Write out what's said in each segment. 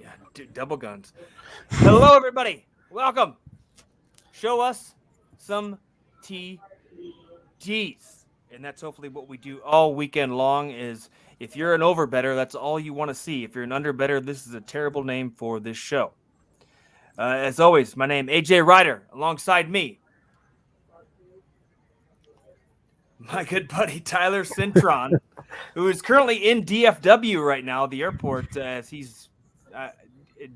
Yeah, double guns. Hello, everybody. Welcome. Show us some TDs. And that's hopefully what we do all weekend long is if you're an over better, that's all you want to see. If you're an under better, this is a terrible name for this show. As always, my name AJ Ryder. Alongside me, my good buddy Tyler Cintron, who is currently in DFW right now, the airport, as he's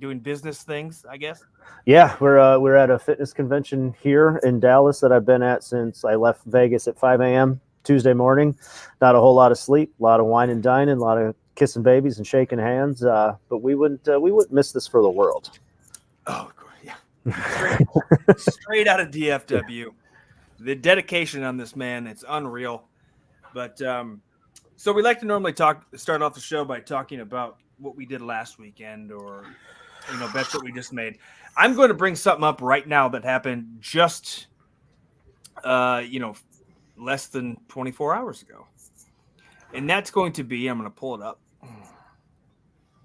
doing business things, I guess. Yeah, we're at a fitness convention here in Dallas that I've been at since I left Vegas at 5 a.m. Tuesday morning. Not a whole lot of sleep, a lot of wine and dining, a lot of kissing babies and shaking hands. But we wouldn't miss this for the world. Oh, yeah, straight out of DFW. The dedication on this man, it's unreal. But so we like to normally start off the show by talking about what we did last weekend or bets that we just made. I'm going to bring something up right now that happened just less than 24 hours ago. And that's going to be, I'm going to pull it up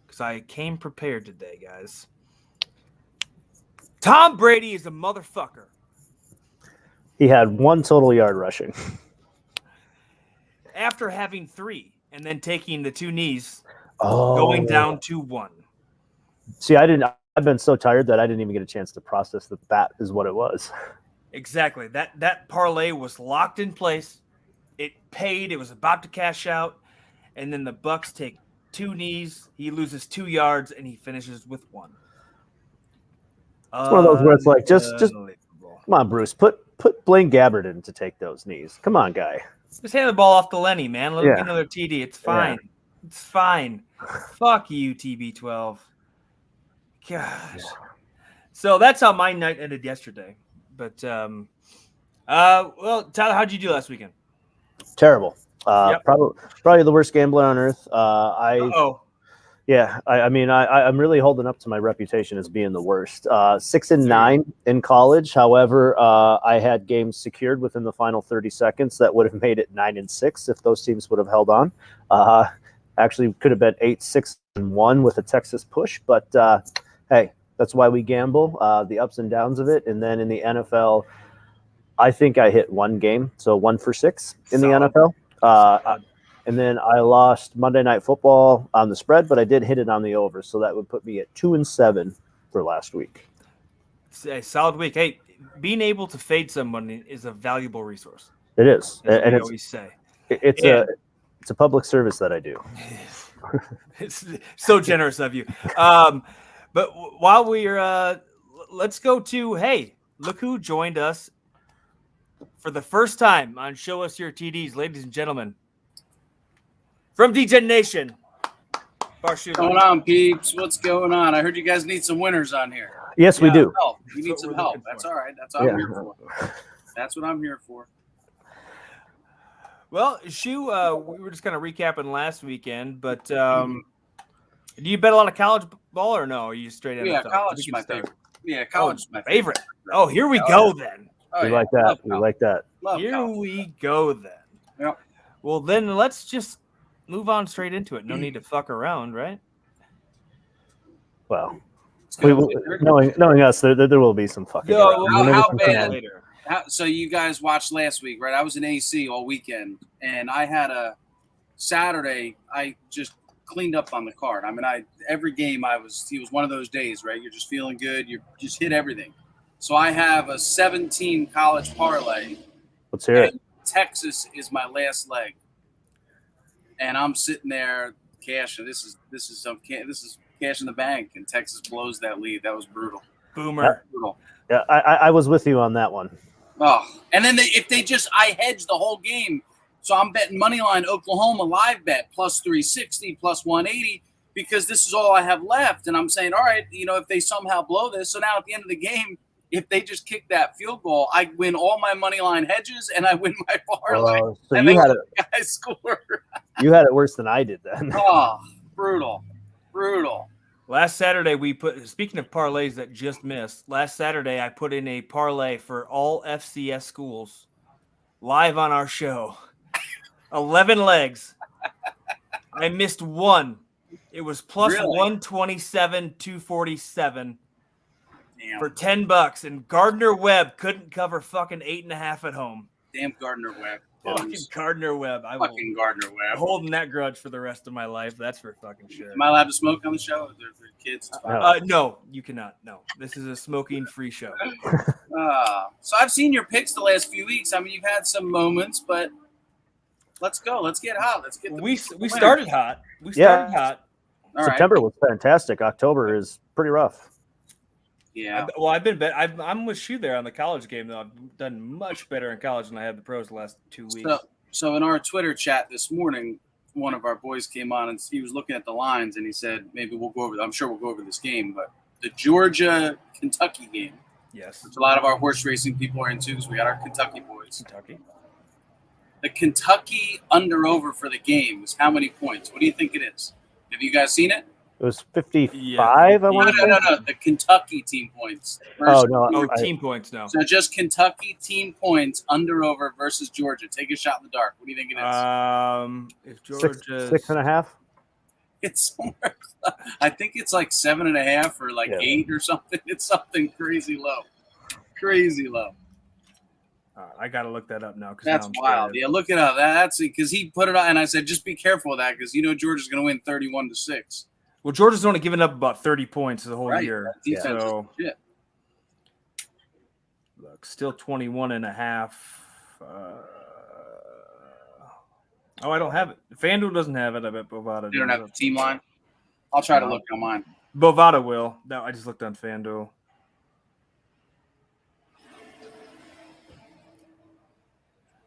because I came prepared today, guys. Tom Brady is a motherfucker. He had 1 total yard rushing. After having 3 and then taking the 2 knees, going down to 1. See, I've been so tired that I didn't even get a chance to process that is what it was. Exactly. That parlay was locked in place. It paid. It was about to cash out. And then the Bucks take 2 knees. He loses 2 yards, and he finishes with 1. It's one of those where it's like, just come on, Bruce, put Blaine Gabbert in to take those knees. Come on, guy. Just hand the ball off to Lenny, man. Let him get another TD. It's fine. Yeah. It's fine. Fuck you, TB12. Gosh. So that's how my night ended yesterday. But, well, Tyler, how'd you do last weekend? Terrible. Probably the worst gambler on earth. I'm really holding up to my reputation as being the worst. 6-9 in college. However, I had games secured within the final 30 seconds that would have made it 9-6 if those teams would have held on. Actually, could have been 8-6-1 with a Texas push. But hey, that's why we gamble. The ups and downs of it. And then in the NFL, I think I hit 1 game, so 1 for 6 in the NFL. And then I lost Monday Night Football on the spread, but I did hit it on the over, so that would put me at 2-7 for last week. It's a solid week. Hey, being able to fade someone is a valuable resource. It is, and I always say it's a public service that I do. It's so generous of you. But while we're let's go to look who joined us for the first time on Show Us Your TDs, ladies and gentlemen. From DJ Nation. What's going on, peeps? What's going on? I heard you guys need some winners on here. Yes, we do. Help. You need some help. That's all right. That's what I'm here for. That's what I'm here for. Well, Shu, we were just kind of recapping last weekend, but do you bet a lot of college ball or no? Are you straight NFL? Yeah, college is my favorite. Yeah, college is my favorite. Oh, here we go then. We like that. We like that. Here we go then. Yep. Well, then let's just move on straight into it. No need to fuck around, right? Well, knowing us, there will be some fucking around. How bad later? So you guys watched last week, right? I was in AC all weekend, and I had a Saturday. I just cleaned up on the card. I mean, every game it was one of those days, right? You're just feeling good. You just hit everything. So I have a 17 college parlay. Let's hear it. Texas is my last leg. And I'm sitting there cashing. This is cash in the bank, and Texas blows that lead. That was brutal. Boomer. Brutal. Yeah, I was with you on that one. Oh, and then I hedged the whole game, so I'm betting moneyline Oklahoma live bet plus 360, plus 180 because this is all I have left, and I'm saying, all right, if they somehow blow this, so now at the end of the game, if they just kick that field goal, I win all my money line hedges and I win my parlay. So you had it. Guys score. You had it worse than I did then. Oh, brutal. Last Saturday speaking of parlays that just missed, last Saturday I put in a parlay for all FCS schools live on our show. 11 legs. I missed 1. It was plus Really? 127, 247 Damn. for $10, and Gardner Webb couldn't cover fucking 8.5 at home. Damn Gardner Webb. Fucking Gardner Webb. Fucking Gardner Webb. Holding that grudge for the rest of my life. That's for fucking sure. Am I allowed to smoke on the show? They're kids. It's fine. No, you cannot. No, this is a smoking-free show. So I've seen your picks the last few weeks. I mean, you've had some moments, but let's go. Let's get hot. Let's get. We started hot. We started hot. All September right. was fantastic. October is pretty rough. Yeah. I'm with you there on the college game though. I've done much better in college than I have the pros the last 2 weeks. So in our Twitter chat this morning, one of our boys came on and he was looking at the lines and he said, maybe we'll go over. I'm sure we'll go over this game, but the Georgia-Kentucky game. Yes. Which a lot of our horse racing people are into because we got our Kentucky boys. Kentucky. The Kentucky under-over for the game is how many points? What do you think it is? Have you guys seen it? It was 55, I want to say. No. The Kentucky team points. Team points, no. So just Kentucky team points under-over versus Georgia. Take a shot in the dark. What do you think it is? If Georgia 6.5. It's somewhere. I think it's like 7.5 or like 8 or something. It's something crazy low. Crazy low. I got to look that up now. That's wild. Yeah, look it up. That's because he put it on, and I said, just be careful of that because Georgia's going to win 31-6. Well, Georgia's only given up about 30 points the whole year. Defense is legit. Look, still 21.5. I don't have it. FanDuel doesn't have it. I bet Bovada. You don't have the team line? I'll try to look on mine. Bovada will. No, I just looked on FanDuel.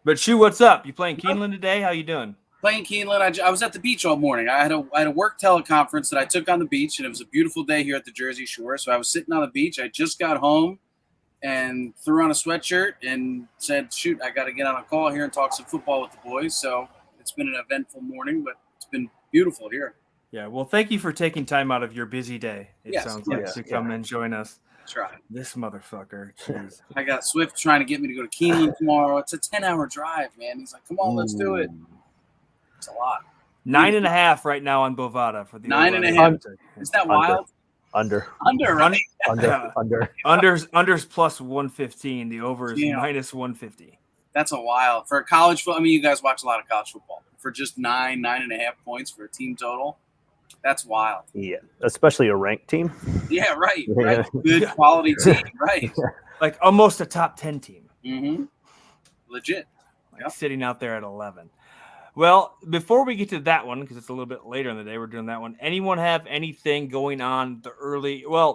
But Shu, what's up? You playing Keeneland today? How you doing? Playing Keeneland. I was at the beach all morning. I had a work teleconference that I took on the beach, and it was a beautiful day here at the Jersey Shore. So I was sitting on the beach. I just got home and threw on a sweatshirt and said, shoot, I got to get on a call here and talk some football with the boys. So it's been an eventful morning, but it's been beautiful here. Yeah, well, thank you for taking time out of your busy day. Sounds like to come and join us. That's right. This motherfucker. Jeez. I got Swift trying to get me to go to Keeneland tomorrow. It's a 10-hour drive, man. He's like, come on, let's do it. It's a lot. 9.5 right now on Bovada for the 9.5. Is that wild? Under, right? Under's plus 115. The over is minus 150. That's a wild for college football. I mean, you guys watch a lot of college football. For just 9.5 points for a team total, that's wild. Yeah, especially a ranked team. Yeah, right. Good quality team, right? Like almost a top 10 team. Mm-hmm. Legit. Sitting out there at 11. Well, before we get to that one, because it's a little bit later in the day, we're doing that one. Anyone have anything going on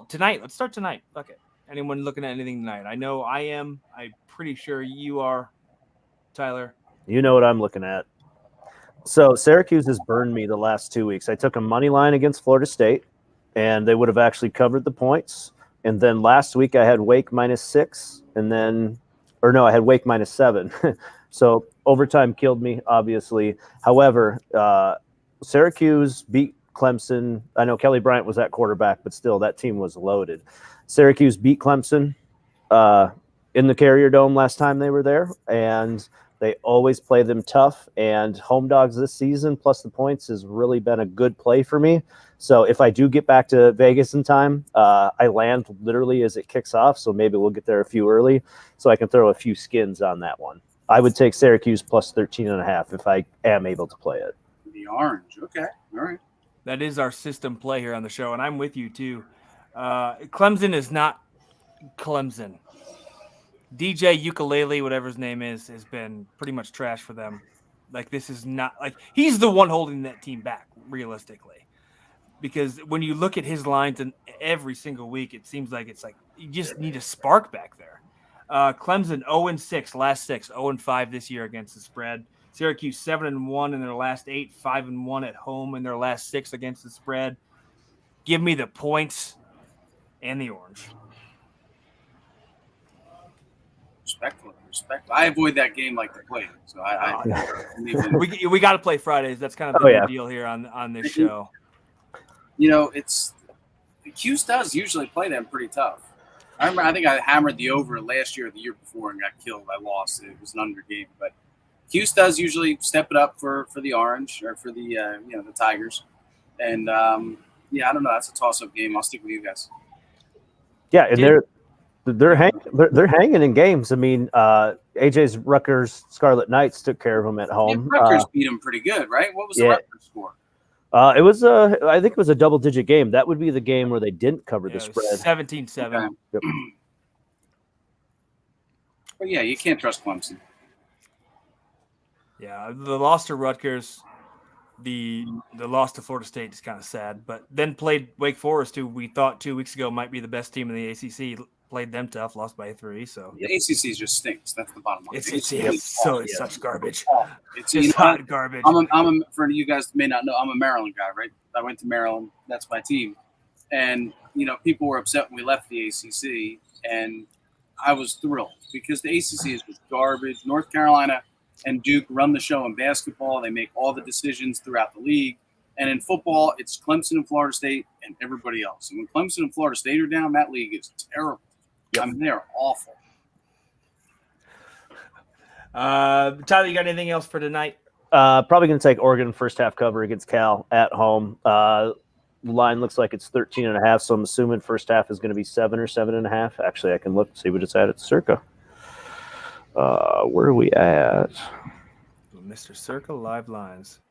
tonight? Let's start tonight. Fuck it. Anyone looking at anything tonight? I know I am. I'm pretty sure you are, Tyler. You know what I'm looking at. So Syracuse has burned me the last 2 weeks. I took a money line against Florida State, and they would have actually covered the points. And then last week I had Wake -6, I had Wake -7. So overtime killed me, obviously. However, Syracuse beat Clemson. I know Kelly Bryant was at quarterback, but still, that team was loaded. Syracuse beat Clemson in the Carrier Dome last time they were there, and they always play them tough. And home dogs this season, plus the points, has really been a good play for me. So if I do get back to Vegas in time, I land literally as it kicks off, so maybe we'll get there a few early so I can throw a few skins on that one. I would take Syracuse plus 13.5 if I am able to play it. The orange. Okay. All right. That is our system play here on the show, and I'm with you too. Clemson is not Clemson. DJ Ukulele, whatever his name is, has been pretty much trash for them. Like, this is not – like, he's the one holding that team back, realistically. Because when you look at his lines and every single week, it seems like it's like you just need a spark back there. Clemson 0-6 last 6, 0-5 this year against the spread. Syracuse 7-1 in their last 8, 5-1 at home in their last 6 against the spread. Give me the points and the orange. Respectful. I avoid that game like the plague. So we got to play Fridays. That's kind of the big deal here on this show. It's Cuse does usually play them pretty tough. I think I hammered the over last year or the year before and got killed. I lost. It was an under game. But Cuse does usually step it up for the orange or for the the Tigers. And yeah, I don't know. That's a toss-up game. I'll stick with you guys. Yeah, and they're hanging in games. I mean, AJ's Rutgers Scarlet Knights took care of them at home. Yeah, Rutgers beat them pretty good, right? What was the Rutgers score? It was I think it was a double-digit game. That would be the game where they didn't cover the spread. 17-7. Okay. Yep. But yeah, you can't trust Clemson. Yeah, the loss to Rutgers, the loss to Florida State is kind of sad. But then played Wake Forest, who we thought 2 weeks ago might be the best team in the ACC. Played them tough, lost by 3. So the ACC just stinks. That's the bottom line. It's such garbage. It's just hot garbage. For you guys that may not know, I'm a Maryland guy, right? I went to Maryland. That's my team. And, people were upset when we left the ACC. And I was thrilled because the ACC is just garbage. North Carolina and Duke run the show in basketball. They make all the decisions throughout the league. And in football, it's Clemson and Florida State and everybody else. And when Clemson and Florida State are down, that league is terrible. Yep. I mean, they're awful. Tyler, you got anything else for tonight? Probably going to take Oregon first half cover against Cal at home. Line looks like it's 13.5, so I'm assuming first half is going to be 7 or 7.5. Actually, I can look see what it's at. It's circa. Where are we at? Mr. Circa live lines.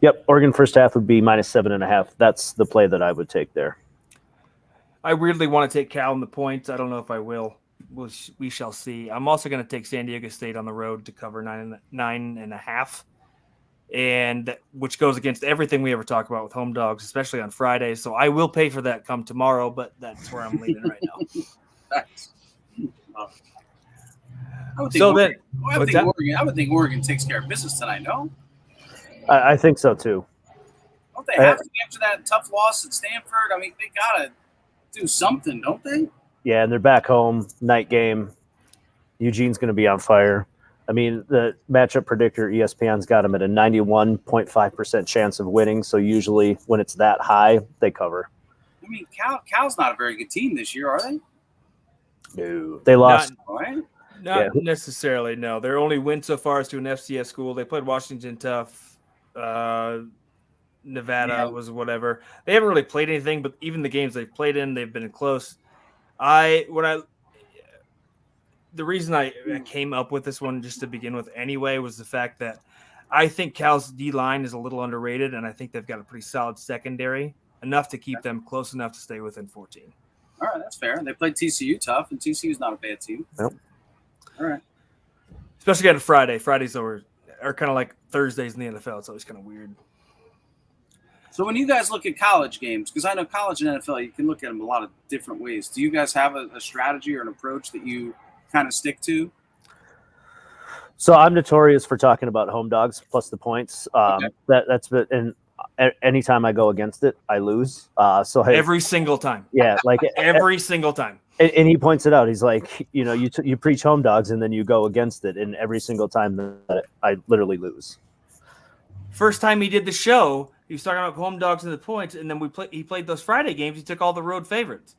Yep, Oregon first half would be minus 7.5. That's the play that I would take there. I weirdly want to take Cal in the points. I don't know if I will. We shall see. I'm also going to take San Diego State on the road to cover 9.5, and which goes against everything we ever talk about with home dogs, especially on Fridays. So I will pay for that come tomorrow, but that's where I'm leaning right now. Nice. I would think Oregon takes care of business tonight. No, I think so too. Don't they have to after that tough loss at Stanford? I mean, they gotta do something, don't they? Yeah, and they're back home, night game. Eugene's going to be on fire. I mean, the matchup predictor, ESPN's got them at a 91.5% chance of winning. So usually when it's that high, they cover. I mean, Cal's not a very good team this year, are they? No. They lost. Not necessarily, no. Their only win so far is to an FCS school. They played Washington tough. Nevada was whatever. They haven't really played anything, but even the games they've played in, they've been close. The reason I came up with this one just to begin with anyway was the fact that I think Cal's D-line is a little underrated, and I think they've got a pretty solid secondary, enough to keep them close enough to stay within 14. All right, that's fair. They played TCU tough, and TCU's not a bad team. Nope. All right. Especially on a Friday. Fridays are kind of like Thursdays in the NFL. It's always kind of weird. So when you guys look at college games, because I know college and NFL, you can look at them a lot of different ways. Do you guys have a strategy or an approach that you kind of stick to? So I'm notorious for talking about home dogs plus the points. That's and anytime I go against it, I lose. Every single time. Yeah, like every single time. And he points it out. He's like, you preach home dogs and then you go against it, and every single time that I literally lose. First time he did the show, he was talking about home dogs and the points, and then he played those Friday games. He took all the road favorites.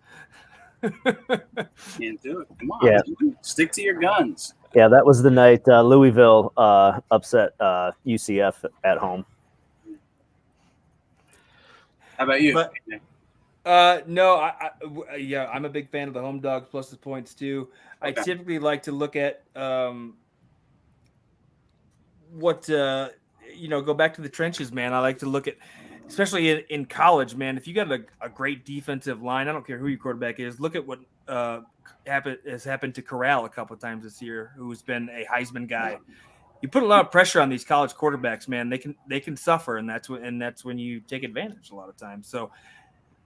Can't do it. Come on, dude. Stick to your guns. Yeah, that was the night Louisville upset UCF at home. How about you? No, I'm a big fan of the home dogs plus the points too. Okay. I typically like to look at go back to the trenches, man. I like to look at, especially in college, man. If you got a great defensive line, I don't care who your quarterback is. Look at what has happened to Corral a couple of times this year, who's been a Heisman guy. You put a lot of pressure on these college quarterbacks, man. They can suffer, and that's when you take advantage a lot of times. So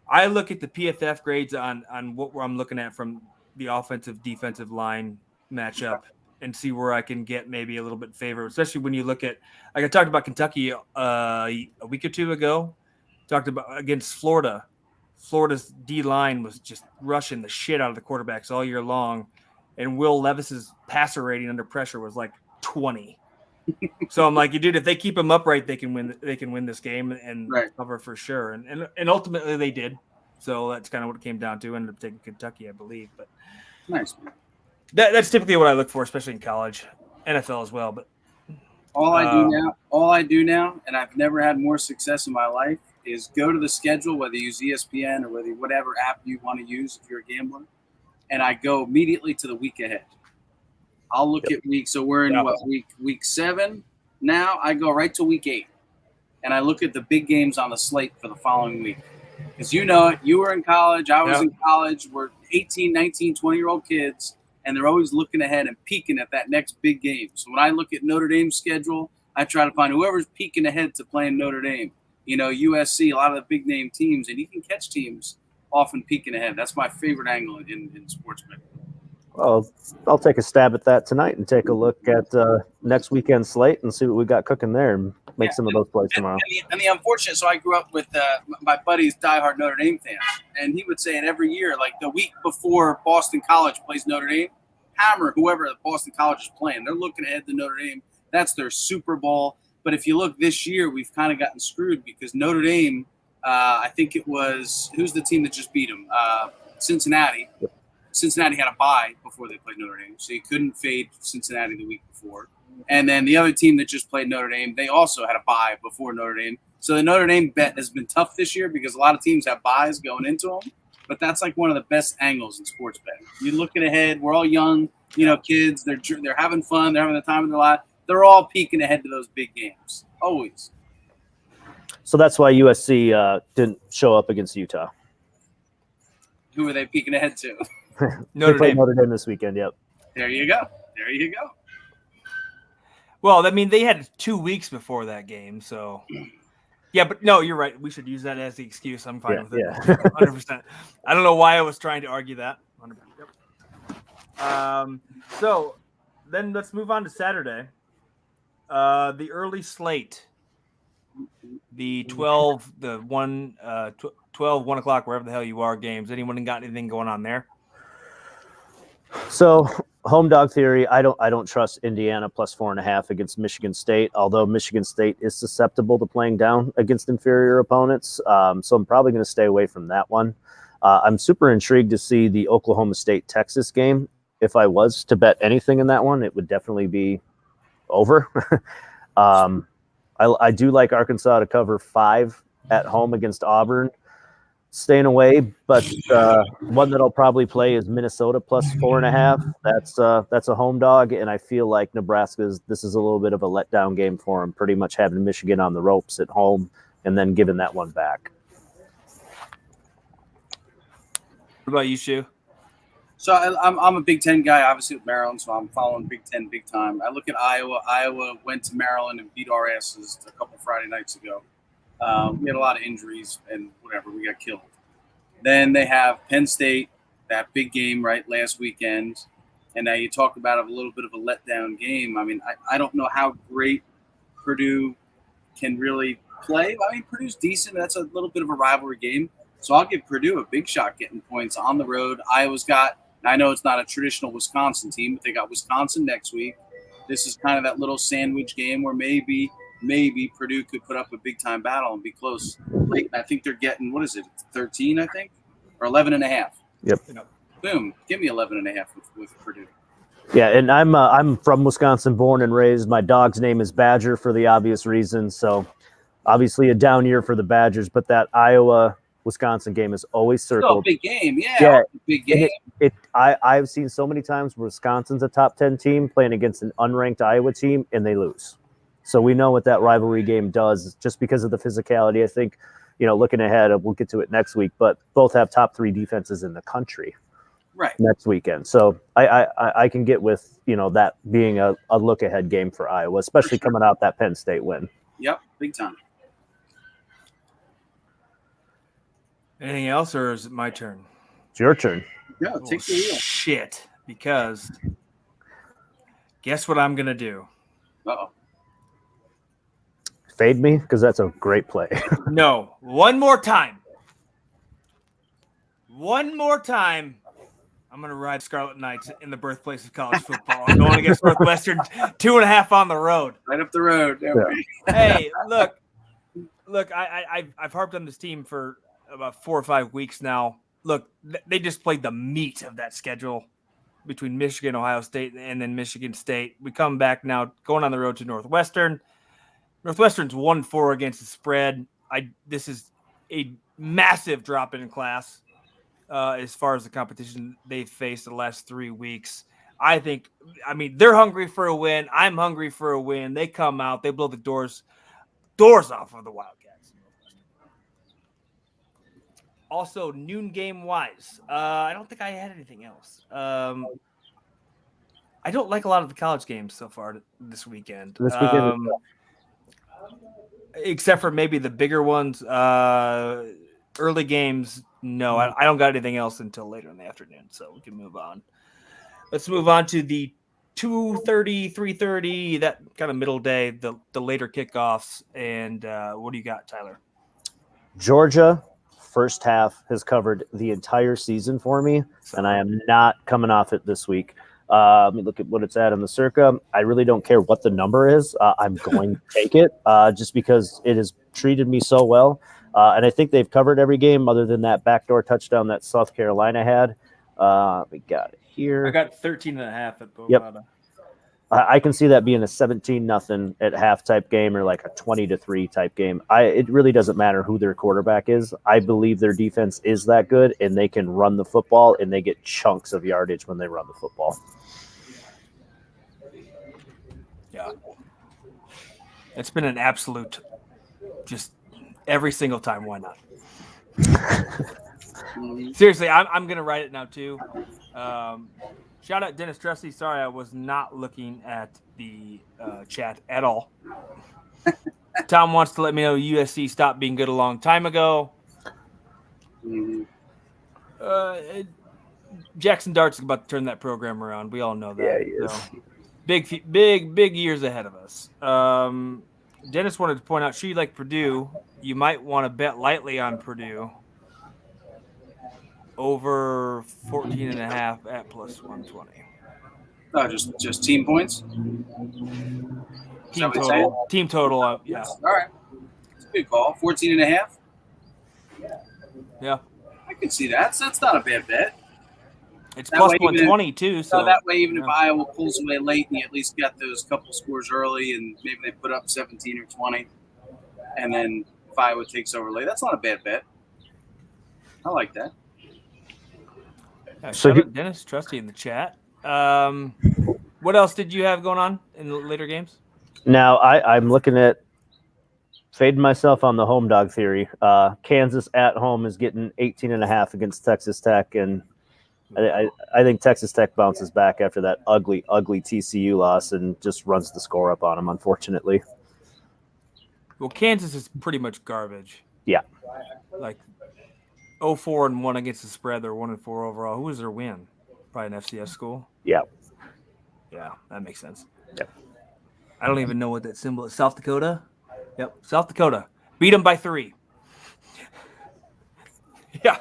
I look at the PFF grades on what I'm looking at from the offensive defensive line matchup and see where I can get maybe a little bit favor, especially when you look at, like I talked about Kentucky a week or two ago, talked about against Florida. Florida's D-line was just rushing the shit out of the quarterbacks all year long, and Will Levis's passer rating under pressure was like 20. So I'm like, dude, if they keep them upright, they can win. They can win this game and cover for sure. And ultimately they did. So that's kind of what it came down to. Ended up taking Kentucky, I believe. But nice. That's typically what I look for, especially in college, NFL as well. But All I do now, and I've never had more success in my life, is go to the schedule, whether you use ESPN or whatever app you want to use if you're a gambler, and I go immediately to the week ahead. I'll look at week. So we're in week 7 now. I go right to week 8, and I look at the big games on the slate for the following week. Because you know it, you were in college, I was in college. We're 18, 19, 20-year-old kids, and they're always looking ahead and peeking at that next big game. So when I look at Notre Dame's schedule, I try to find whoever's peeking ahead to playing Notre Dame. You know, USC, a lot of the big name teams, and you can catch teams often peeking ahead. That's my favorite angle in sports betting. Well, I'll take a stab at that tonight and take a look at next weekend's slate and see what we got cooking there and make some of those plays tomorrow. And the unfortunate, so I grew up with my buddy's diehard Notre Dame fan, and he would say it every year, like the week before Boston College plays Notre Dame, hammer whoever Boston College is playing. They're looking ahead to Notre Dame. That's their Super Bowl. But if you look this year, we've kind of gotten screwed because Notre Dame, I think it was – who's the team that just beat them? Cincinnati. Yep. Cincinnati had a bye before they played Notre Dame, so you couldn't fade Cincinnati the week before. And then the other team that just played Notre Dame, they also had a bye before Notre Dame. So the Notre Dame bet has been tough this year because a lot of teams have byes going into them. But that's like one of the best angles in sports betting. You're looking ahead. We're all young, kids. They're having fun. They're having the time of their life. They're all peeking ahead to those big games, always. So that's why USC didn't show up against Utah. Who are they peeking ahead to? Notre Dame this weekend, yep. There you go. Well, I mean, they had 2 weeks before that game, so yeah. But no, you're right. We should use that as the excuse. I'm fine with it. Yeah. 100%. I don't know why I was trying to argue that. 100%. So then let's move on to Saturday. The early slate, the 12 1 o'clock, wherever the hell you are, games. Anyone got anything going on there? So home dog theory, I don't trust Indiana plus 4.5 against Michigan State, although Michigan State is susceptible to playing down against inferior opponents. So I'm probably going to stay away from that one. I'm super intrigued to see the Oklahoma State-Texas game. If I was to bet anything in that one, it would definitely be over. I do like Arkansas to cover 5 at home against Auburn. Staying away, but one that I'll probably play is Minnesota plus 4.5. That's a home dog, and I feel like this is a little bit of a letdown game for them, pretty much having Michigan on the ropes at home and then giving that one back. What about you, Shu? So I'm a Big Ten guy, obviously with Maryland, so I'm following Big Ten big time. I look at Iowa. Iowa went to Maryland and beat our asses a couple Friday nights ago. We had a lot of injuries and whatever. We got killed. Then they have Penn State, that big game, right, last weekend. And now you talk about a little bit of a letdown game. I mean, I don't know how great Purdue can really play. I mean, Purdue's decent. That's a little bit of a rivalry game. So I'll give Purdue a big shot getting points on the road. Iowa's got – I know it's not a traditional Wisconsin team, but they got Wisconsin next week. This is kind of that little sandwich game where maybe Purdue could put up a big-time battle and be close. Late, I think they're getting, 13, I think? Or 11.5. Yep. Boom. Give me 11.5 with Purdue. Yeah, and I'm from Wisconsin, born and raised. My dog's name is Badger for the obvious reason. So obviously a down year for the Badgers, but that Iowa-Wisconsin game is always circled. Still a big game, yeah. Big game. I've seen so many times where Wisconsin's a top 10 team playing against an unranked Iowa team, and they lose. So we know what that rivalry game does just because of the physicality. I think, looking ahead, we'll get to it next week, but both have top 3 defenses in the country next weekend. So I can get with, that being a look-ahead game for Iowa, especially coming out that Penn State win. Yep, big time. Anything else, or is it my turn? It's your turn. Yeah, take the wheel. Shit, because guess what I'm going to do? Uh-oh. Fade me, because that's a great play. No, one more time. I'm going to ride Scarlet Knights in the birthplace of college football. I'm going against Northwestern, 2.5 on the road. Right up the road. Yeah. Hey, look, I've harped on this team for about 4 or 5 weeks now. Look, they just played the meat of that schedule. between Michigan, Ohio State, and then Michigan State. We come back now, going on the road to Northwestern. Northwestern's 1-4 against the spread. This is a massive drop in class as far as the competition they've faced the last 3 weeks. I mean, they're hungry for a win. I'm hungry for a win. They come out, they blow the doors off of the Wildcats. Also, noon game wise, I don't think I had anything else. I don't like a lot of the college games so far this weekend. Except for maybe the bigger ones. Early games, no. I don't got anything else until later in the afternoon, so we can move on. Let's move on to the 2:30, 3:30, that kind of middle day, the later kickoffs. And what do you got, Tyler? Georgia, first half, has covered the entire season for me, and I am not coming off it this week. Let me look at what it's at in the Circa. I really don't care what the number is. I'm going to take it just because it has treated me so well. And I think they've covered every game other than that backdoor touchdown that South Carolina had. We got it here. I got 13.5 at Bovada. Yep. I can see that being a 17-0 at half type game or like a 20-3 type game. It really doesn't matter who their quarterback is. I believe their defense is that good, and they can run the football, and they get chunks of yardage when they run the football. Yeah. It's been an absolute just every single time. Why not? Seriously, I'm going to write it now too. Shout out Dennis Trusty. Sorry, I was not looking at the chat at all. Tom wants to let me know USC stopped being good a long time ago. Jackson Dart's about to turn that program around. We all know that. Yeah, he is. So, big years ahead of us. Dennis wanted to point out, she like Purdue. You might want to bet lightly on Purdue. Over 14.5 at plus 120. Oh, just team points? Team total. Team total. Yeah. All right. It's a good call. 14.5? Yeah. I can see that. So that's not a bad bet. It's plus 120 too. So that way, even if Iowa pulls away late and you at least got those couple scores early and maybe they put up 17 or 20, and then if Iowa takes over late, that's not a bad bet. I like that. Yeah, shout out Dennis Trusty in the chat. What else did you have going on in the later games? Now, I'm looking at fading myself on the home dog theory. Kansas at home is getting 18.5 against Texas Tech, and I think Texas Tech bounces back after that ugly TCU loss and just runs the score up on them, unfortunately. Well, Kansas is pretty much garbage. Yeah. Like 0-4-1 against the spread. They're 1-4 overall. Who was their win? Probably an FCS school. Yeah. Yeah, that makes sense. Yep. I don't even know what that symbol is. South Dakota? Yep, South Dakota. Beat them by 3. Yeah.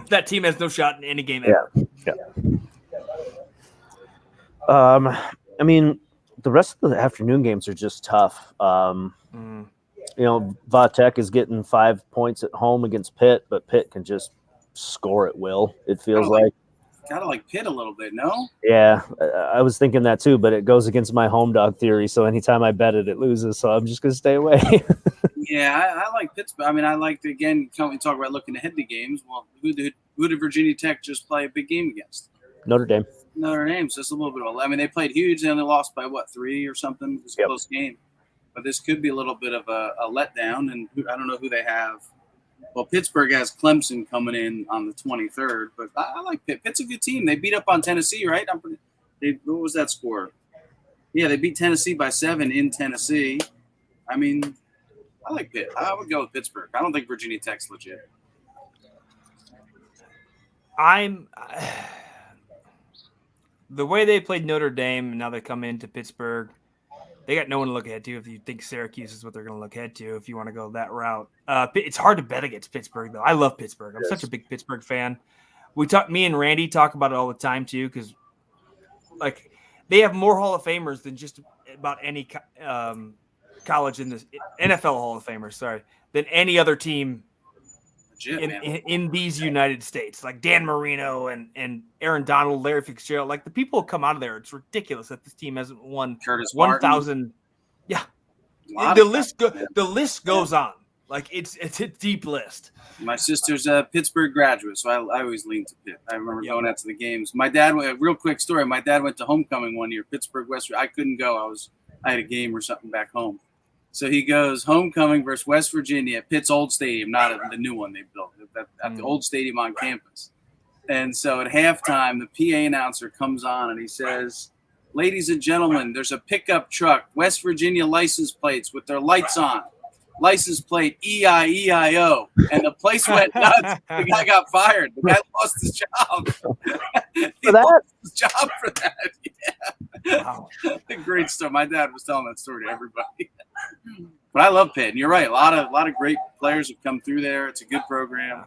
That team has no shot in any game ever. Yeah. I mean, the rest of the afternoon games are just tough. You know, Vatek is getting 5 points at home against Pitt, but Pitt can just score at will, it feels like. Kind of like Pitt a little bit, no? Yeah, I was thinking that too, but it goes against my home dog theory, so anytime I bet it, it loses, so I'm just going to stay away. Yeah, I like Pittsburgh. I mean, I like to, again, we talk about looking ahead to games. Well, who did Virginia Tech just play a big game against? Notre Dame. Notre Dame, so it's a little bit of a – I mean, they played huge. They only lost by, 3 or something? It was a close game. But this could be a little bit of a letdown, and I don't know who they have. Well, Pittsburgh has Clemson coming in on the 23rd, but I like Pitt. Pitt's a good team. They beat up on Tennessee, right? What was that score? Yeah, they beat Tennessee by 7 in Tennessee. I mean, I like Pitt. I would go with Pittsburgh. I don't think Virginia Tech's legit. The way they played Notre Dame, and now they come into Pittsburgh, they got no one to look ahead to if you think Syracuse is what they're going to look ahead to if you want to go that route. It's hard to bet against Pittsburgh, though. I love Pittsburgh. I'm such a big Pittsburgh fan. Me and Randy talk about it all the time, too, because like they have more Hall of Famers than just about any college in this NFL Hall of Famers, than any other team Legit, in these United States, like Dan Marino and Aaron Donald, Larry Fitzgerald, like the people who come out of there, it's ridiculous that this team hasn't won Curtis 1,000. Yeah, the list goes on. Like it's a deep list. My sister's a Pittsburgh graduate, so I always lean to Pitt. I remember going out to the games. My dad, a real quick story. My dad went to homecoming one year, Pittsburgh, West. I couldn't go. I had a game or something back home. So he goes homecoming versus West Virginia at Pitt's old stadium, not at the new one they built, at the old stadium on campus. And so at halftime, the PA announcer comes on and he says, "Ladies and gentlemen, there's a pickup truck, West Virginia license plates with their lights on. License plate EIEIO," and the place went nuts. The guy got fired. The guy lost his job. He lost his job for that. Yeah. Wow. Great story. My dad was telling that story to everybody. But I love Pitt. And you're right. A lot of great players have come through there. It's a good program,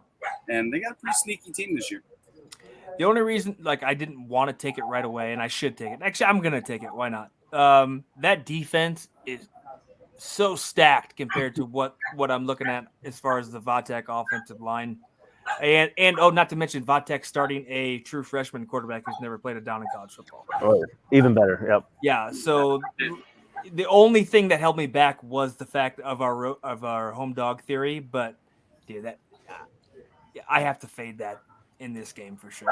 and they got a pretty sneaky team this year. The only reason, like, I didn't want to take it right away, and I should take it. Actually, I'm gonna take it. Why not? That defense is so stacked compared to what I'm looking at as far as the Vatek offensive line, and not to mention Vatek starting a true freshman quarterback who's never played a down in college football. Oh, even better. Yep. Yeah. So the only thing that held me back was the fact of our home dog theory, but dude, I have to fade that in this game for sure.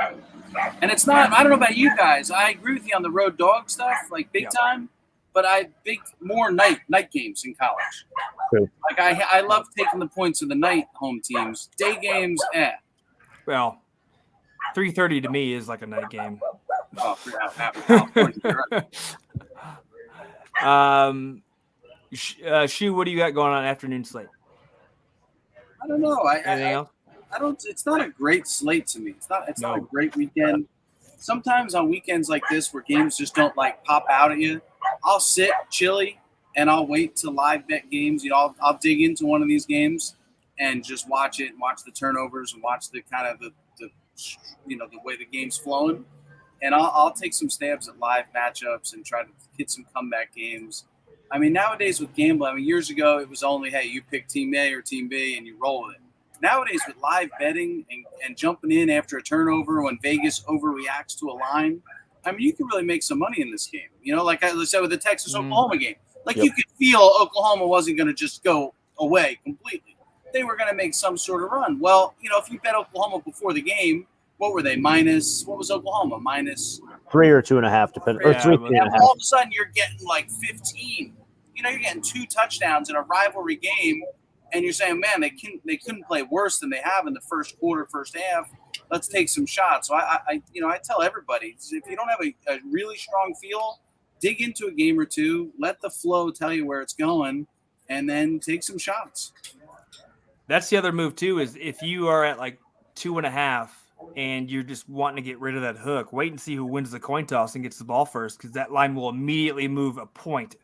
And it's not. I don't know about you guys. I agree with you on the road dog stuff, like big time. But I think more night games in college. True. Like I love taking the points of the night home teams. Day games, Well, 3:30 to me is like a night game. Oh, Shu, what do you got going on afternoon slate? I don't know. Anything else? I don't. It's not a great slate to me. It's not a great weekend. Sometimes on weekends like this, where games just don't like pop out at you, I'll sit chilly and I'll wait to live bet games. You know, I'll dig into one of these games and just watch it and watch the turnovers and watch the kind of the way the game's flowing. And I'll take some stabs at live matchups and try to hit some comeback games. I mean, nowadays with gambling, years ago it was only, hey, you pick team A or team B and you roll with it. Nowadays with live betting and jumping in after a turnover when Vegas overreacts to a line, you can really make some money in this game. You know, like I said with the Texas-Oklahoma game. Like you could feel Oklahoma wasn't going to just go away completely. They were going to make some sort of run. Well, if you bet Oklahoma before the game, what were they? What was Oklahoma? -3 or 2.5, depending. Or 3.5. All of a sudden, you're getting like 15. You're getting 2 touchdowns in a rivalry game, and you're saying, man, they couldn't play worse than they have in the first quarter, first half. Let's take some shots. So I tell everybody, if you don't have a really strong feel, dig into a game or two, let the flow tell you where it's going, and then take some shots. That's the other move too, is if you are at like 2.5 and you're just wanting to get rid of that hook, wait and see who wins the coin toss and gets the ball first, because that line will immediately move a point,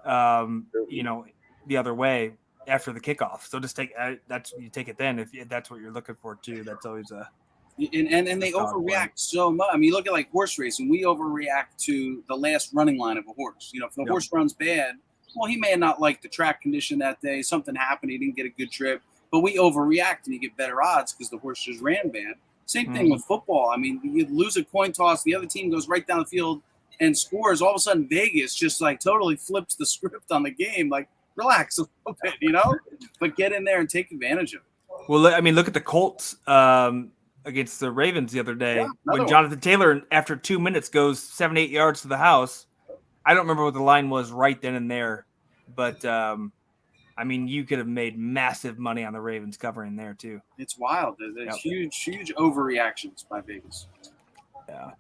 the other way after the kickoff. So just take it then if that's what you're looking for too. That's always a and they overreact so much. You look at like horse racing. We overreact to the last running line of a horse. If the horse runs bad, well, he may not like the track condition that day. Something happened. He didn't get a good trip. But we overreact and you get better odds because the horse just ran bad. Same thing with football. You lose a coin toss, the other team goes right down the field and scores. All of a sudden, Vegas just like totally flips the script on the game. Like, relax a little bit, but get in there and take advantage of it. Well, look at the Colts against the Ravens the other day when Jonathan Taylor, after 2 minutes, goes 7-8 yards to the house. I don't remember what the line was right then and there, but you could have made massive money on the Ravens covering there too. It's wild. There's huge overreactions by Vegas. Yeah.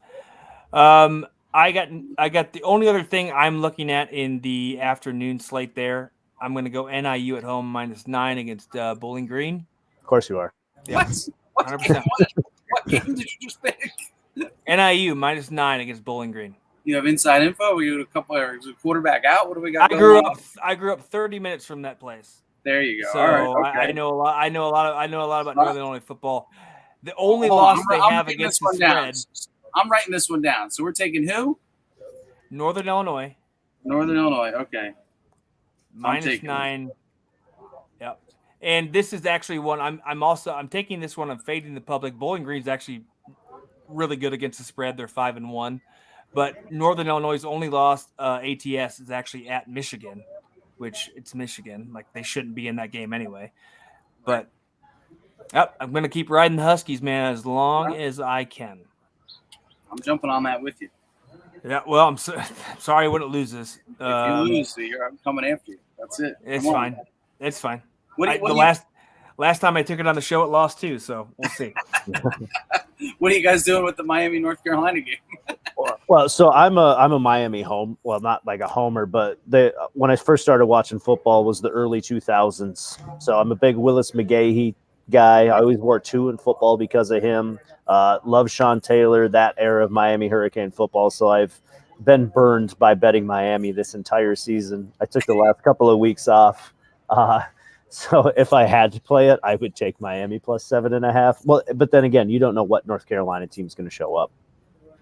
I got the only other thing I'm looking at in the afternoon slate there. I'm going to go NIU at home -9 against Bowling Green. Of course you are. Yeah. What 100%. What game did you just pick? NIU -9 against Bowling Green. You have inside info? We got a couple of quarterback out. What do we got? I grew up 30 minutes from that place. There you go. So all right, okay. I know a lot. I know a lot about Northern Illinois football. The only loss they have against the spread. I'm writing this one down. So we're taking who? Northern Illinois. Northern Illinois. Okay. -9. Yep. And this is actually one I'm taking this one. I'm fading the public. Bowling Green's actually really good against the spread. They're 5-1, but Northern Illinois' only lost ATS is actually at Michigan, which it's Michigan. Like they shouldn't be in that game anyway. But I'm going to keep riding the Huskies, man, as long as I can. I'm jumping on that with you. Yeah, well, I'm sorry I wouldn't lose this. If you lose, I'm coming after you. That's it. It's fine. It's fine. The last time I took it on the show, it lost too. So we'll see. What are you guys doing with the Miami North Carolina game? Well, so I'm a Miami home. Well, not like a homer, but when I first started watching football was the early 2000s. So I'm a big Willis McGahee guy. I always wore 2 in football because of him. Love Sean Taylor, that era of Miami Hurricane football. So I've been burned by betting Miami this entire season. I took the last couple of weeks off. So if I had to play it, I would take Miami plus 7.5. Well, but then again, you don't know what North Carolina team's going to show up.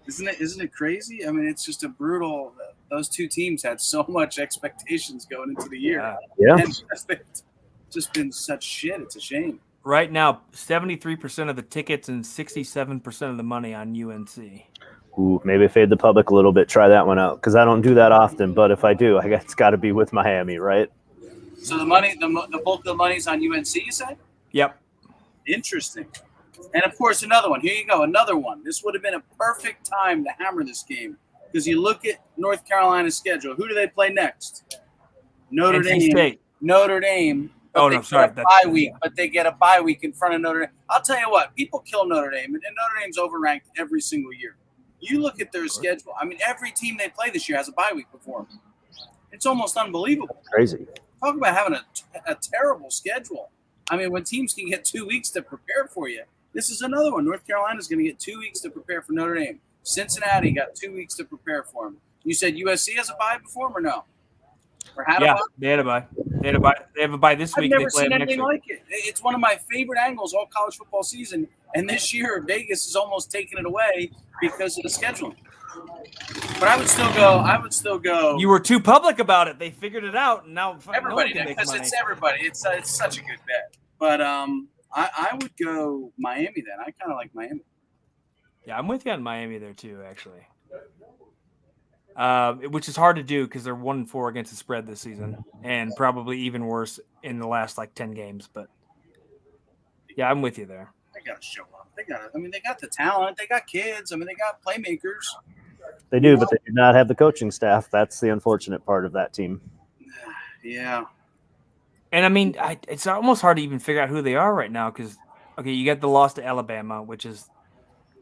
Isn't it crazy? I mean, it's just a brutal. Those two teams had so much expectations going into the year. Yeah. And it's just been such shit. It's a shame. Right now, 73% of the tickets and 67% of the money on UNC. Ooh, maybe fade the public a little bit. Try that one out because I don't do that often. But if I do, I guess it's got to be with Miami, right? So the money, the bulk of the money's on UNC, you said? Yep. Interesting. And, of course, another one. Here you go, another one. This would have been a perfect time to hammer this game because you look at North Carolina's schedule. Who do they play next? Notre Dame. State. Notre Dame. Oh, no, sorry. Bye week, but they get a bye week in front of Notre Dame. I'll tell you what, people kill Notre Dame, and Notre Dame's overranked every single year. You look at their schedule. I mean, every team they play this year has a bye week before them. It's almost unbelievable. Crazy. Talk about having a terrible schedule. I mean, when teams can get 2 weeks to prepare for you, this is another one. North Carolina's going to get 2 weeks to prepare for Notre Dame. Cincinnati got 2 weeks to prepare for them. You said USC has a bye before them or no? Or had a bye? They had a bye. They have a bye this week. I've never seen anything like it. It's one of my favorite angles all college football season. And this year, Vegas is almost taking it away because of the scheduling. But I would still go. You were too public about it. They figured it out, and now everybody does because it's everybody. It's such a good bet. But I would go Miami then. I kind of like Miami. Yeah, I'm with you on Miami there too, actually. Which is hard to do because they're 1-4 against the spread this season, and probably even worse in the last 10 games. But yeah, I'm with you there. They gotta show up. They got the talent. They got kids. I mean, they got playmakers. They do, but they do not have the coaching staff. That's the unfortunate part of that team. Yeah. And I mean, it's almost hard to even figure out who they are right now because, okay, you got the loss to Alabama, which is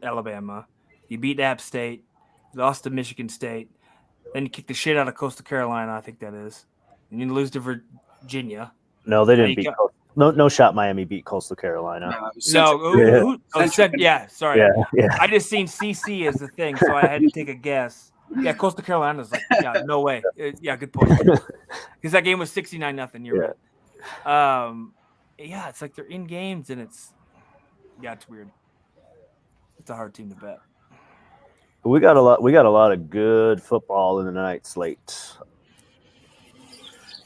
Alabama. You beat App State, you lost to Michigan State, then you kick the shit out of Coastal Carolina, I think that is. And you lose to Virginia. No, they didn't beat No shot Miami beat Coastal Carolina. Sorry. Yeah. I just seen CC as the thing, so I had to take a guess. Yeah, Coastal Carolina's no way. Yeah, good point. Because that game was 69-0. You're right. Yeah, it's like they're in games, and it's weird. It's a hard team to bet. We got a lot of good football in the night slate.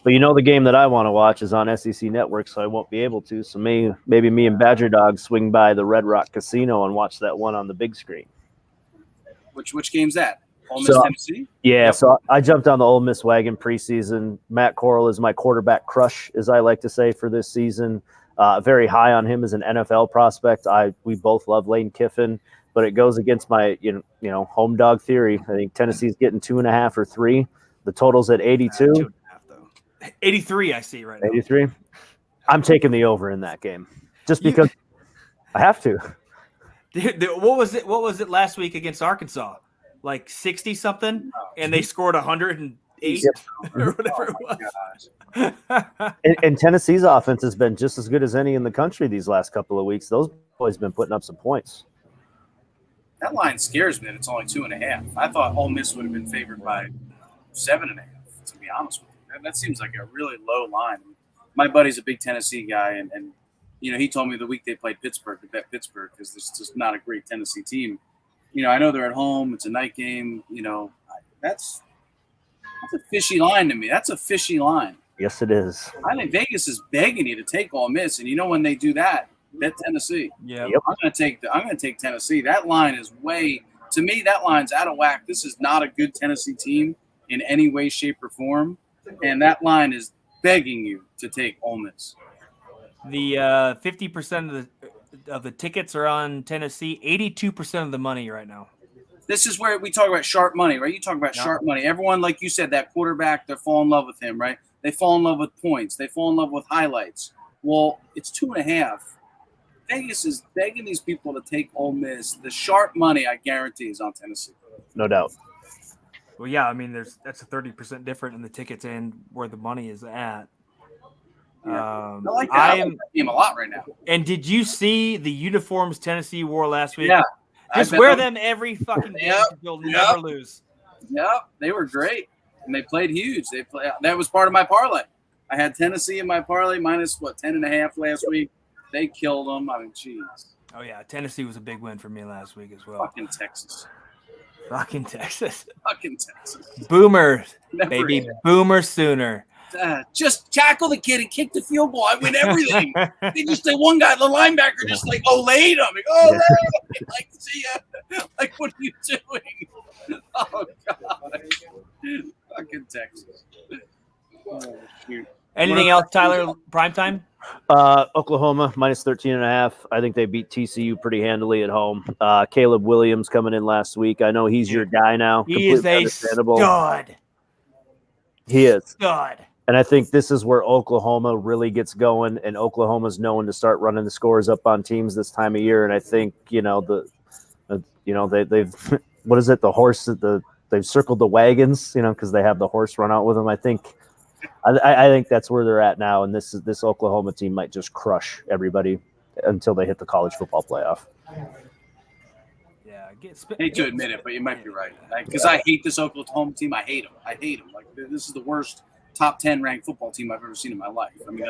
But the game that I want to watch is on SEC Network, so I won't be able to. So maybe me and Badger Dog swing by the Red Rock Casino and watch that one on the big screen. Which game's that? Ole Miss, Tennessee? Yeah, yep. So I jumped on the Ole Miss wagon preseason. Matt Corral is my quarterback crush, as I like to say, for this season. Very high on him as an NFL prospect. We both love Lane Kiffin, but it goes against my home dog theory. I think Tennessee's getting 2.5 or 3. The total's at 82. 83, I see right now. 83. I'm taking the over in that game just because I have to. What was it last week against Arkansas? Like 60 something, and they scored 108 or whatever it was. And Tennessee's offense has been just as good as any in the country these last couple of weeks. Those boys been putting up some points. That line scares me that it's only 2.5. I thought Ole Miss would have been favored by 7.5. To be honest with you. That seems like a really low line. My buddy's a big Tennessee guy, and he told me the week they played Pittsburgh to bet Pittsburgh because it's just not a great Tennessee team. I know they're at home. It's a night game. That's a fishy line to me. That's a fishy line. Yes, it is. I think Vegas is begging you to take Ole Miss, and you know when they do that, bet Tennessee. Yeah. Yep. I'm gonna take Tennessee. That line is to me, that line's out of whack. This is not a good Tennessee team in any way, shape, or form, and that line is begging you to take Ole Miss. The 50% of the tickets are on Tennessee. 82% of the money right now. This is where we talk about sharp money, right? You talk about sharp money. Everyone, like you said, that quarterback, they fall in love with him, right? They fall in love with points. They fall in love with highlights. Well, it's 2.5. Vegas is begging these people to take Ole Miss. The sharp money, I guarantee, is on Tennessee. No doubt. Well, yeah, I mean, that's a 30% different in the tickets and where the money is at. Yeah. I like that. I like that game a lot right now. And did you see the uniforms Tennessee wore last week? Yeah. Just wear them every fucking game. You'll never lose. Yep, they were great, and they played huge. That was part of my parlay. I had Tennessee in my parlay minus 10.5 last week. They killed them. I mean, jeez. Oh yeah, Tennessee was a big win for me last week as well. Fucking Texas. Fucking Texas. Fucking Texas. Boomer, Never baby, hit. Boomer Sooner. Just tackle the kid and kick the field goal. I win everything. They just say one guy, the linebacker, just like laid him. Like, see ya. Like, what are you doing? Oh God. Fucking Texas. Oh, shoot. Anything else, Tyler? Primetime? Oklahoma minus 13.5. I think they beat TCU pretty handily at home. Caleb Williams coming in last week. I know he's your guy now. He is a stud. He is. Stud. And I think this is where Oklahoma really gets going, and Oklahoma's known to start running the scores up on teams this time of year. And I think they've what is it? The horse they've circled the wagons, because they have the horse run out with them. I think that's where they're at now, and this Oklahoma team might just crush everybody until they hit the college football playoff. Yeah, I hate to admit it, but you might be right. Because I hate this Oklahoma team. I hate them. Like, this is the worst top 10 ranked football team I've ever seen in my life. I mean,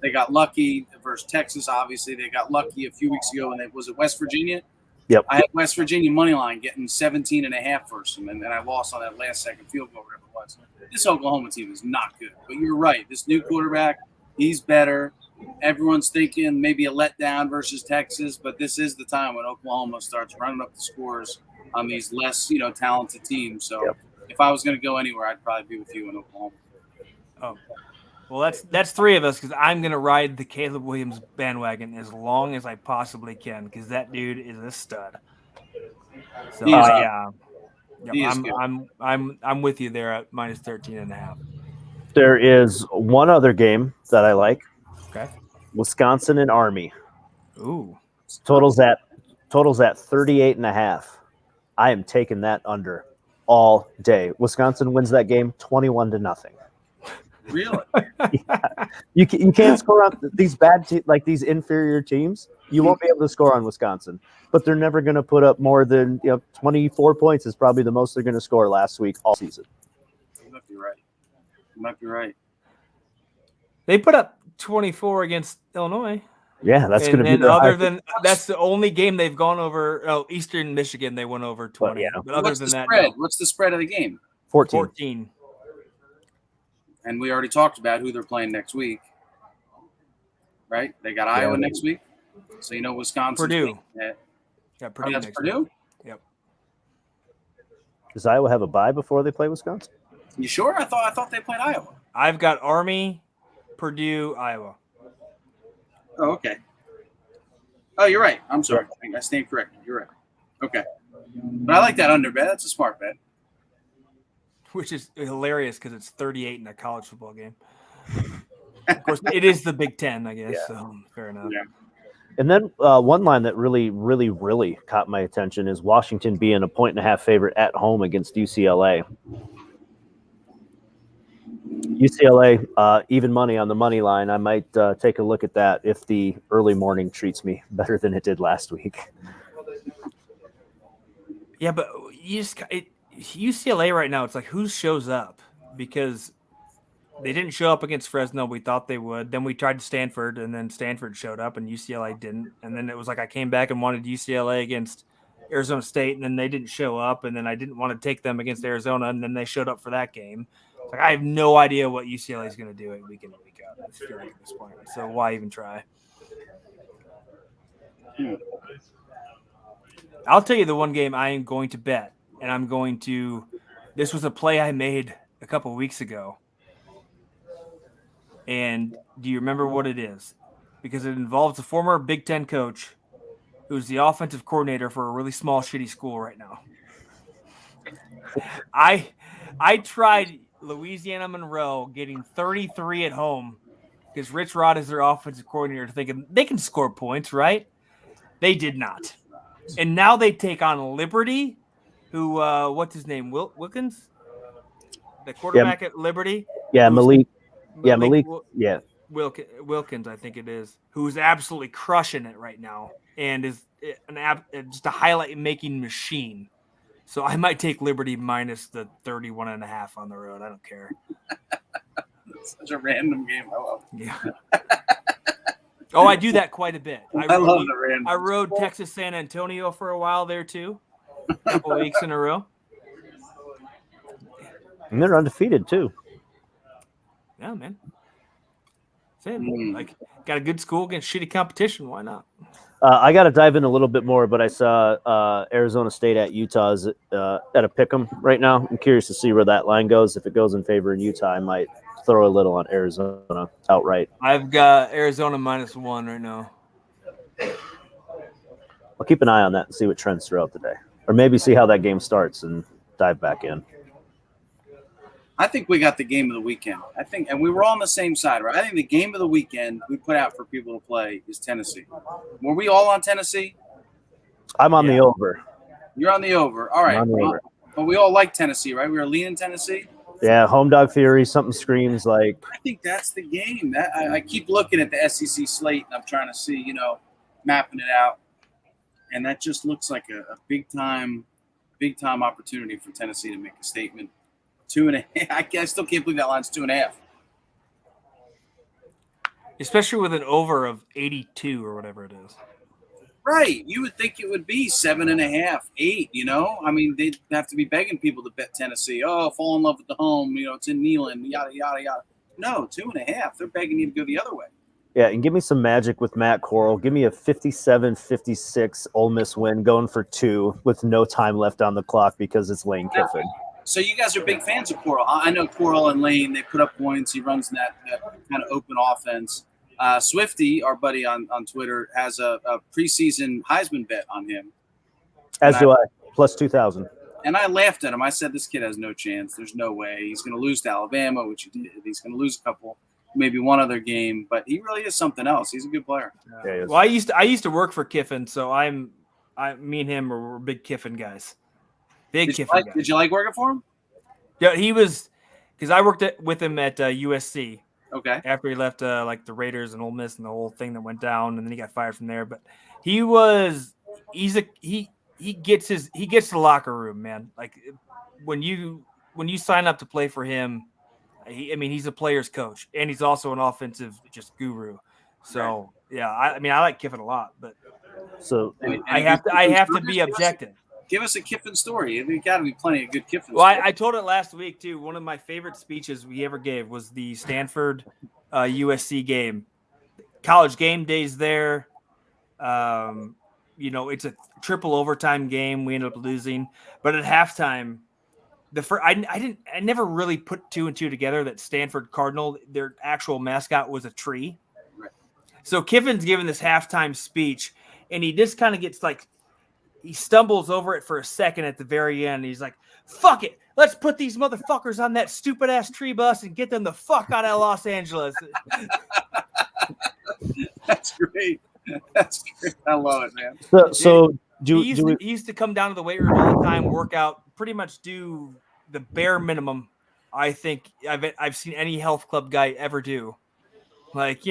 they got lucky versus Texas. Obviously, they got lucky a few weeks ago, and was it West Virginia? Yep. I had West Virginia money line getting 17.5 versus them, and then I lost on that last second field goal, whatever it was. This Oklahoma team is not good. But you're right. This new quarterback, he's better. Everyone's thinking maybe a letdown versus Texas, but this is the time when Oklahoma starts running up the scores on these less, talented teams. So if I was going to go anywhere, I'd probably be with you in Oklahoma. Oh, well, that's three of us because I'm going to ride the Caleb Williams bandwagon as long as I possibly can because that dude is a stud. So I'm with you there at minus 13.5. There is one other game that I like. Okay. Wisconsin and Army. Ooh. Totals at 38.5. I am taking that under all day. Wisconsin wins that game 21-0. Really? Yeah. You can't score on these these inferior teams. You won't be able to score on Wisconsin, but they're never going to put up more than 24 points is probably the most they're going to score last week all season. You might be right. They put up 24 against Illinois. Yeah, that's going to be. That's the only game they've gone over. Oh, Eastern Michigan, they went over 20. But other than that, spread? What's the spread of the game? 14. And we already talked about who they're playing next week, right? They got Iowa next week, so Wisconsin. Purdue. Yeah, Purdue. That's Purdue. Yep. Does Iowa have a bye before they play Wisconsin? You sure? I thought they played Iowa. I've got Army, Purdue, Iowa. Oh, okay. Oh, you're right. I'm sorry. I stand corrected. You're right. Okay. But I like that under bet. That's a smart bet. Which is hilarious because it's 38 in a college football game. Of course, it is the Big Ten, I guess. Yeah. So fair enough. Yeah. And then one line that really, really, really caught my attention is Washington being a 1.5 favorite at home against UCLA. UCLA, even money on the money line. I might take a look at that if the early morning treats me better than it did last week. Yeah, but UCLA right now, it's like who shows up because they didn't show up against Fresno. We thought they would. Then we tried Stanford, and then Stanford showed up, and UCLA didn't. And then it was like I came back and wanted UCLA against Arizona State, and then they didn't show up. And then I didn't want to take them against Arizona, and then they showed up for that game. Like, I have no idea what UCLA is going to do week in and week out. I feel like at this point, so why even try? I'll tell you the one game I am going to bet, and I'm going to. This was a play I made a couple of weeks ago, and do you remember what it is? Because it involves a former Big Ten coach who's the offensive coordinator for a really small, shitty school right now. I tried Louisiana Monroe getting 33 at home because Rich Rod is their offensive coordinator, thinking they can score points, right? They did not. And now they take on Liberty, who, what's his name? Wilkins? The quarterback at Liberty? Yeah, Malik. Malik. Yeah. Wilkins, I think it is, who's absolutely crushing it right now and is just a highlight-making machine. So I might take Liberty minus the 31.5 on the road. I don't care. That's such a random game. I love it. Yeah. Oh, I do that quite a bit. I love the random. I rode Texas San Antonio for a while there too, a couple of weeks in a row. And they're undefeated too. Yeah, man. Same. Like, got a good school against shitty competition. Why not? I got to dive in a little bit more, but I saw Arizona State at Utah's at a pick'em right now. I'm curious to see where that line goes. If it goes in favor of Utah, I might throw a little on Arizona outright. I've got Arizona -1 right now. I'll keep an eye on that and see what trends throughout the day, or maybe see how that game starts and dive back in. I think we got the game of the weekend. I think, and we were all on the same side, right? I think the game of the weekend we put out for people to play is Tennessee. Were we all on Tennessee? I'm on the over. You're on the over. All right. Over. But we all like Tennessee, right? We were leaning Tennessee. Yeah, home dog theory. Something screams like. I think that's the game. I keep looking at the SEC slate, and I'm trying to see, mapping it out, and that just looks like a big time opportunity for Tennessee to make a statement. 2.5. I still can't believe that line's 2.5. Especially with an over of 82 or whatever it is. Right. You would think it would be 7.5, 8, I mean, they'd have to be begging people to bet Tennessee. Oh, fall in love with the home. It's in Neyland, yada, yada, yada. No, 2.5. They're begging you to go the other way. Yeah, and give me some magic with Matt Corral. Give me a 57-56 Ole Miss win going for 2 with no time left on the clock because it's Lane Kiffin. So you guys are big fans of Corral. I know Corral and Lane, they put up points. He runs that kind of open offense. Swifty, our buddy on Twitter, has a preseason Heisman bet on him. As do I. Plus 2,000. And I laughed at him. I said, this kid has no chance. There's no way. He's going to lose to Alabama, which he did. He's going to lose a couple, maybe one other game. But he really is something else. He's a good player. Yeah, well, I used to work for Kiffin, so me and him were big Kiffin guys. Did you like working for him? Yeah, he was, because I worked with him at USC. Okay. After he left, like the Raiders and Ole Miss and the whole thing that went down, and then he got fired from there. But he gets the locker room, man. Like when you sign up to play for him, he's a player's coach, and he's also an offensive just guru. So yeah, I like Kiffin a lot, but so I have to be objective. Give us a Kiffin story. There's got to be plenty of good Kiffin stories. Well, I told it last week, too. One of my favorite speeches we ever gave was the Stanford USC game. College game days there. It's a triple overtime game. We ended up losing. But at halftime, I never really put 2 and 2 together that Stanford Cardinal, their actual mascot was a tree. Right. So Kiffin's giving this halftime speech, and he just kind of gets like, he stumbles over it for a second at the very end. He's like, fuck it. Let's put these motherfuckers on that stupid ass tree bus and get them the fuck out of Los Angeles. That's great. That's great. I love it, man. He used to come down to the weight room all the time, work out, pretty much do the bare minimum I think I've seen any health club guy ever do. Like,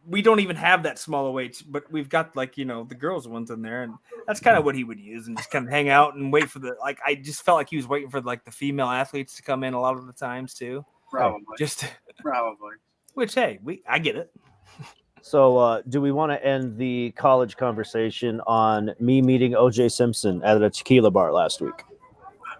we don't even have that smaller weights, but we've got the girls ones in there, and that's kind of what he would use, and just kind of hang out and wait for I just felt like he was waiting for the female athletes to come in a lot of the times too. Probably. Probably. Which, hey, I get it. So do we want to end the college conversation on me meeting O.J. Simpson at a tequila bar last week?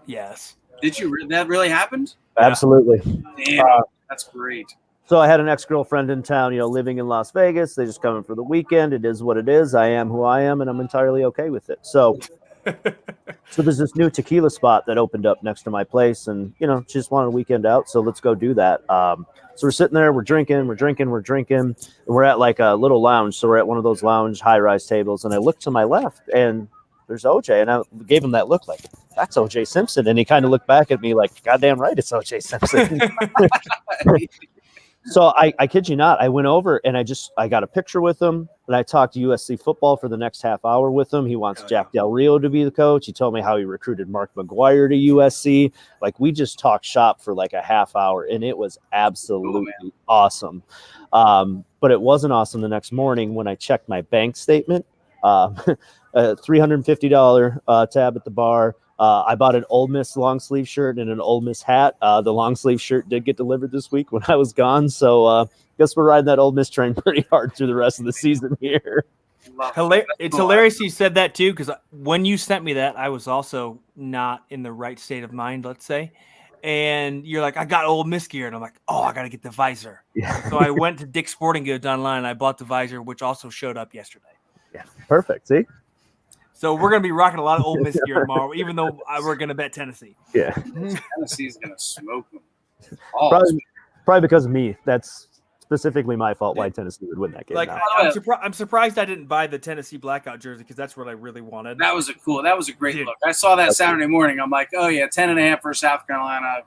Yes. Did you? That really happened? Absolutely. Damn, that's great. So I had an ex-girlfriend in town, living in Las Vegas. They just coming for the weekend. It is what it is. I am who I am, and I'm entirely okay with it. So there's this new tequila spot that opened up next to my place, and she just wanted a weekend out, so let's go do that. So we're sitting there, we're drinking, and we're at like a little lounge. So we're at one of those lounge high-rise tables, and I look to my left, and there's OJ, and I gave him that look like, that's OJ Simpson, and he kind of looked back at me like, goddamn right, it's OJ Simpson. So I kid you not, I went over and I got a picture with him, and I talked USC football for the next half hour with him. He wants Jack Del Rio to be the coach. He told me how he recruited Mark McGuire to USC. Like, we just talked shop for like a half hour, and it was absolutely awesome. But it wasn't awesome the next morning when I checked my bank statement. A $350 tab at the bar. I bought an Ole Miss long sleeve shirt and an Ole Miss hat. The long sleeve shirt did get delivered this week when I was gone. So guess we're riding that Ole Miss train pretty hard through the rest of the season here. It's hilarious you said that too, because when you sent me that, I was also not in the right state of mind, let's say. And you're like, I got Ole Miss gear. And I'm like, I got to get the visor. Yeah. So I went to Dick's Sporting Goods online and I bought the visor, which also showed up yesterday. Yeah, perfect. See? So we're going to be rocking a lot of Ole Miss gear tomorrow, even though we're going to bet Tennessee. Yeah. Tennessee's going to smoke them. Probably because of me. That's specifically my fault why Tennessee would win that game. Like, I'm surprised I didn't buy the Tennessee blackout jersey because that's what I really wanted. That was a great look. I saw that Saturday morning. I'm like, 10.5 for South Carolina.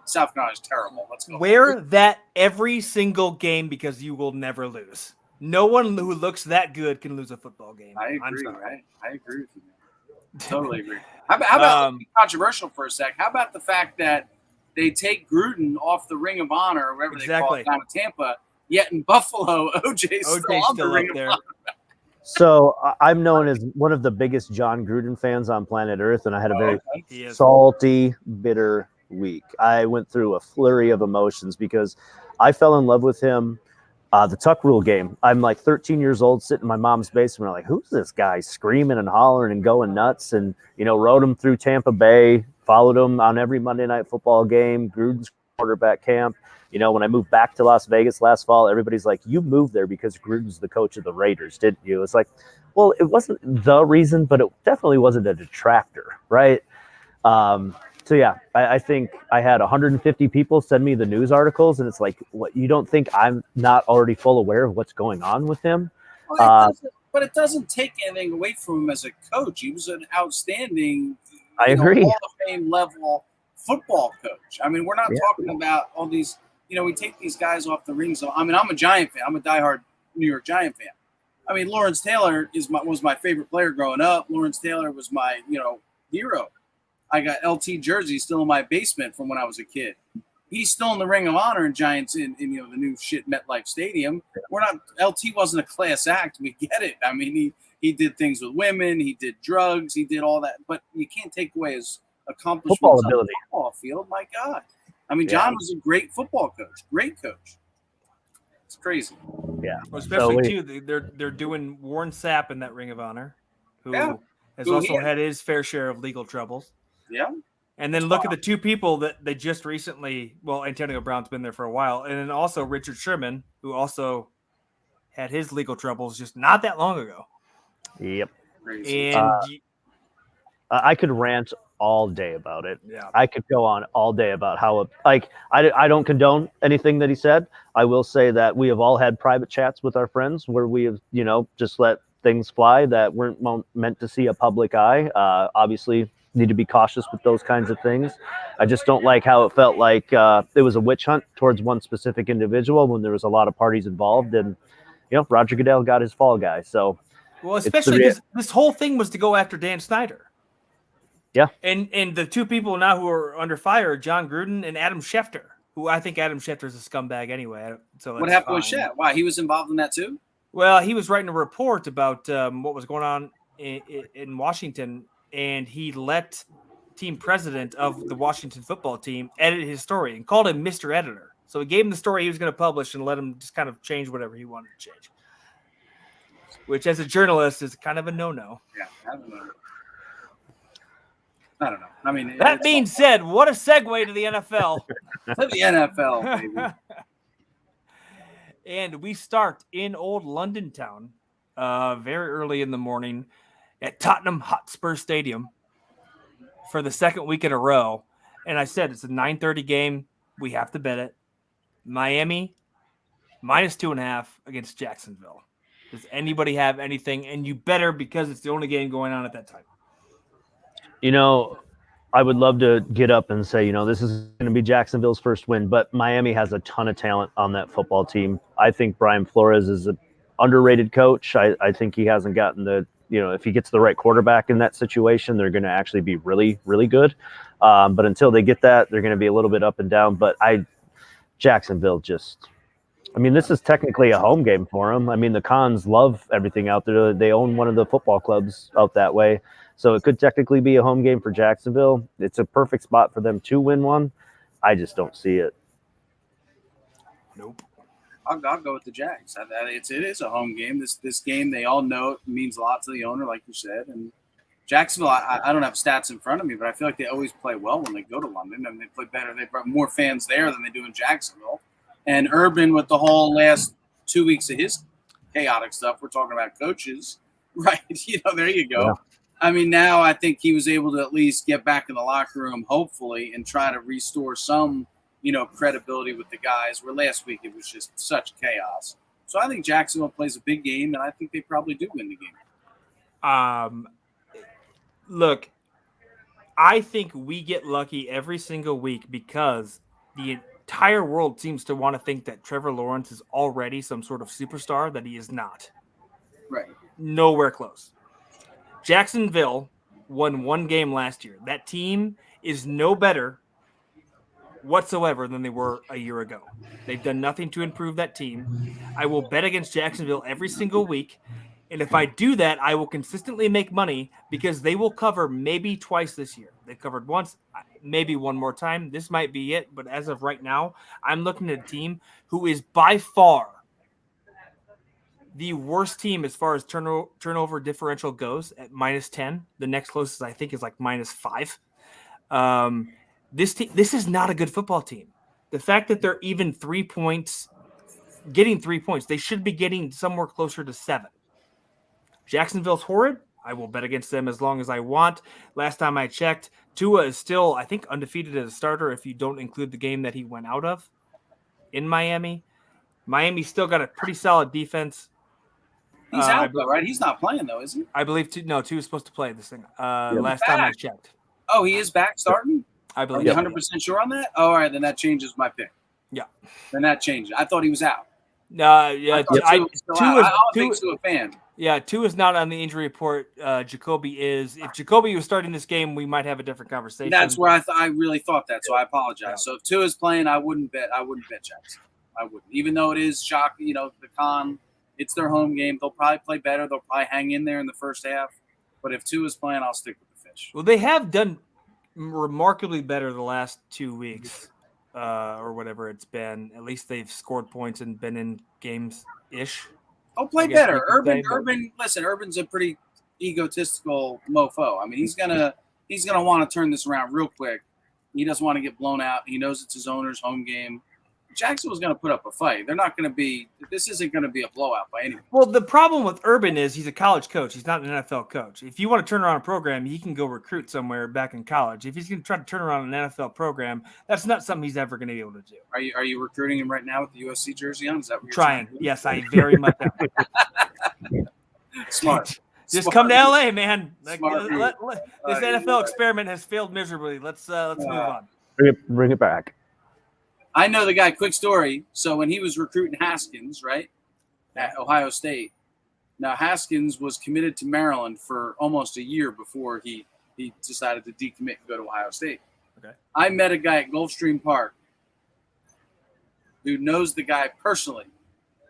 South Carolina's terrible. Let's go. Wear that every single game because you will never lose. No one who looks that good can lose a football game. I agree. I agree with you. Totally agree. How about controversial for a sec? How about the fact that they take Gruden off the Ring of Honor, or whatever they call it, down in Tampa, yet in Buffalo, OJ's still on the Ring of Honor. So I'm known as one of the biggest John Gruden fans on planet Earth, and I had a very salty, bitter week. I went through a flurry of emotions because I fell in love with him. The Tuck Rule game. I'm like 13 years old, sitting in my mom's basement. I'm like, who's this guy screaming and hollering and going nuts? And, rode him through Tampa Bay, followed him on every Monday Night Football game, Gruden's quarterback camp. When I moved back to Las Vegas last fall, everybody's like, you moved there because Gruden's the coach of the Raiders, didn't you? It's like, well, it wasn't the reason, but it definitely wasn't a detractor, right? So, yeah, I think I had 150 people send me the news articles, and it's like, what, you don't think I'm not already full aware of what's going on with him? Well, it doesn't take anything away from him as a coach. He was an outstanding, I agree, Hall of Fame level football coach. I mean, we're not talking about all these, we take these guys off the ring. So, I mean, I'm a Giant fan. I'm a diehard New York Giant fan. I mean, Lawrence Taylor was my favorite player growing up. Lawrence Taylor was my, hero. I got LT jersey still in my basement from when I was a kid. He's still in the Ring of Honor in Giants in the new shit MetLife Stadium. LT wasn't a class act. We get it. I mean, he did things with women. He did drugs. He did all that. But you can't take away his accomplishments on the football field. My God. I mean, John was a great football coach. Great coach. It's crazy. Yeah. Well, especially, too, they're doing Warren Sapp in that Ring of Honor, who has also had his fair share of legal troubles. Yeah. And then look at the two people that they just recently, Antonio Brown's been there for a while. And then also Richard Sherman, who also had his legal troubles just not that long ago. Yep. And I could rant all day about it. Yeah. I could go on all day about how, I don't condone anything that he said. I will say that we have all had private chats with our friends where we have, just let things fly that weren't meant to see a public eye. Obviously, need to be cautious with those kinds of things. I just don't like how it felt like it was a witch hunt towards one specific individual when there was a lot of parties involved, and Roger Goodell got his fall guy. So, especially because this whole thing was to go after Dan Snyder. Yeah, and the two people now who are under fire are John Gruden and Adam Schefter, who I think Adam Schefter is a scumbag anyway. So what happened with Schefter? Why, he was involved in that too? Well, he was writing a report about what was going on in Washington. And he let team president of the Washington football team edit his story and called him Mr. Editor. So he gave him the story he was going to publish and let him just kind of change whatever he wanted to change. Which, as a journalist, is kind of a no-no. Yeah, I don't know. I don't know. I mean, That being said, what a segue to the NFL. To the NFL, baby. And we start in old London town very early in the morning at Tottenham Hotspur Stadium for the second week in a row. And I said it's a 9:30 game. We have to bet it. Miami -2.5 against Jacksonville. Does anybody have anything? And you better, because it's the only game going on at that time. You know, I would love to get up and say, this is going to be Jacksonville's first win, but Miami has a ton of talent on that football team. I think Brian Flores is an underrated coach. I think he hasn't gotten if he gets the right quarterback in that situation, they're going to actually be really, really good. But until they get that, they're going to be a little bit up and down. But Jacksonville this is technically a home game for them. I mean, the Cons love everything out there. They own one of the football clubs out that way. So it could technically be a home game for Jacksonville. It's a perfect spot for them to win one. I just don't see it. Nope. I'll go with the Jags. It is a home game. This game, they all know it means a lot to the owner, like you said. And Jacksonville, I don't have stats in front of me, but I feel like they always play well when they go to London. I mean, they play better. They've got more fans there than they do in Jacksonville. And Urban, with the whole last 2 weeks of his chaotic stuff, we're talking about coaches, right? There you go. Yeah. I mean, now I think he was able to at least get back in the locker room, hopefully, and try to restore some, credibility with the guys, where last week it was just such chaos. So I think Jacksonville plays a big game, and I think they probably do win the game. Look, I think we get lucky every single week because the entire world seems to want to think that Trevor Lawrence is already some sort of superstar that he is not. Right. Nowhere close. Jacksonville won one game last year. That team is no better whatsoever than they were a year ago. They've done nothing to improve that team. I will bet against Jacksonville every single week. And if I do that, I will consistently make money because they will cover maybe twice this year. They covered once, maybe one more time. This might be it. But as of right now, I'm looking at a team who is by far the worst team as far as turnover differential goes at -10. The next closest, I think, is like -5. This is not a good football team. The fact that they're even 3 points, getting 3 points, they should be getting somewhere closer to 7. Jacksonville's horrid. I will bet against them as long as I want. Last time I checked, Tua is still, I think, undefeated as a starter if you don't include the game that he went out of in Miami. Miami's still got a pretty solid defense. He's out, though, right? He's not playing, though, is he? I believe Tua is supposed to play this thing. Last time I checked. Oh, he is back starting? I believe. Are you 100% sure on that? Oh, all right, then that changes my pick. Yeah. Then that changes. I thought he was out. Yeah. I don't think Tua a fan. Yeah, Tua is not on the injury report. Jacoby is. If Jacoby was starting this game, we might have a different conversation. That's where I really thought that, so I apologize. Yeah. So if Tua is playing, I wouldn't bet Jackson. I wouldn't. Even though it is shocking, the Con, it's their home game. They'll probably play better. They'll probably hang in there in the first half. But if Tua is playing, I'll stick with the Fish. Well, they have done remarkably better the last 2 weeks or whatever it's been. At least they've scored points and been in games-ish. Oh, play better. Urban. Listen, Urban's a pretty egotistical mofo. I mean, he's gonna want to turn this around real quick. He doesn't want to get blown out. He knows it's his owner's home game. Jacksonville's going to put up a fight. They're not going to be – this isn't going to be a blowout by any means. Well, the problem with Urban is he's a college coach. He's not an NFL coach. If you want to turn around a program, he can go recruit somewhere back in college. If he's going to try to turn around an NFL program, that's not something he's ever going to be able to do. Are you recruiting him right now with the USC jersey on? Is that what you're trying? Yes, I very much am. Smart. Just come to LA, man. This NFL experiment has failed miserably. Let's move on. Bring it back. I know the guy. Quick story. So when he was recruiting Haskins, right, at Ohio State, now Haskins was committed to Maryland for almost a year before he decided to decommit and go to Ohio State. Okay. I met a guy at Gulfstream Park who knows the guy personally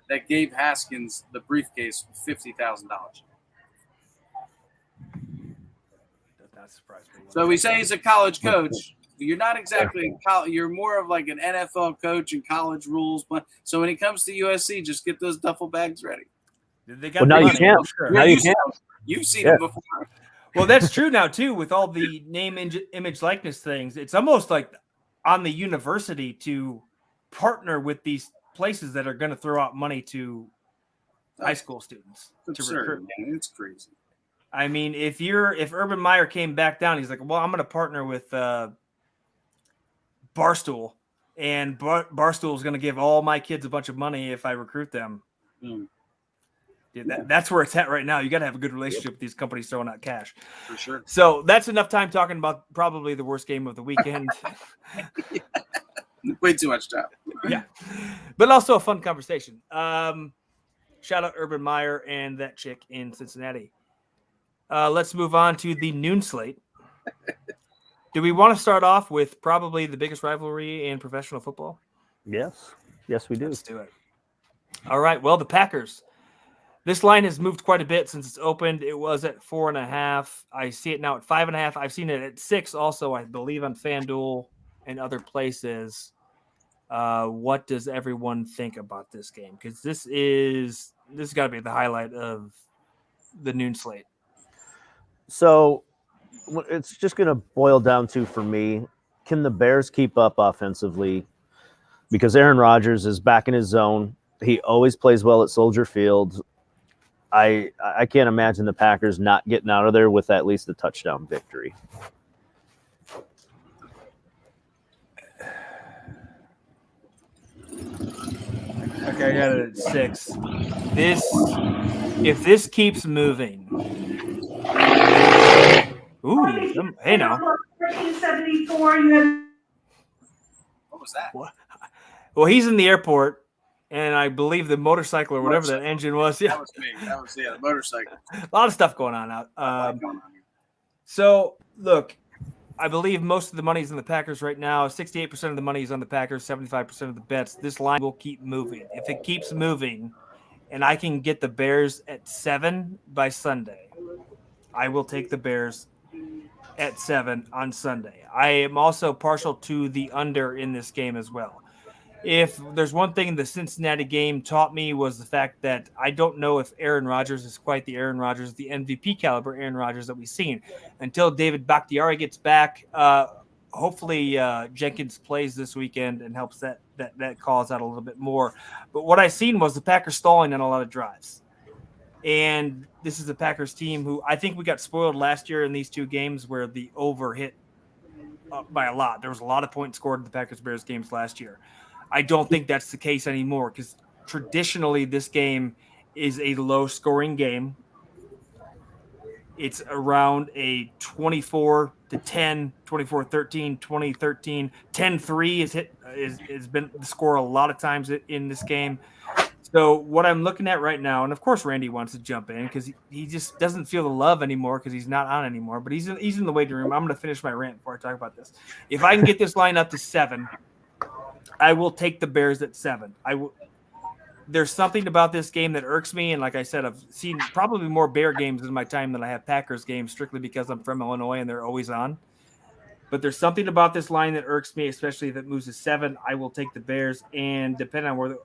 that gave Haskins the briefcase with $50,000. Does not surprise me. So we say he's a college coach. You're not exactly you're more of like an NFL coach and college rules. But so when it comes to USC, just get those duffel bags ready. They got now you can't. Sure. Now you can't. You've seen them before. Well, that's true now too. With all the name, image, likeness things, it's almost like on the university to partner with these places that are going to throw out money to high school students to Absurd, recruit. man. It's crazy. I mean, if Urban Meyer came back down, he's like, well, I'm going to partner with Barstool, and Barstool is going to give all my kids a bunch of money if I recruit them. Dude, that's where it's at right now. You got to have a good relationship with these companies throwing out cash. For sure. So that's enough time talking about probably the worst game of the weekend. Way too much time. Yeah, but also a fun conversation. Shout out Urban Meyer and that chick in Cincinnati. Let's move on to the noon slate. Do we want to start off with probably the biggest rivalry in professional football? Yes, we do. Let's do it. All right. Well, the Packers. This line has moved quite a bit since it's opened. It was at 4.5. I see it now at 5.5. I've seen it at 6 also, I believe, on FanDuel and other places. What does everyone think about this game? Because this has got to be the highlight of the noon slate. So it's just going to boil down to, for me, can the Bears keep up offensively? Because Aaron Rodgers is back in his zone. He always plays well at Soldier Field. I can't imagine the Packers not getting out of there with at least a touchdown victory. Okay, I got it at 6. If this keeps moving. Ooh, hey now. 1374. What was that? Well, he's in the airport, and I believe the motorcycle or whatever that engine was. Yeah, that was me. That was the motorcycle. A lot of stuff going on out. So look, I believe most of the money is in the Packers right now. 68% of the money is on the Packers, 75% of the bets. This line will keep moving. If it keeps moving and I can get the Bears at 7 by Sunday, I will take the Bears at 7 on Sunday. I am also partial to the under in this game as well. If there's one thing the Cincinnati game taught me was the fact that I don't know if Aaron Rodgers is quite the Aaron Rodgers, the MVP caliber Aaron Rodgers that we've seen. Until David Bakhtiari gets back, hopefully Jenkins plays this weekend and helps that cause out a little bit more. But what I seen was the Packers stalling on a lot of drives. And this is a Packers team who I think we got spoiled last year in these two games where the over hit by a lot. There was a lot of points scored in the Packers-Bears games last year. I don't think that's the case anymore because traditionally this game is a low-scoring game. It's around a 24-10, 24-13, 20-13, 10-3 has been the score a lot of times in this game. So what I'm looking at right now, and of course Randy wants to jump in because he just doesn't feel the love anymore because he's not on anymore. But he's in the waiting room. I'm going to finish my rant before I talk about this. If I can get this line up to 7, I will take the Bears at 7. There's something about this game that irks me, and like I said, I've seen probably more Bear games in my time than I have Packers games, strictly because I'm from Illinois and they're always on. But there's something about this line that irks me, especially if it moves to 7. I will take the Bears, and depending on where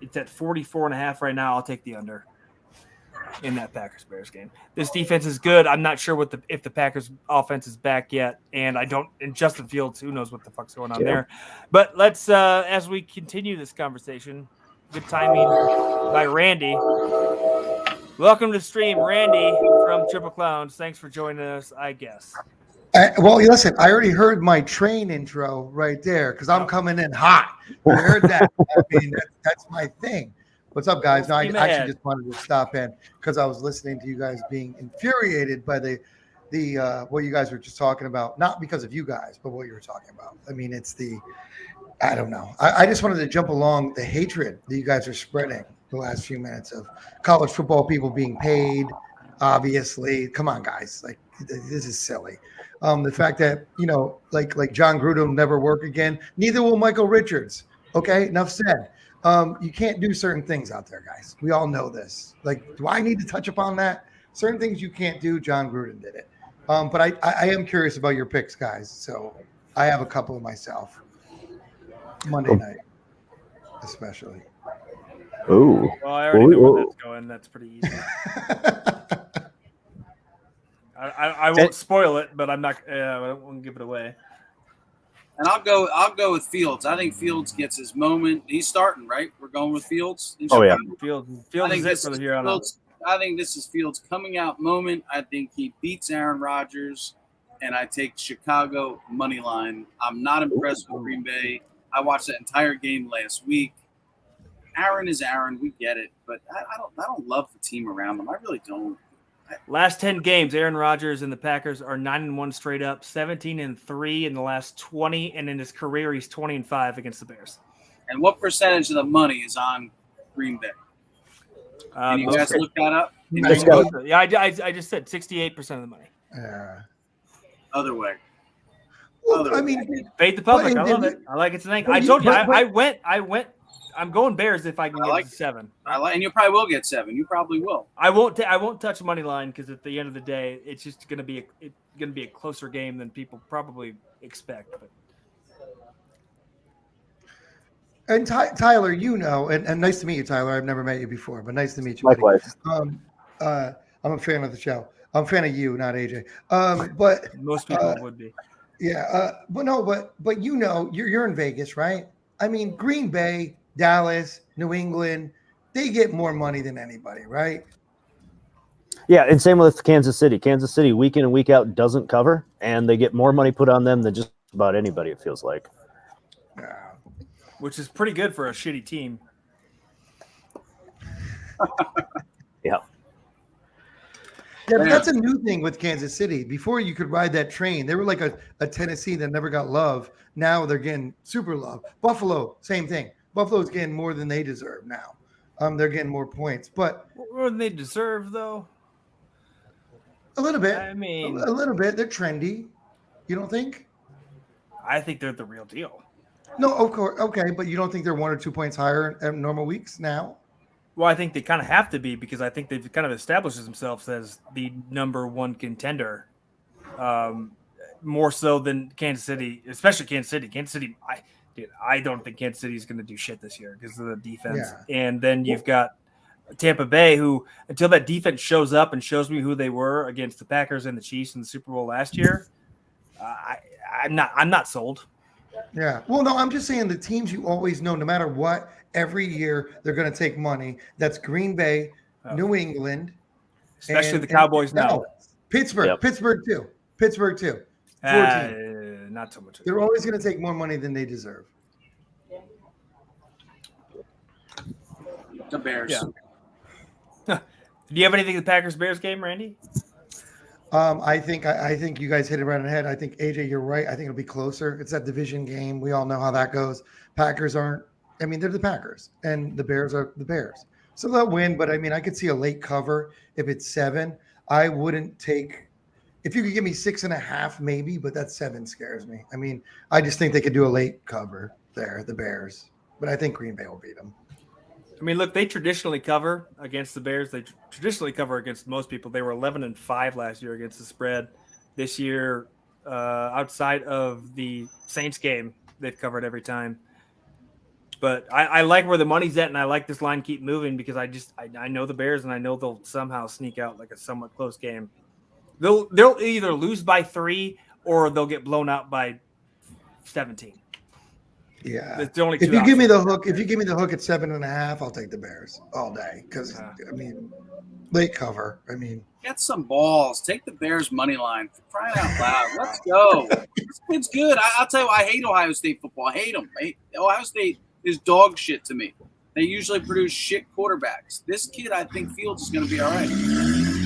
it's at 44.5 right now, I'll take the under in that Packers-Bears game. This defense is good. I'm not sure if the Packers offense is back yet, and Justin Fields, who knows what the fuck's going on there. But let's, as we continue this conversation, good timing by Randy. Welcome to the stream, Randy from Triple Clowns. Thanks for joining us, I guess. Well, listen, I already heard my train intro right there because I'm coming in hot. You heard that? I mean, that's my thing. What's up, guys? No, I actually just wanted to stop in because I was listening to you guys being infuriated by the what you guys were just talking about. Not because of you guys, but what you were talking about. I mean, I don't know. I just wanted to jump along the hatred that you guys are spreading the last few minutes of college football people being paid. Obviously, come on, guys. Like, this is silly. The fact that, like John Gruden will never work again. Neither will Michael Richards. Okay, enough said. You can't do certain things out there, guys. We all know this. Like, do I need to touch upon that? Certain things you can't do. John Gruden did it. But I am curious about your picks, guys. So I have a couple of myself. Monday night, especially. Ooh. Well, I already know where that's going. That's pretty easy. I I won't spoil it, but I'm not. I won't give it away. And I'll go with Fields. I think Fields gets his moment. He's starting, right? We're going with Fields. Oh yeah, Fields is it for the here on out. I think this is Fields' coming out moment. I think he beats Aaron Rodgers, and I take Chicago money line. I'm not impressed with Green Bay. I watched that entire game last week. Aaron is Aaron. We get it, but I don't love the team around him. I really don't. Last 10 games, Aaron Rodgers and the Packers are 9-1 straight up, 17-3 in the last 20, and in his career, he's 20-5 against the Bears. And what percentage of the money is on Green Bay? Can you guys look that up? Yeah, I just said 68% of the money. Other way. Well, I mean, fade the public. I love it. I like it tonight. I told you, I went. I'm going Bears if I can get to 7. And you probably will get 7. You probably will. I won't touch money line because at the end of the day, it's just going to be a closer game than people probably expect. But. And Tyler, and nice to meet you, Tyler. I've never met you before, but nice to meet you. Likewise. I'm a fan of the show. I'm a fan of you, not AJ. But most people would be. Yeah, but you're in Vegas, right? I mean, Green Bay, Dallas, New England, they get more money than anybody, right? Yeah, and same with Kansas City. Kansas City, week in and week out, doesn't cover, and they get more money put on them than just about anybody, it feels like. Yeah. Which is pretty good for a shitty team. Yeah. Yeah, but that's a new thing with Kansas City. Before you could ride that train. They were like a Tennessee that never got love. Now they're getting super love. Buffalo, same thing. Buffalo's getting more than they deserve now. They're getting more points. But more than they deserve, though? A little bit. I mean, a little bit. They're trendy. You don't think? I think they're the real deal. No, of course. Okay, but you don't think they're 1 or 2 points higher in normal weeks now? Well, I think they kind of have to be because I think they've kind of established themselves as the number 1 contender, more so than Kansas City, especially Kansas City. Kansas City, I don't think Kansas City is going to do shit this year because of the defense. Yeah. And then you've got Tampa Bay, who until that defense shows up and shows me who they were against the Packers and the Chiefs in the Super Bowl last year, I'm not sold. Yeah. Well, no, I'm just saying the teams you always know, no matter what, every year they're going to take money. That's Green Bay, New England. Especially the Cowboys now. Pittsburgh. Yep. Pittsburgh, too. 14. Not so much. They're always going to take more money than they deserve. The Bears. Yeah. Do you have anything to the Packers-Bears game, Randy? I think you guys hit it right on the head. I think, AJ, you're right. I think it'll be closer. It's that division game. We all know how that goes. Packers aren't – I mean, they're the Packers, and the Bears are the Bears. So they'll win, but, I mean, I could see a late cover if it's 7. I wouldn't take – if you could give me 6.5 maybe, but that 7 scares me. I mean, I just think they could do a late cover there, the Bears. But I think Green Bay will beat them. I mean, look, they traditionally cover against the Bears. They traditionally cover against most people. They were 11-5 last year against the spread. This year, outside of the Saints game, they've covered every time. But I like where the money's at, and I like this line keep moving because I know the Bears, and I know they'll somehow sneak out like a somewhat close game. They'll either lose by 3 or they'll get blown out by 17. Yeah. It's the only if you give me the hook at 7.5, I'll take the Bears all day because I mean, late cover. I mean, get some balls. Take the Bears money line for crying out loud. Let's go. This kid's good. I'll tell you, I hate Ohio State football. I hate them. Ohio State is dog shit to me. They usually produce shit quarterbacks. This kid, I think Fields is going to be all right.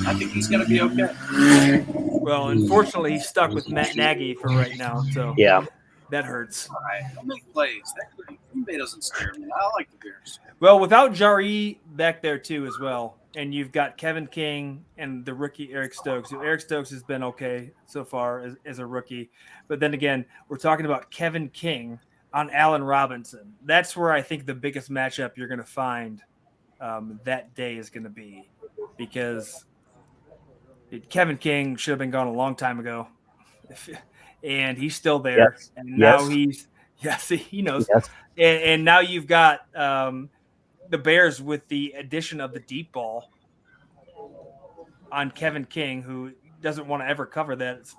I think he's going to be okay. Well, unfortunately, he's stuck with Matt Nagy for right now. So yeah. That hurts. All right, I'll make plays. Green Bay doesn't scare me. I like the Bears. Well, without Jari back there too as well, and you've got Kevin King and the rookie Eric Stokes. Eric Stokes has been okay so far as a rookie, but then again, we're talking about Kevin King on Allen Robinson. That's where I think the biggest matchup you're going to find that day is going to be, because Kevin King should have been gone a long time ago. And he's still there. Yes. And now he knows. Yes. And now you've got the Bears with the addition of the deep ball on Kevin King, who doesn't want to ever cover that.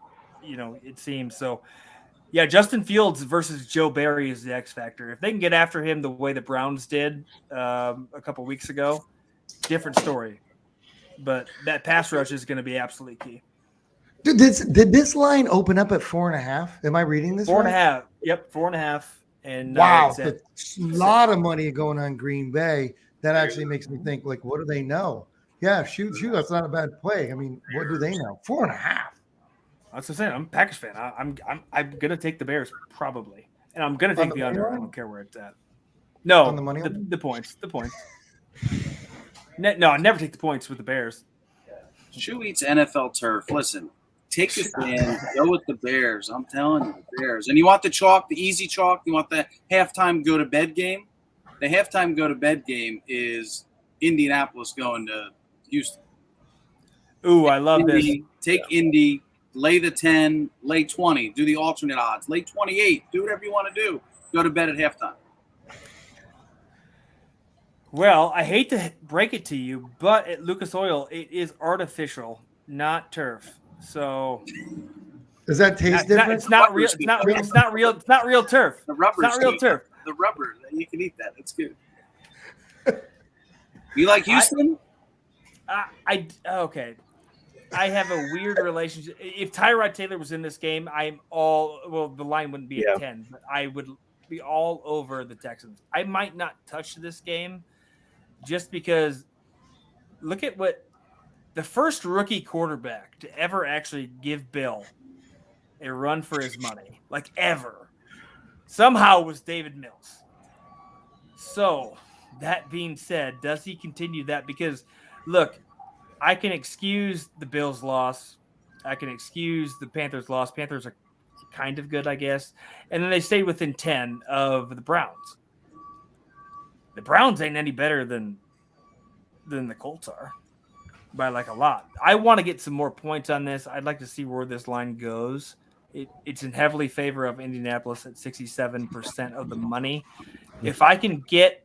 It seems so. Yeah, Justin Fields versus Joe Barry is the X factor. If they can get after him the way the Browns did a couple weeks ago, different story. But that pass rush is going to be absolutely key. Did this line open up at 4.5? Am I reading this? 4.5. Yep, 4.5. And wow, a lot of money going on Green Bay. That actually makes me think, like, what do they know? Yeah, shoot, that's not a bad play. I mean, what do they know? 4.5. That's what I'm saying. I'm a Packers fan. I'm gonna take the Bears probably, and I'm gonna take the under. I don't care where it's at. No, on the money the points. The points. No, I never take the points with the Bears. Shoe eats NFL turf. Listen, take the stand. Go with the Bears. I'm telling you, the Bears. And you want the chalk, the easy chalk. You want the halftime go to bed game. The halftime go to bed game is Indianapolis going to Houston. Ooh, I love Indy, this. Take Indy. Lay the 10, lay 20, do the alternate odds, lay 28, do whatever you want to do. Go to bed at halftime. Well, I hate to break it to you, but at Lucas Oil, it is artificial, not turf. So does that taste different? It's not real. It's not real. It's not real. It's not real turf. The rubber. It's not real turf. The rubber. You can eat that. That's good. You like Houston? Okay. I have a weird relationship. If Tyrod Taylor was in this game, the line wouldn't be at 10, but I would be all over the Texans. I might not touch this game just because look at what the first rookie quarterback to ever actually give Bill a run for his money, like ever, somehow was David Mills. So that being said, does he continue that? Because look, I can excuse the Bills' loss. I can excuse the Panthers' loss. Panthers are kind of good, I guess. And then they stayed within 10 of the Browns. The Browns ain't any better than the Colts are by like a lot. I want to get some more points on this. I'd like to see where this line goes. It's in heavily favor of Indianapolis at 67% of the money. If I can get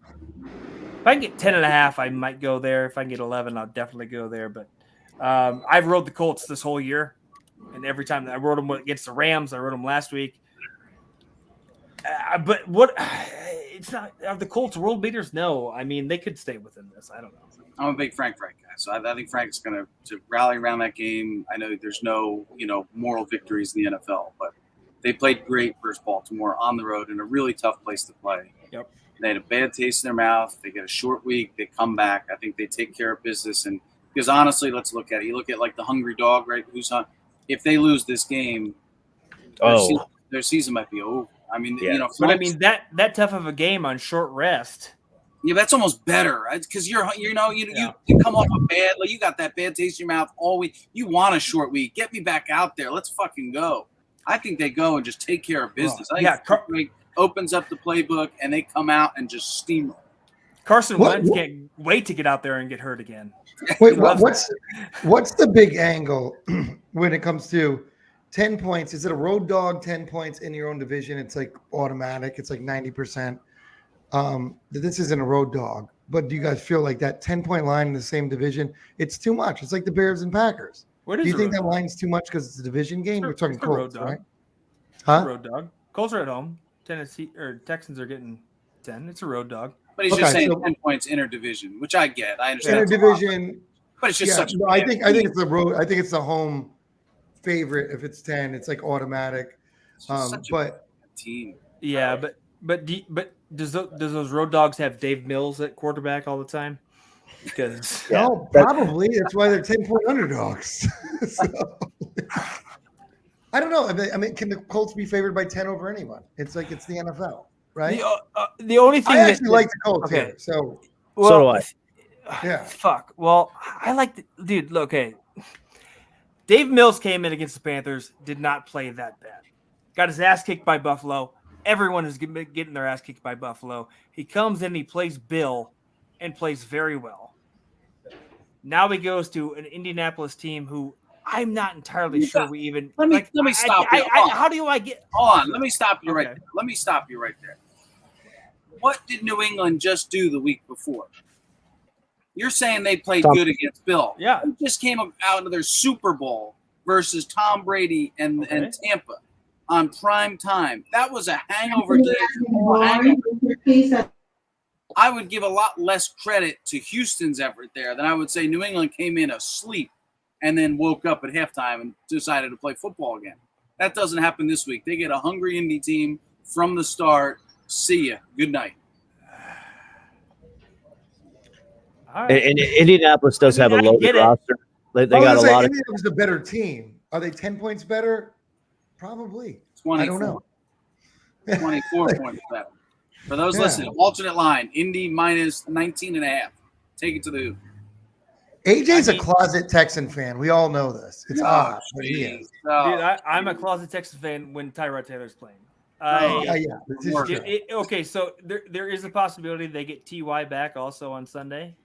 10.5, I might go there. If I can get 11, I'll definitely go there. But I've rode the Colts this whole year, and every time I rode them against the Rams, I rode them last week. But what? It's not. Are the Colts world beaters? No. I mean, they could stay within this. I don't know. I'm a big Frank guy, so I think Frank's going to rally around that game. I know there's no moral victories in the NFL, but they played great versus Baltimore on the road in a really tough place to play. Yep. They had a bad taste in their mouth. They get a short week. They come back. I think they take care of business. And because honestly, let's look at it. You look at like the hungry dog, right? If they lose this game, their season might be over. I mean, but I mean that tough of a game on short rest. Yeah, that's almost better, right? Because you come off a bad, like you got that bad taste in your mouth all week. You want a short week. Get me back out there. Let's fucking go. I think they go and just take care of business. I think opens up the playbook and they come out and just steamroll. Carson Wentz can't wait to get out there and get hurt again. Wait, what's the big angle when it comes to 10 points? Is it a road dog, 10 points in your own division? It's like automatic. It's like 90%. This isn't a road dog, but do you guys feel like that 10-point line in the same division, it's too much? It's like the Bears and Packers. Do you think that line's too much because it's a division game? We're talking Colts, right? Huh? Road dog. Colts are at home. Tennessee or Texans are getting 10. It's a road dog. But he's just saying 10 points interdivision, which I get. I understand. Interdivision. But it's just such a I think it's the road. I think it's the home favorite. If it's 10, it's like automatic. But team. Yeah, but does those road dogs have Dave Mills at quarterback all the time? Because no, probably that's why they're 10-point underdogs. I don't know. I mean, can the Colts be favored by 10 over anyone? It's like it's the NFL, right? The only thing I actually like the Colts here. So do I. Yeah. Fuck. Well, I like the dude. Look, okay. Dave Mills came in against the Panthers, did not play that bad. Got his ass kicked by Buffalo. Everyone is getting their ass kicked by Buffalo. He comes in, he plays Bill, and plays very well. Now he goes to an Indianapolis team who I'm not entirely sure we even. Let me stop you. How do I get? Hold on. Let me stop you right there. Let me stop you right there. What did New England just do the week before? You're saying they played good against Bill. Yeah. They just came out of their Super Bowl versus Tom Brady and Tampa on prime time. That was a hangover game. I would give a lot less credit to Houston's effort there than I would say New England came in asleep and then woke up at halftime and decided to play football again. That doesn't happen this week. They get a hungry Indy team from the start. See ya. Good night. Right. And Indianapolis does have a loaded roster. They got a lot of. Indianapolis is a better team. Are they 10 points better? Probably. 24. I don't know. 24 points better. For those listening, alternate line, Indy minus 19.5. Take it to the hoop. AJ's a closet Texan fan. We all know this. It's odd, but he is. Dude, I'm a closet Texan fan when Tyrod Taylor's playing. Okay, so there is a possibility they get TY back also on Sunday,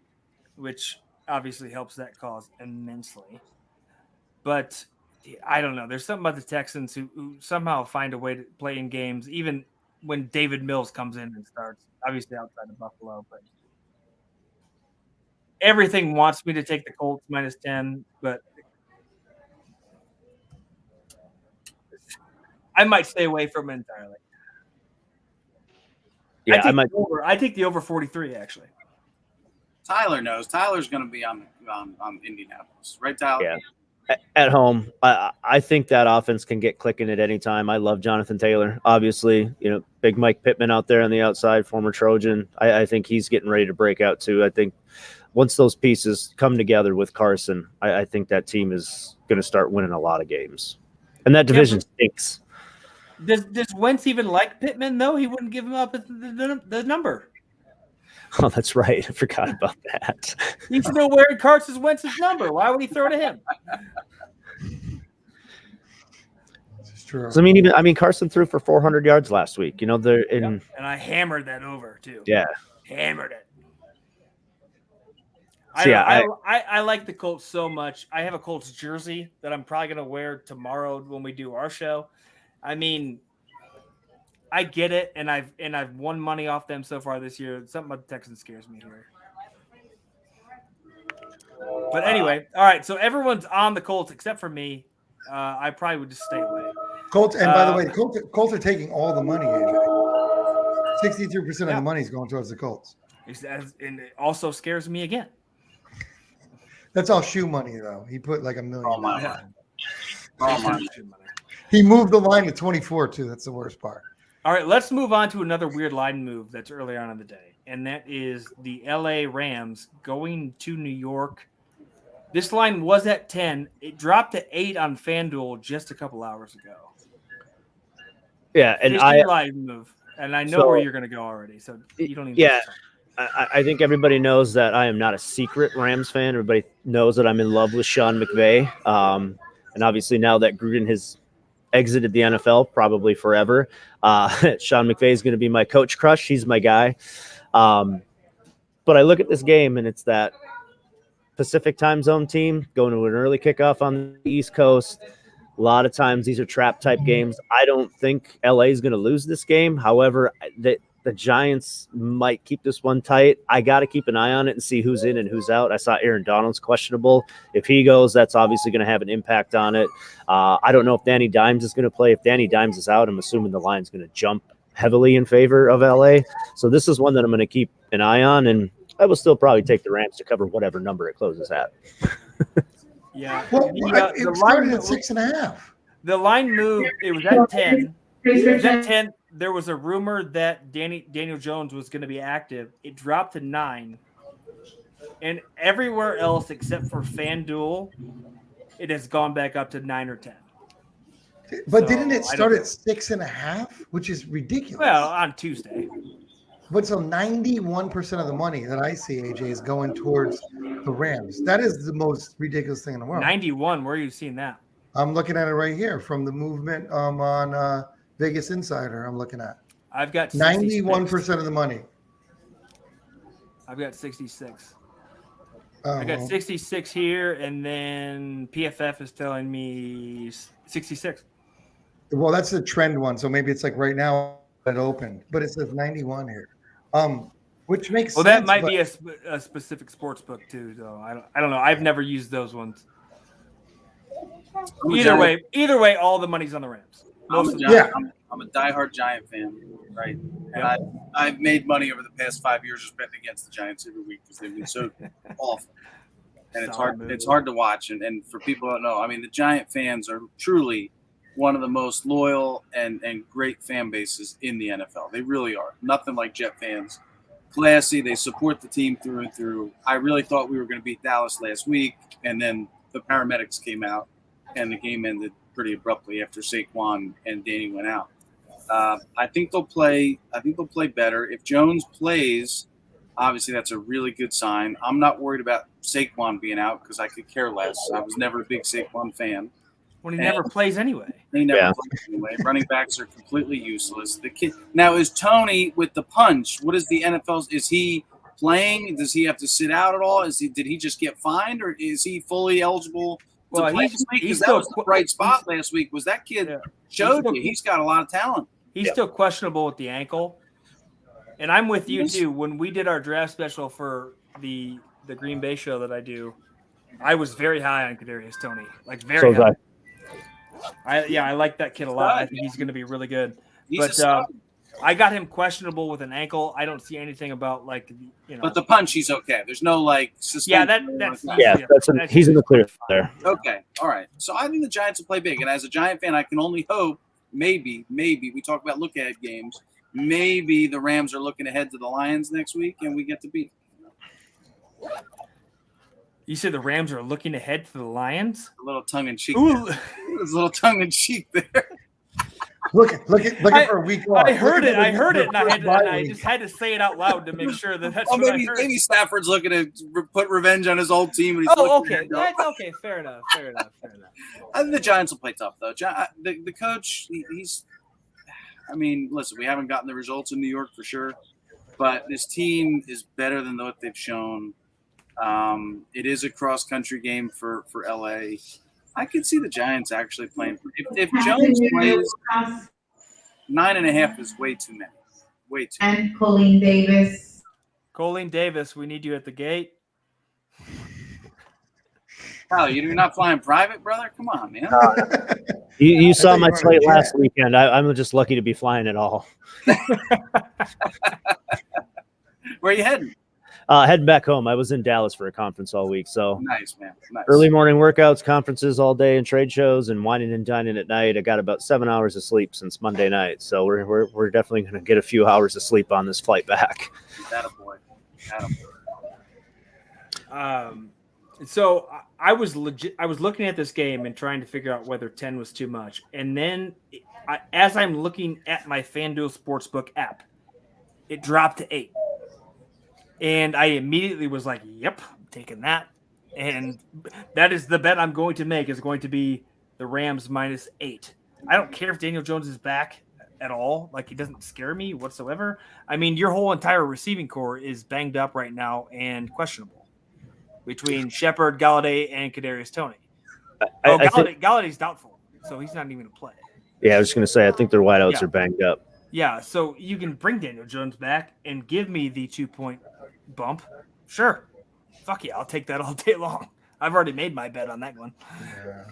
which obviously helps that cause immensely. But I don't know. There's something about the Texans who somehow find a way to play in games, even when David Mills comes in and starts, obviously outside of Buffalo. But everything wants me to take the Colts minus 10, but I might stay away from it entirely. Yeah, I take the over 43, actually. Tyler knows. Tyler's going to be on Indianapolis. Right, Tyler? Yeah. At home, I think that offense can get clicking at any time. I love Jonathan Taylor. Obviously, big Mike Pittman out there on the outside, former Trojan. I think he's getting ready to break out too. I think once those pieces come together with Carson, I think that team is going to start winning a lot of games. And that division stinks. Does Wentz even like Pittman, though? He wouldn't give him up the number. Oh, that's right. I forgot about that. He's still wearing Carson Wentz's number. Why would he throw to him? It's true. So, I mean, Carson threw for 400 yards last week. They're in. Yep. And I hammered that over too. Yeah, hammered it. I like the Colts so much. I have a Colts jersey that I'm probably gonna wear tomorrow when we do our show. I mean, I get it, and I've won money off them so far this year. Something about the Texans scares me here. But anyway, all right. So everyone's on the Colts except for me. I probably would just stay away. Colts, and by the way, the Colts are taking all the money, AJ. 63% of the money is going towards the Colts. And it also scares me again. That's all shoe money, though. He put like $1 million. Oh my. He moved the line to 24 too. That's the worst part. All right, let's move on to another weird line move that's earlier on in the day, and that is the LA Rams going to New York. This line was at 10. It dropped to 8 on FanDuel just a couple hours ago. Yeah, and line move, and I know where you're going to go already, so you don't even. Yeah, I think everybody knows that I am not a secret Rams fan. Everybody knows that I'm in love with Sean McVay, and obviously now that Gruden has exited the NFL probably forever. Sean McVay is going to be my coach crush. He's my guy. But I look at this game, and it's that Pacific time zone team going to an early kickoff on the East Coast. A lot of times these are trap type games. I don't think LA is going to lose this game. However, the Giants might keep this one tight. I got to keep an eye on it and see who's in and who's out. I saw Aaron Donald's questionable. If he goes, that's obviously going to have an impact on it. I don't know if Danny Dimes is going to play. If Danny Dimes is out, I'm assuming the line's going to jump heavily in favor of LA. So this is one that I'm going to keep an eye on, and I will still probably take the Rams to cover whatever number it closes at. Yeah. Well, it started at 6.5. The line moved. It was at 10. It was at 10. There was a rumor that Daniel Jones was going to be active. It dropped to 9. And everywhere else except for FanDuel, it has gone back up to 9 or 10. But didn't it start at 6.5, which is ridiculous? Well, on Tuesday. But so 91% of the money that I see, AJ, is going towards the Rams. That is the most ridiculous thing in the world. 91. Where are you seeing that? I'm looking at it right here from the movement on Vegas Insider. I'm looking at. I've got 91% of the money. I've got 66. Oh, I got 66 here, and then PFF is telling me 66. Well, that's the trend one, so maybe it's like right now it opened, but it says 91 here, which makes sense. That might be a specific sports book too, though. I don't know. I've never used those ones. Either way, all the money's on the Rams. I'm a diehard Giant fan, right? And I've made money over the past 5 years just betting against the Giants every week because they've been so awful. And it's hard to watch. And for people who don't know, I mean, the Giant fans are truly one of the most loyal and great fan bases in the NFL. They really are. Nothing like Jet fans. Classy. They support the team through and through. I really thought we were going to beat Dallas last week, and then the paramedics came out, and the game ended pretty abruptly after Saquon and Danny went out. I think they'll play better. If Jones plays, obviously that's a really good sign. I'm not worried about Saquon being out because I could care less. I was never a big Saquon fan. When he never plays anyway. He never plays anyway. Running backs are completely useless. The kid now is Tony with the punch. What is the NFL's? Is he playing? Does he have to sit out at all? Did he just get fined, or is he fully eligible to play this week? Because that was the bright spot last week. Was that kid showed you he's got a lot of talent. He's still questionable with the ankle. And I'm with you too. When we did our draft special for the Green Bay show that I do, I was very high on Kadarius Toney. Like very high. I like that kid a lot. I think he's going to be really good. But I got him questionable with an ankle. I don't see anything about But the punch, he's okay. There's no suspension. He's in the clear there. Okay, all right. So I think the Giants will play big, and as a Giant fan, I can only hope. Maybe we talk about look-ahead games. Maybe the Rams are looking ahead to the Lions next week, and we get to beat them. You said the Rams are looking ahead to the Lions? A little tongue-in-cheek. There's a little tongue-in-cheek there. Looking for a week off. I heard it, and I just had to say it out loud to make sure that's what I heard. Maybe Stafford's looking to put revenge on his old team. And he's okay. That's okay. Fair enough. I think the Giants will play tough, though. The coach, he's – I mean, listen, we haven't gotten the results in New York for sure, but this team is better than what they've shown. It is a cross-country game for LA. I could see the Giants actually playing. If Jones plays, 9.5 is way too many. Way too many. And Colleen Davis, we need you at the gate. Tyler, you're not flying private, brother? Come on, man. You saw my slate last weekend. I'm just lucky to be flying at all. Where are you heading? Heading back home. I was in Dallas for a conference all week. So nice, man. Nice. Early morning workouts, conferences all day, and trade shows, and whining and dining at night. I got about 7 hours of sleep since Monday night. So we're definitely going to get a few hours of sleep on this flight back. Attaboy. So I was looking at this game and trying to figure out whether 10 was too much. And then as I'm looking at my FanDuel Sportsbook app, it dropped to 8. And I immediately was like, yep, I'm taking that. And that is the bet I'm going to make, is going to be the Rams -8. I don't care if Daniel Jones is back at all. Like, he doesn't scare me whatsoever. I mean, your whole entire receiving core is banged up right now and questionable between Shepard, Galladay, and Kadarius Toney. Galladay's doubtful, so he's not even going to play. Yeah, I was just going to say, I think their wideouts are banged up. Yeah, so you can bring Daniel Jones back and give me the 2-point bump. Sure. Fuck yeah, I'll take that all day long. I've already made my bet on that one. Yeah.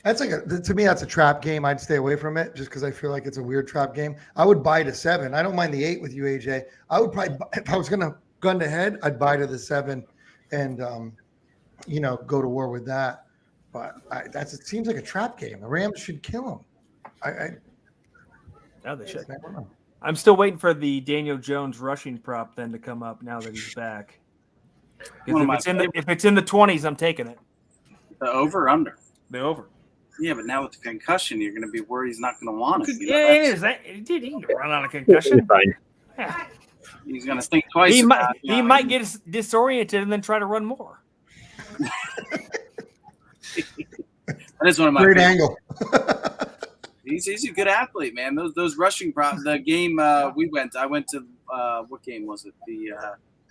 That's to me, that's a trap game. I'd stay away from it just because I feel like it's a weird trap game. I would buy to 7. I don't mind the 8 with you, AJ. I would probably, if I was going to gun to head, I'd buy to the 7 and, go to war with that. But it seems like a trap game. The Rams should kill him. No, they should. I'm still waiting for the Daniel Jones rushing prop then to come up now that he's back. If it's in the 20s, I'm taking it. The over or under? The over. Yeah, but now with the concussion, you're going to be worried he's not going to want it. It is. Dude, he can run on a concussion. Yeah. He's going to think twice. He might get disoriented and then try to run more. That is one of my great favorites. angle. He's a good athlete, man. Those rushing props. The game I went to. What game was it?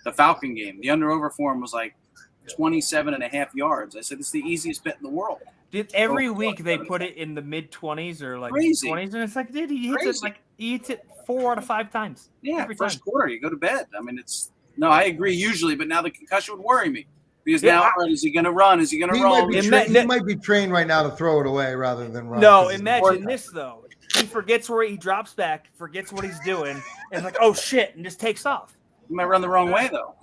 The Falcon game. The under-over for him was like 27.5 yards. I said, it's the easiest bet in the world. Every week they put it in the mid-20s or like crazy. 20s, and it's like, dude, he hits it 4 out of 5 times. Yeah, first quarter, you go to bed. I mean, I agree usually, but now the concussion would worry me. Because now, is he going to run? Is he going to roll? He might be trained right now to throw it away rather than run. No, imagine this, though. He forgets where he drops back, forgets what he's doing, and like, oh, shit, and just takes off. He might run the wrong way, though.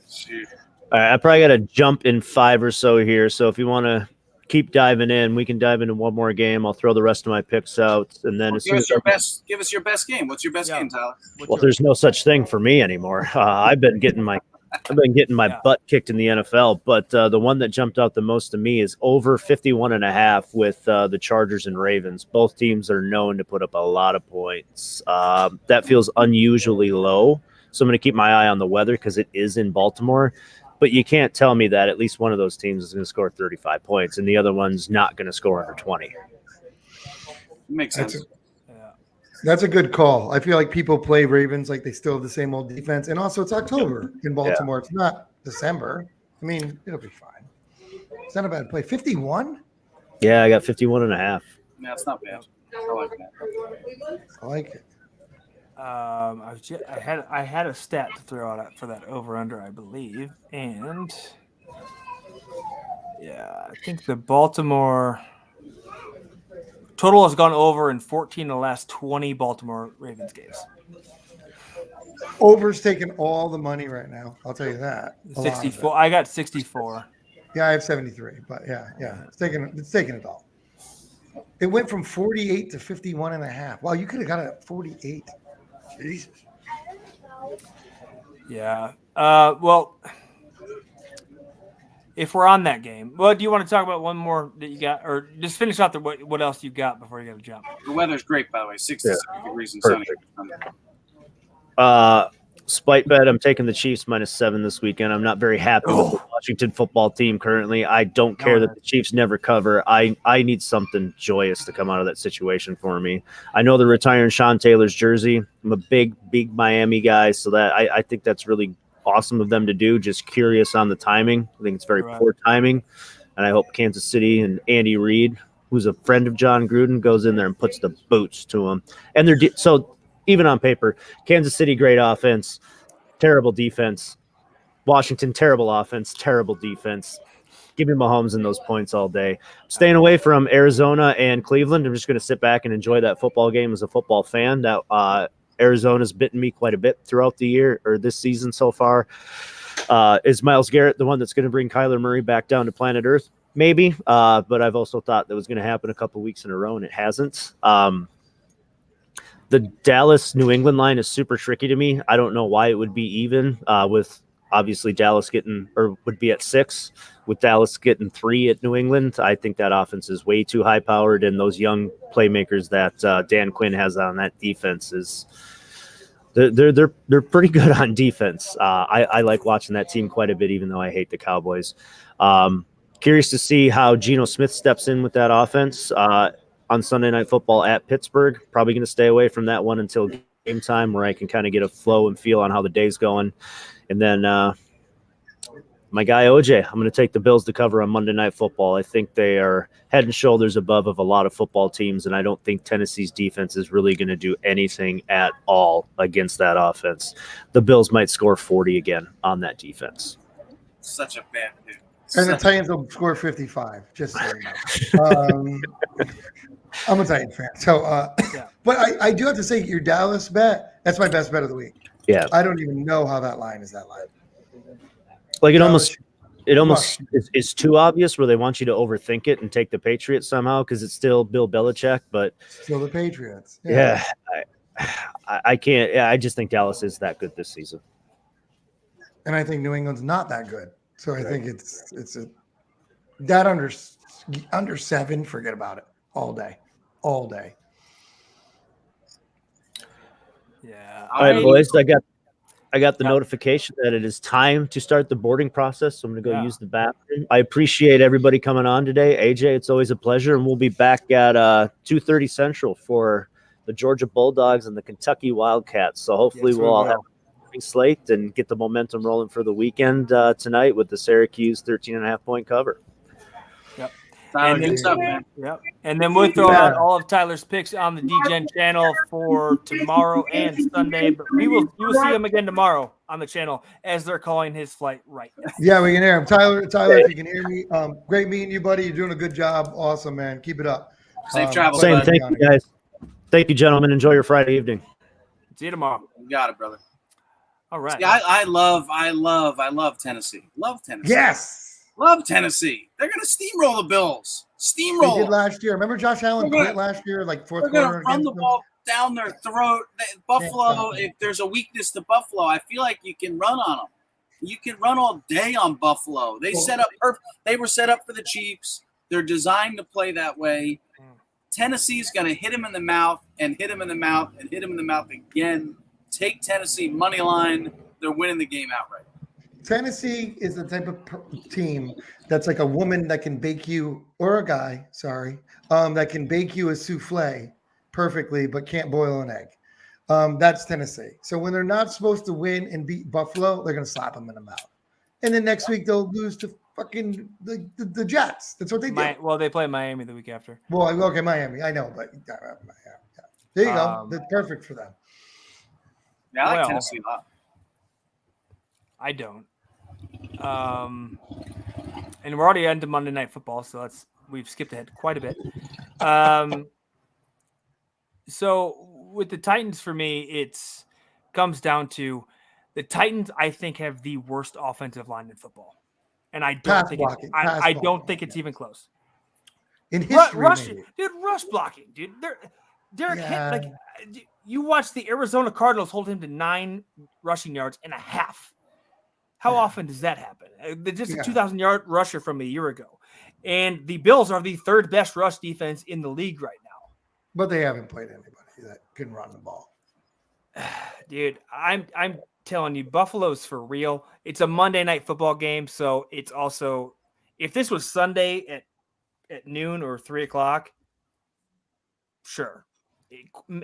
Shoot. All right, I probably got to jump in 5 or so here. So if you want to keep diving in, we can dive into one more game. I'll throw the rest of my picks out, and then give us your best game. What's your best game, Tyler? There's no such thing for me anymore. I've been getting my butt kicked in the NFL, but the one that jumped out the most to me is over 51.5 with the Chargers and Ravens. Both teams are known to put up a lot of points. That feels unusually low, so I'm going to keep my eye on the weather because it is in Baltimore. But you can't tell me that at least one of those teams is going to score 35 points and the other one's not going to score under 20. Makes sense. That's a good call. I feel like people play Ravens like they still have the same old defense. And also, it's October in Baltimore. Yeah. It's not December. I mean, it'll be fine. It's not a bad play. 51? Yeah, I got 51.5. Yeah, it's not bad. I like that. I like it. I had a stat to throw out for that over under, I believe, and I think the Baltimore total has gone over in 14 of the last 20 Baltimore Ravens games. Over's taking all the money right now. I'll tell you that. 64. I got 64. Yeah, I have 73, but yeah, it's taking it all. It went from 48 to 51.5. Wow, you could have got it at 48. Jesus. Yeah. Well, if we're on that game, do you want to talk about one more that you got, or just finish out what else you got before you got to jump? The weather's great, by the way. 67 degrees and sunny. Spite bet, I'm taking the Chiefs -7 this weekend. I'm not very happy with the Washington football team currently. I don't care that the Chiefs never cover. I need something joyous to come out of that situation for me. I know they're retiring Sean Taylor's jersey. I'm a big Miami guy, so that I think that's really awesome of them to do. Just curious on the timing. I think it's very poor timing, and I hope Kansas City and Andy Reid, who's a friend of John Gruden, goes in there and puts the boots to him. And they're so. Even on paper, Kansas City, great offense, terrible defense. Washington, terrible offense, terrible defense. Give me Mahomes and those points all day. I'm staying away from Arizona and Cleveland. I'm just going to sit back and enjoy that football game as a football fan. That Arizona's bitten me quite a bit throughout the year or this season so far. Is Myles Garrett the one that's going to bring Kyler Murray back down to planet Earth? Maybe, but I've also thought that was going to happen a couple weeks in a row, and it hasn't. The Dallas-New England line is super tricky to me. I don't know why it would be even with obviously Dallas would be at 6 with Dallas getting 3 at New England. I think that offense is way too high powered, and those young playmakers that Dan Quinn has on that defense they're pretty good on defense. I like watching that team quite a bit, even though I hate the Cowboys. Curious to see how Geno Smith steps in with that offense. On Sunday Night Football at Pittsburgh. Probably going to stay away from that one until game time where I can kind of get a flow and feel on how the day's going. And then my guy OJ, I'm going to take the Bills to cover on Monday Night Football. I think they are head and shoulders above of a lot of football teams, and I don't think Tennessee's defense is really going to do anything at all against that offense. The Bills might score 40 again on that defense. Such a bad pick. And the Titans will score 55, just so you know. I'm a Titan fan. So, but I do have to say, your Dallas bet, that's my best bet of the week. Yeah. I don't even know how that line is that line. Like it almost is too obvious where they want you to overthink it and take the Patriots somehow because it's still Bill Belichick, but still the Patriots. Yeah. I can't. Yeah, I just think Dallas is that good this season. And I think New England's not that good. So I think it's that under 7, forget about it all day. Yeah. All right, boys. I got the notification that it is time to start the boarding process. So I'm going to go use the bathroom. I appreciate everybody coming on today. AJ, it's always a pleasure. And we'll be back at 2:30 Central for the Georgia Bulldogs and the Kentucky Wildcats. So hopefully we'll all have a slate and get the momentum rolling for the weekend tonight with the Syracuse 13.5 point cover. Yep. Tyler, And then, good stuff, man. yep. And then we'll throw out all of Tyler's picks on the DGen channel for tomorrow and Sunday. But you will see him again tomorrow on the channel as they're calling his flight right now. Yeah, we can hear him. Tyler, if you can hear me, great meeting you, buddy. You're doing a good job. Awesome, man. Keep it up. Safe travel. Same. Bud. Thank you, guys. Thank you, gentlemen. Enjoy your Friday evening. See you tomorrow. You got it, brother. All right. See, I love Tennessee. Love Tennessee. Yes. Love Tennessee. They're going to steamroll the Bills. They Steamroll. did last year. Remember Josh Allen quit last year, like fourth They're going quarter? to run the against them? ball down their throat. Buffalo, if there's a weakness to Buffalo, I feel like you can run on them. You can run all day on Buffalo. They set up perfect. They were set up for the Chiefs. They're designed to play that way. Tennessee's going to hit him in the mouth and hit him in the mouth and hit him in the mouth again. Take Tennessee money line. They're winning the game outright. Tennessee is the type of team that's like a woman that can bake you, or a guy, sorry, that can bake you a souffle perfectly, but can't boil an egg. That's Tennessee. So when they're not supposed to win and beat Buffalo, they're going to slap them in the mouth. And then next week they'll lose to fucking the Jets. That's what they do. Well, they play Miami the week after. Well, okay, Miami. I know, but yeah. There you go. That's perfect for them. Yeah, I like Tennessee a lot. I don't. And we're already into Monday Night Football, so we've skipped ahead quite a bit. So with the Titans, for me, it's comes down to the Titans. I think have the worst offensive line in football, and I don't think it's even close. In history, rush blocking, dude. Derek Henry, you watch the Arizona Cardinals hold him to 9 rushing yards and a half. How often does that happen? Just a 2,000-yard rusher from a year ago. And the Bills are the third best rush defense in the league right now. But they haven't played anybody that can run the ball. Dude, I'm telling you, Buffalo's for real. It's a Monday Night Football game, so it's also – if this was Sunday at noon or 3 o'clock, sure.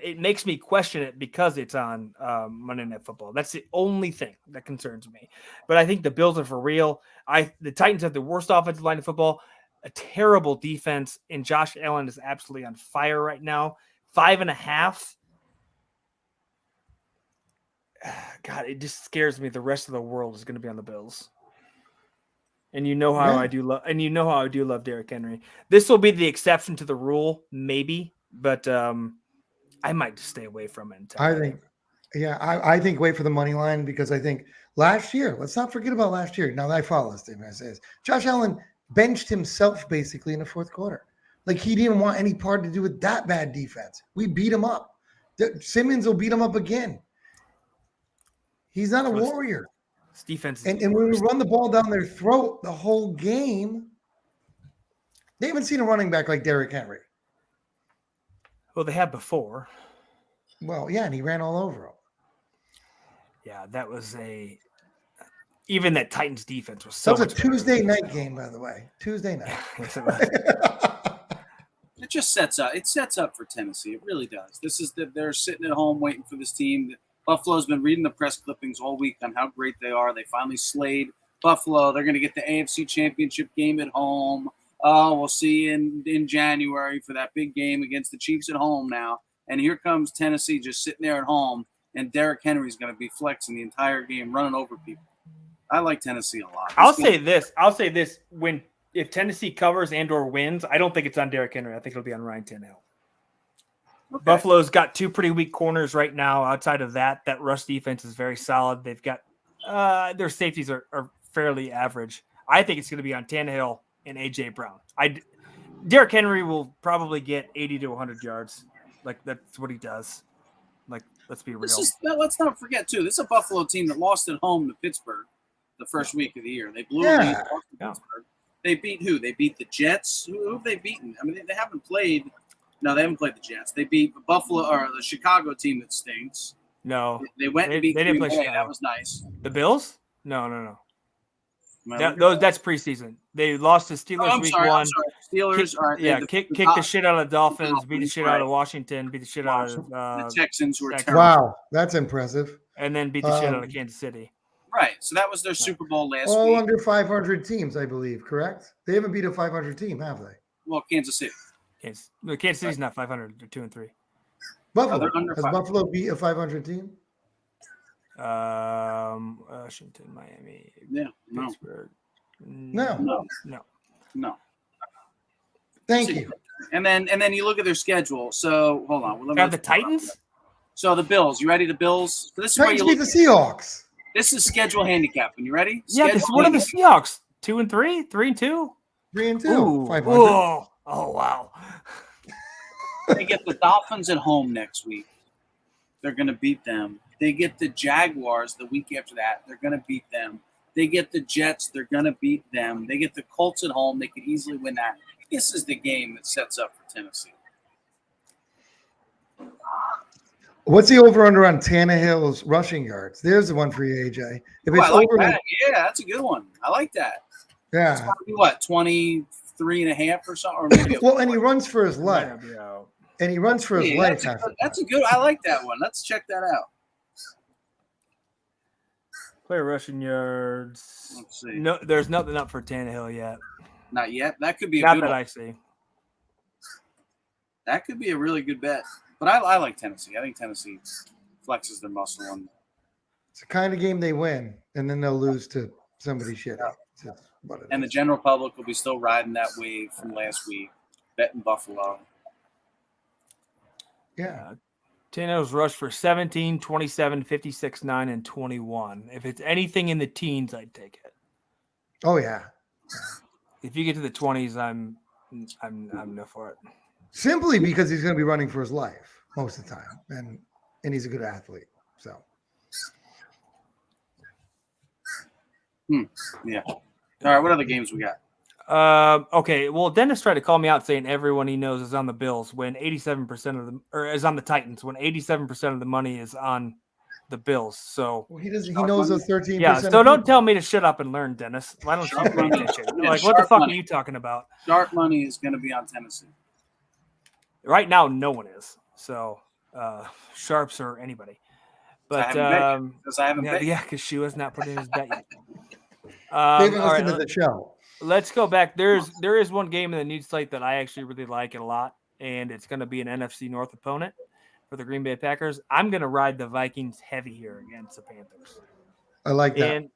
It makes me question it because it's on Monday Night Football. That's the only thing that concerns me. But I think the Bills are for real. The Titans have the worst offensive line of football, a terrible defense, and Josh Allen is absolutely on fire right now. 5.5. God, it just scares me. The rest of the world is going to be on the Bills. And you know how I do love. And you know how I do love Derrick Henry. This will be the exception to the rule, maybe, but I might just stay away from it. I think wait for the money line because I think last year, let's not forget about last year. Now that I follow this thing, I says Josh Allen benched himself basically in the fourth quarter. Like he didn't want any part to do with that bad defense. We beat him up. Simmons will beat him up again. He's not a warrior. This defense, and when we run the ball down their throat the whole game, they haven't seen a running back like Derrick Henry. Well, they had before. Well, yeah, and he ran all over them. Yeah, that was even that Titans defense was so. That was a Tuesday night game, by the way. Tuesday night. It just sets up. It sets up for Tennessee. It really does. They're sitting at home waiting for this team. Buffalo's been reading the press clippings all week on how great they are. They finally slayed Buffalo. They're going to get the AFC Championship game at home. Oh, we'll see you in January for that big game against the Chiefs at home now. And here comes Tennessee just sitting there at home, and Derrick Henry's going to be flexing the entire game, running over people. I like Tennessee a lot. I'll say this. If Tennessee covers and or wins, I don't think it's on Derrick Henry. I think it'll be on Ryan Tannehill. Okay. Buffalo's got 2 pretty weak corners right now. Outside of that rush defense is very solid. They've got their safeties are fairly average. I think it's going to be on Tannehill and A.J. Brown. Derrick Henry will probably get 80 to 100 yards. Like, that's what he does. Like, let's be real. Let's not forget, too, this is a Buffalo team that lost at home to Pittsburgh the first week of the year. They blew a lead, lost to Pittsburgh. They beat who? They beat the Jets. Who have they beaten? I mean, they haven't played. No, they haven't played the Jets. They beat Buffalo or the Chicago team that stinks. No. They went and beat They didn't play Chicago. Chicago. That was nice. The Bills? No. That's preseason. They lost to Steelers week 1. Steelers kicked the shit out of the Dolphins, beat the shit out of Washington, beat the shit out of the Texans, who were terrible. Wow, that's impressive. And then beat the shit out of Kansas City. Right. So that was their Super Bowl last week. All under 500 teams, I believe, correct? They haven't beat a 500 team, have they? Well, Kansas City. Kansas City's not 500. They're 2-3. Buffalo. under Has 500. Buffalo beat a 500 team? Washington, Miami, Yeah. No. Pittsburgh. No. No. Thank you. And then you look at their schedule. So hold on. Got the Titans. So the Bills. You ready? The Bills. So this is where Titans you beat look. the Seahawks. This is schedule handicapping. You ready? Yeah, because Schedule what are the handicap. Seahawks? 2-3, 3-2. 3-2. Ooh, 500. oh, wow. They get the Dolphins at home next week. They're going to beat them. They get the Jaguars the week after that. They're going to beat them. They get the Jets. They're going to beat them. They get the Colts at home. They could easily win that. This is the game that sets up for Tennessee. What's the over-under on Tannehill's rushing yards? There's the one for you, AJ. If Ooh, it's I like over, that. Yeah, that's a good one. I like that. It's yeah. probably what, 23.5 or something? Or maybe Well, and he runs for his life. Might not be out. And he runs for his life. That's a good. I like that one. Let's check that out. Player rushing yards. Let's see. No, there's nothing up for Tannehill yet. Not yet. That could be a Not good that one. I see. That could be a really good bet. But I like Tennessee. I think Tennessee flexes their muscle. And It's the kind of game they win, and then they'll lose to somebody shitty. That's what it the is. general public will be still riding that wave from last week, betting Buffalo. Yeah. Tannehill's rushed for 17, 27, 56, 9, and 21. If it's anything in the teens, I'd take it. Oh yeah. If you get to the 20s, I'm no for it. Simply because he's going to be running for his life most of the time, and he's a good athlete. So. Yeah. All right. What other games we got? Okay. Well, Dennis tried to call me out saying everyone he knows is on the Bills when 87% of them, or is on the Titans when 87% of the money is on the Bills. So Well, he doesn't. He knows those 13%. yeah. So don't tell me to shut up and learn, Dennis. Why don't you Sharp pay money. attention? Yeah, Like, what the sharp fuck money. are you talking about? Sharp money is going to be on Tennessee. Right now, no one is. So sharps or anybody. But Because I haven't bet. yeah, because Shua's not putting his bet yet. They All haven't right, listened to the show. let's go back. There is one game in the news slate that I actually really like it a lot, and it's going to be an NFC North opponent for the Green Bay Packers. I'm going to ride the Vikings heavy here against the Panthers. I like that. And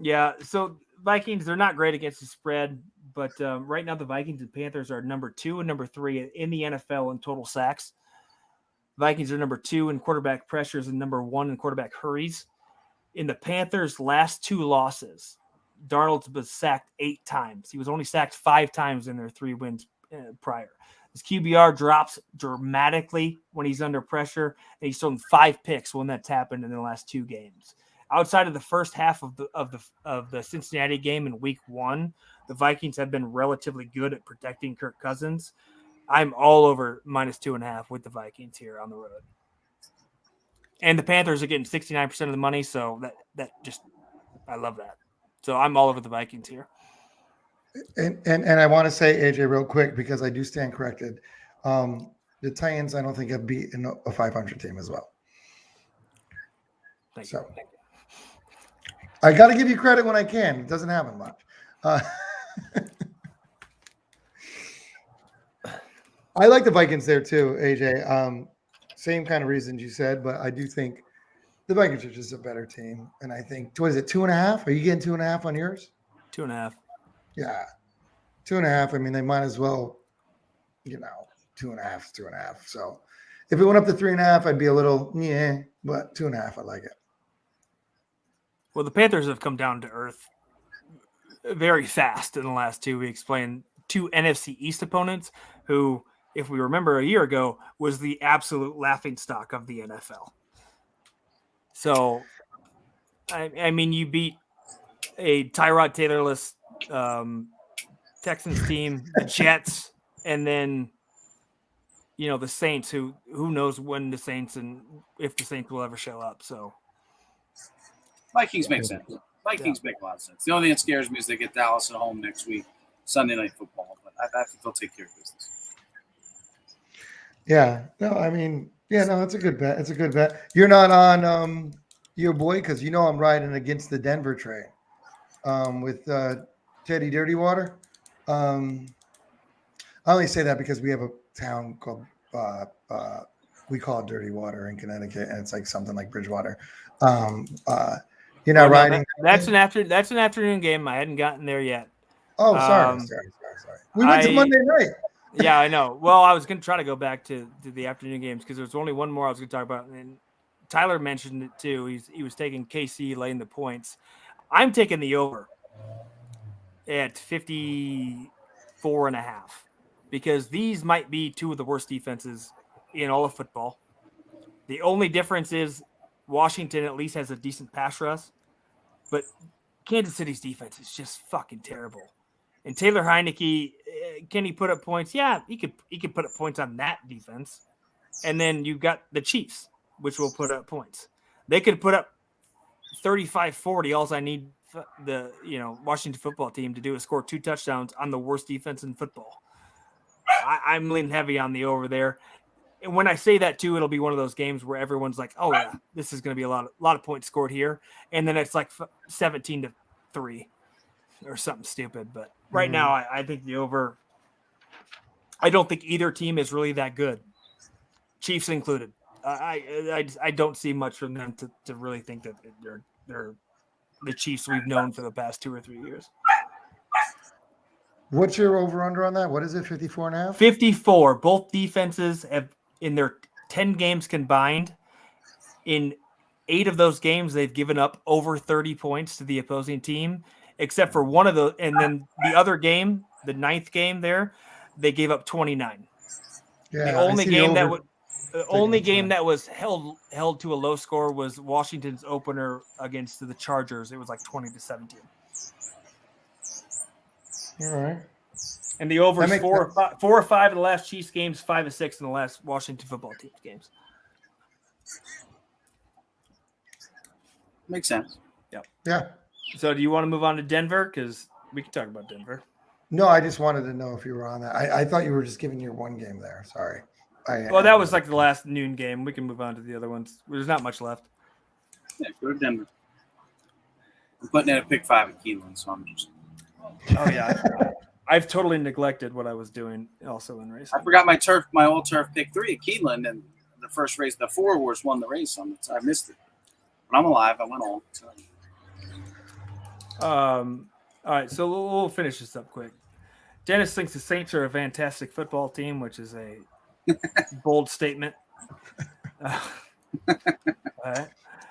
yeah, so Vikings, they're not great against the spread, but right now the Vikings and Panthers are number 2 and number 3 in the NFL in total sacks. Vikings are number 2 in quarterback pressures and number 1 in quarterback hurries. In the Panthers' last 2 losses, Darnold was sacked 8 times. He was only sacked 5 times in their 3 wins prior. His QBR drops dramatically when he's under pressure, and he's thrown 5 picks when that's happened in the last 2 games. Outside of the first half of the Cincinnati game in Week 1, the Vikings have been relatively good at protecting Kirk Cousins. I'm all over -2.5 with the Vikings here on the road. And the Panthers are getting 69% of the money, so that just I love that. So I'm all over the Vikings here. And I want to say, AJ, real quick, because I do stand corrected. The Titans, I don't think have beaten a 500 team as well. Thank So you. I got to give you credit when I can. It doesn't happen much. I like the Vikings there too, AJ. Same kind of reasons you said, but I do think the Vikings are just a better team. And I think, what is it, 2.5? Are you getting 2.5 on yours? 2.5. Yeah. 2.5. I mean, they might as well, 2.5 is 2.5. So if it went up to 3.5, I'd be a little, but 2.5, I like it. Well, the Panthers have come down to earth very fast in the last 2 weeks, playing 2 NFC East opponents who, if we remember a year ago, was the absolute laughingstock of the NFL. So, I mean, you beat a Tyrod Taylorless Texans team, the Jets, and then, the Saints, who knows when the Saints and if the Saints will ever show up. So, Vikings make sense. Vikings make a lot of sense. The only thing that scares me is they get Dallas at home next week, Sunday Night Football. But I think they'll take care of business. Yeah. No, I mean, it's a good bet. It's a good bet. You're not on your boy because I'm riding against the Denver train with Teddy Dirty Water. I only say that because we have a town called we call it Dirty Water in Connecticut, and it's like something like Bridgewater. You're not riding. That's an afternoon game. I hadn't gotten there yet. Oh, sorry. We went to Monday night. Yeah, I know. Well, I was going to try to go back to the afternoon games because there's only one more I was going to talk about, and Tyler mentioned it too. He was taking KC laying the points. I'm taking the over at 54.5 because these might be two of the worst defenses in all of football. The only difference is Washington at least has a decent pass rush, but Kansas City's defense is just fucking terrible. And Taylor Heineke, can he put up points? Yeah, he could put up points on that defense. And then you've got the Chiefs, which will put up points. They could put up 35-40. All I need the Washington football team to do is score 2 touchdowns on the worst defense in football. I'm leaning heavy on the over there. And when I say that too, it'll be one of those games where everyone's like, "Oh yeah, this is going to be a lot of points scored here," and then it's like 17-3 or something stupid. But right now, I think the over. I don't think either team is really that good, Chiefs included. I don't see much from them to really think that they're the Chiefs we've known for the past 2 or 3 years. What's your over-under on that? What is it, 54.5? 54. Both defenses have, in their 10 games combined, in 8 of those games, they've given up over 30 points to the opposing team, except for one of those. And then the other game, the 9th game there, they gave up 29. Yeah, the only game that was held to a low score was Washington's opener against the Chargers. It was like 20-17. All right. And the over is 4 or 5 in the last Chiefs games, 5 or 6 in the last Washington football team games. Makes sense. Yep. Yeah. So do you want to move on to Denver? Because we can talk about Denver. No, I just wanted to know if you were on that. I thought you were just giving your one game there. Sorry. Well, that was like the last noon game. We can move on to the other ones. There's not much left. Yeah, go to Denver. I'm putting in a pick 5 at Keeneland, so I'm just. Oh yeah, I've totally neglected what I was doing also in racing. I forgot my all turf pick 3 at Keeneland, and the first race, the 4 Wars won the race on it. So I missed it. But I'm alive. I went on. So. All right, so we'll finish this up quick. Dennis thinks the Saints are a fantastic football team, which is a bold statement. All right.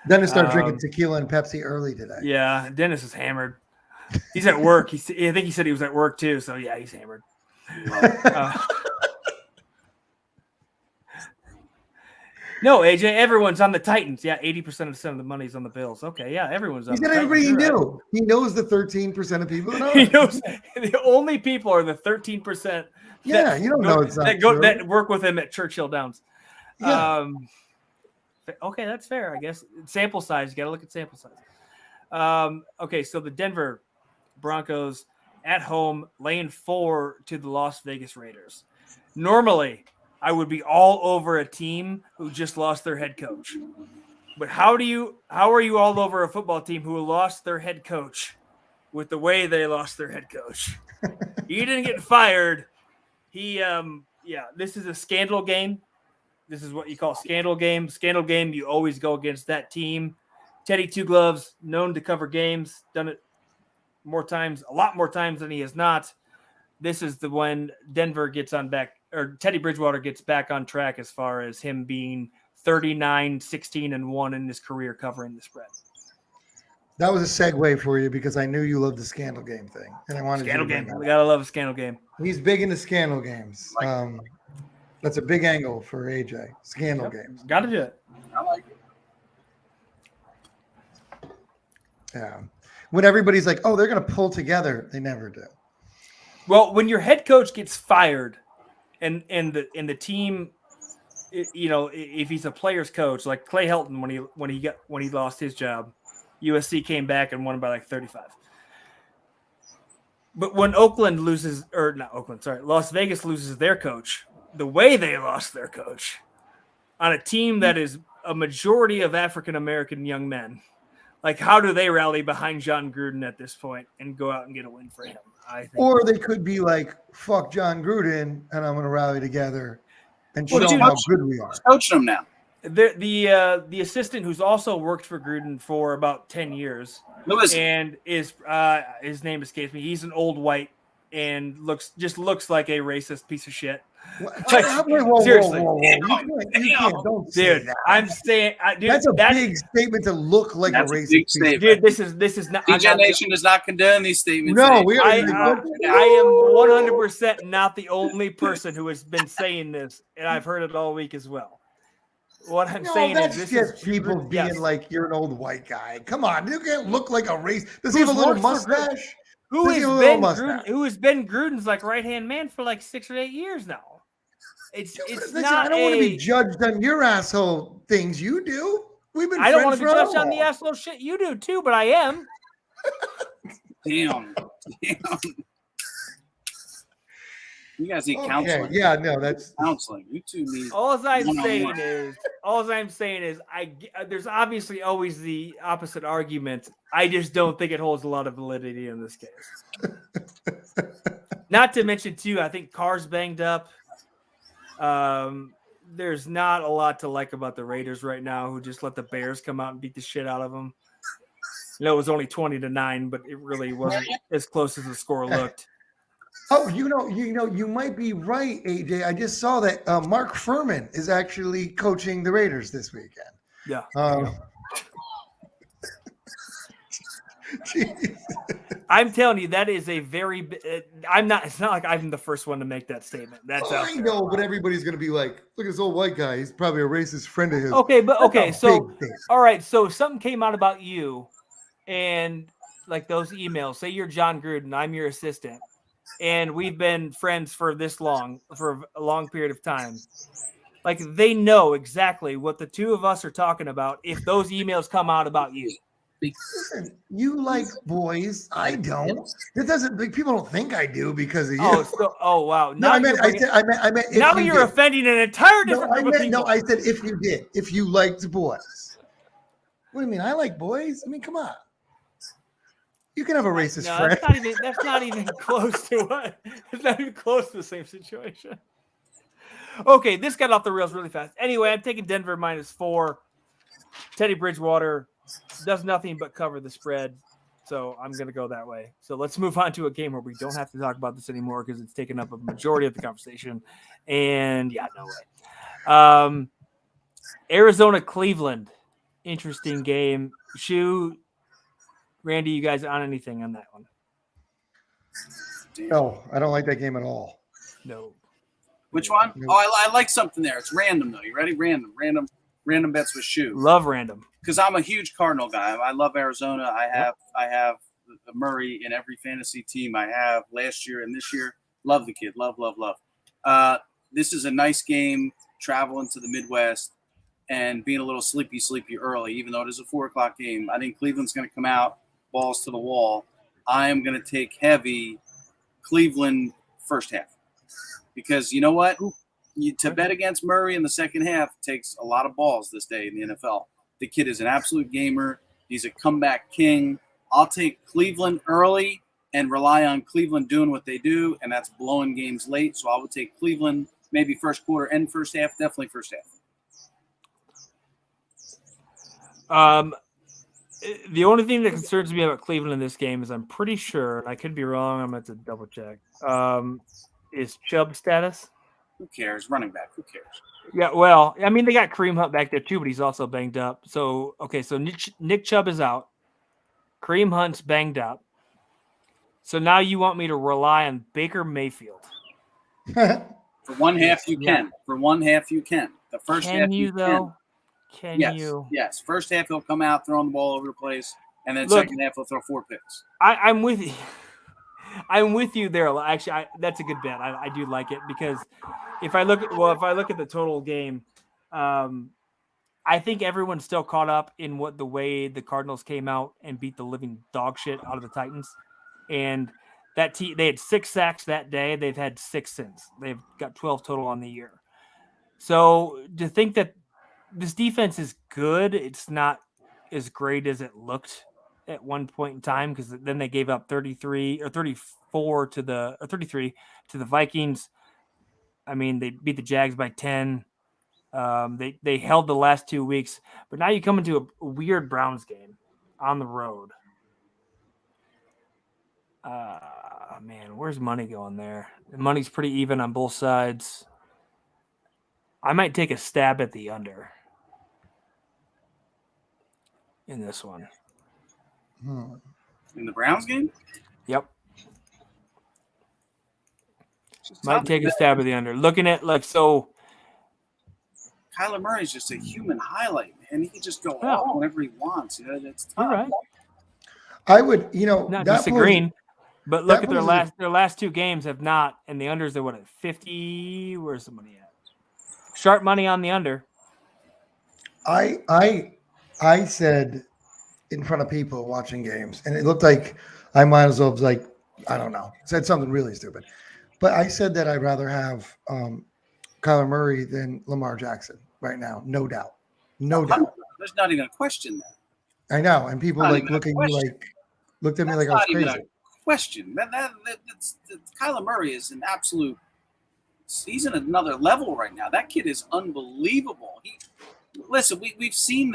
Dennis started drinking tequila and Pepsi early today. Yeah, Dennis is hammered. He's at work. I think he said he was at work too. So yeah, he's hammered. No, AJ, everyone's on the Titans. Yeah, 80% of the money's on the Bills. Okay, yeah, everyone's on. He said everybody he knew. Right. He knows the 13% of people. He knows the only people are the 13%. Yeah, you don't know exactly that work with him at Churchill Downs. Yeah. Okay, that's fair. I guess sample size. You got to look at sample size. Okay, so the Denver Broncos at home laying 4 to the Las Vegas Raiders. Normally, I would be all over a team who just lost their head coach. But how are you all over a football team who lost their head coach with the way they lost their head coach? He didn't get fired. This is a scandal game. This is what you call scandal game. Scandal game, you always go against that team. Teddy Two Gloves, known to cover games, done it a lot more times than he has not. This is the when Denver gets on back, or Teddy Bridgewater gets back on track as far as him being 39-16-1 in his career covering the spread. That was a segue for you because I knew you loved the scandal game thing, and I wanted scandal game. We gotta love a scandal game. He's big into scandal games. That's a big angle for AJ. Scandal games. Got to do it. I like it. Yeah. When everybody's like, "Oh, they're going to pull together," they never do. Well, when your head coach gets fired, and the team, if he's a player's coach, like Clay Helton when he lost his job, USC came back and won by like 35. But when Las Vegas loses their coach, the way they lost their coach on a team that is a majority of African American young men, Like, how do they rally behind John Gruden at this point and go out and get a win for him? I think. Or they could be like, fuck John Gruden, and I'm going to rally together and show them how good we are. Coaching them now. The assistant who's also worked for Gruden for about 10 years. And his name escapes me. He's an old white and looks like a racist piece of shit. Seriously, you can't, don't say that. I'm saying, that's a big statement to look like a racist statement. Dude, this is not. DJ Nation does not condone these statements. No, I am 100% not the only person who has been saying this, and I've heard it all week as well. What I'm saying is, this just is people being like, "You're an old white guy." Come on, you can't look like a race. Does he have a little mustache? Who has been Gruden's like right hand man for like 6 or 8 years now? Listen, not. I don't want to be judged on your asshole things you do. We've been. I don't want to be judged on the asshole shit you do too, but I am. Damn. You guys need counseling. Yeah, no, that's counseling. You two need. All I'm saying is, there's obviously always the opposite argument. I just don't think it holds a lot of validity in this case. Not to mention, too, I think Carr's banged up. There's not a lot to like about the Raiders right now, who just let the Bears come out and beat the shit out of them. It was only 20-9, but it really wasn't as close as the score looked. Oh, you might be right, AJ. I just saw that Mark Furman is actually coaching the Raiders this weekend. Yeah. I'm telling you, that is a very. I'm not. It's not like I'm the first one to make that statement. That's I know, but everybody's gonna be like, "Look at this old white guy. He's probably a racist friend of his." Okay. So, all right. So something came out about you, and like those emails. Say you're John Gruden. I'm your assistant. And we've been friends for a long period of time. Like, they know exactly what the two of us are talking about if those emails come out about you. Listen, you like boys. I don't. It doesn't. People don't think I do because of you. Wow. No, I meant. Now you're offending an entire different group of people. No, I said if you did, if you liked boys. What do you mean? I like boys. I mean, come on. You can have a racist friend. That's not even close to what. It's not even close to the same situation. Okay, this got off the rails really fast. Anyway, I'm taking Denver -4. Teddy Bridgewater does nothing but cover the spread, so I'm going to go that way. So let's move on to a game where we don't have to talk about this anymore because it's taken up a majority of the conversation. And yeah, no way. Arizona Cleveland, interesting game. Randy, you guys on anything on that one? No, I don't like that game at all. No. Which one? No. Oh, I like something there. It's random though. You ready? Random bets with Shoe. Love random. Because I'm a huge Cardinal guy. I love Arizona. I have Murray in every fantasy team I have last year and this year. Love the kid. Love. This is a nice game. Traveling to the Midwest and being a little sleepy early, even though it is a 4:00 game. I think Cleveland's going to come out. Balls to the wall. I am going to take heavy Cleveland first half because you know what? To bet against Murray in the second half takes a lot of balls this day in the NFL. The kid is an absolute gamer. He's a comeback king. I'll take Cleveland early and rely on Cleveland doing what they do, and that's blowing games late. So I would take Cleveland maybe first quarter and first half, definitely first half. The only thing that concerns me about Cleveland in this game is I'm pretty sure, and I could be wrong, I'm going to double check, is Chubb status. Who cares? Running back. Who cares? Yeah, well, I mean, they got Kareem Hunt back there too, but he's also banged up. So, okay, so Nick Chubb is out. Kareem Hunt's banged up. So now you want me to rely on Baker Mayfield. For one half, you can. For one half, you can. The first half, you though? Can you? Yes. First half, he'll come out throwing the ball over the place, and then second half, he'll throw 4 picks. I'm with you. I'm with you there. Actually, that's a good bet. I do like it because if I look at the total game, I think everyone's still caught up in the way the Cardinals came out and beat the living dog shit out of the Titans, and that they had 6 sacks that day. They've had 6 since. They've got 12 total on the year. So to think that this defense is good, it's not as great as it looked at one point in time, because then they gave up 33 or 34 to the 33 to the Vikings. I mean, they beat the Jags by 10. They held the last 2 weeks, but now you come into a weird Browns game on the road. Man, where's money going there? The money's pretty even on both sides. I might take a stab at the under in this one. In the Browns game? Yep. Might take a stab at the under. Looking at so. Kyler Murray's just a human highlight, man. He can just go off whenever he wants. That's tough. You're right. I would, not disagreeing, but look at their last 2 games have not, and the unders they're at 50. Where's the money at? Sharp money on the under. I said in front of people watching games, and it looked like I might as well have I don't know, said something really stupid, but I said that I'd rather have Kyler Murray than Lamar Jackson right now, no doubt. There's not even a question there. I know, and people looked at me like I was crazy. Even a question. That's Kyler Murray is an absolute. He's in another level right now. That kid is unbelievable. Listen, we've seen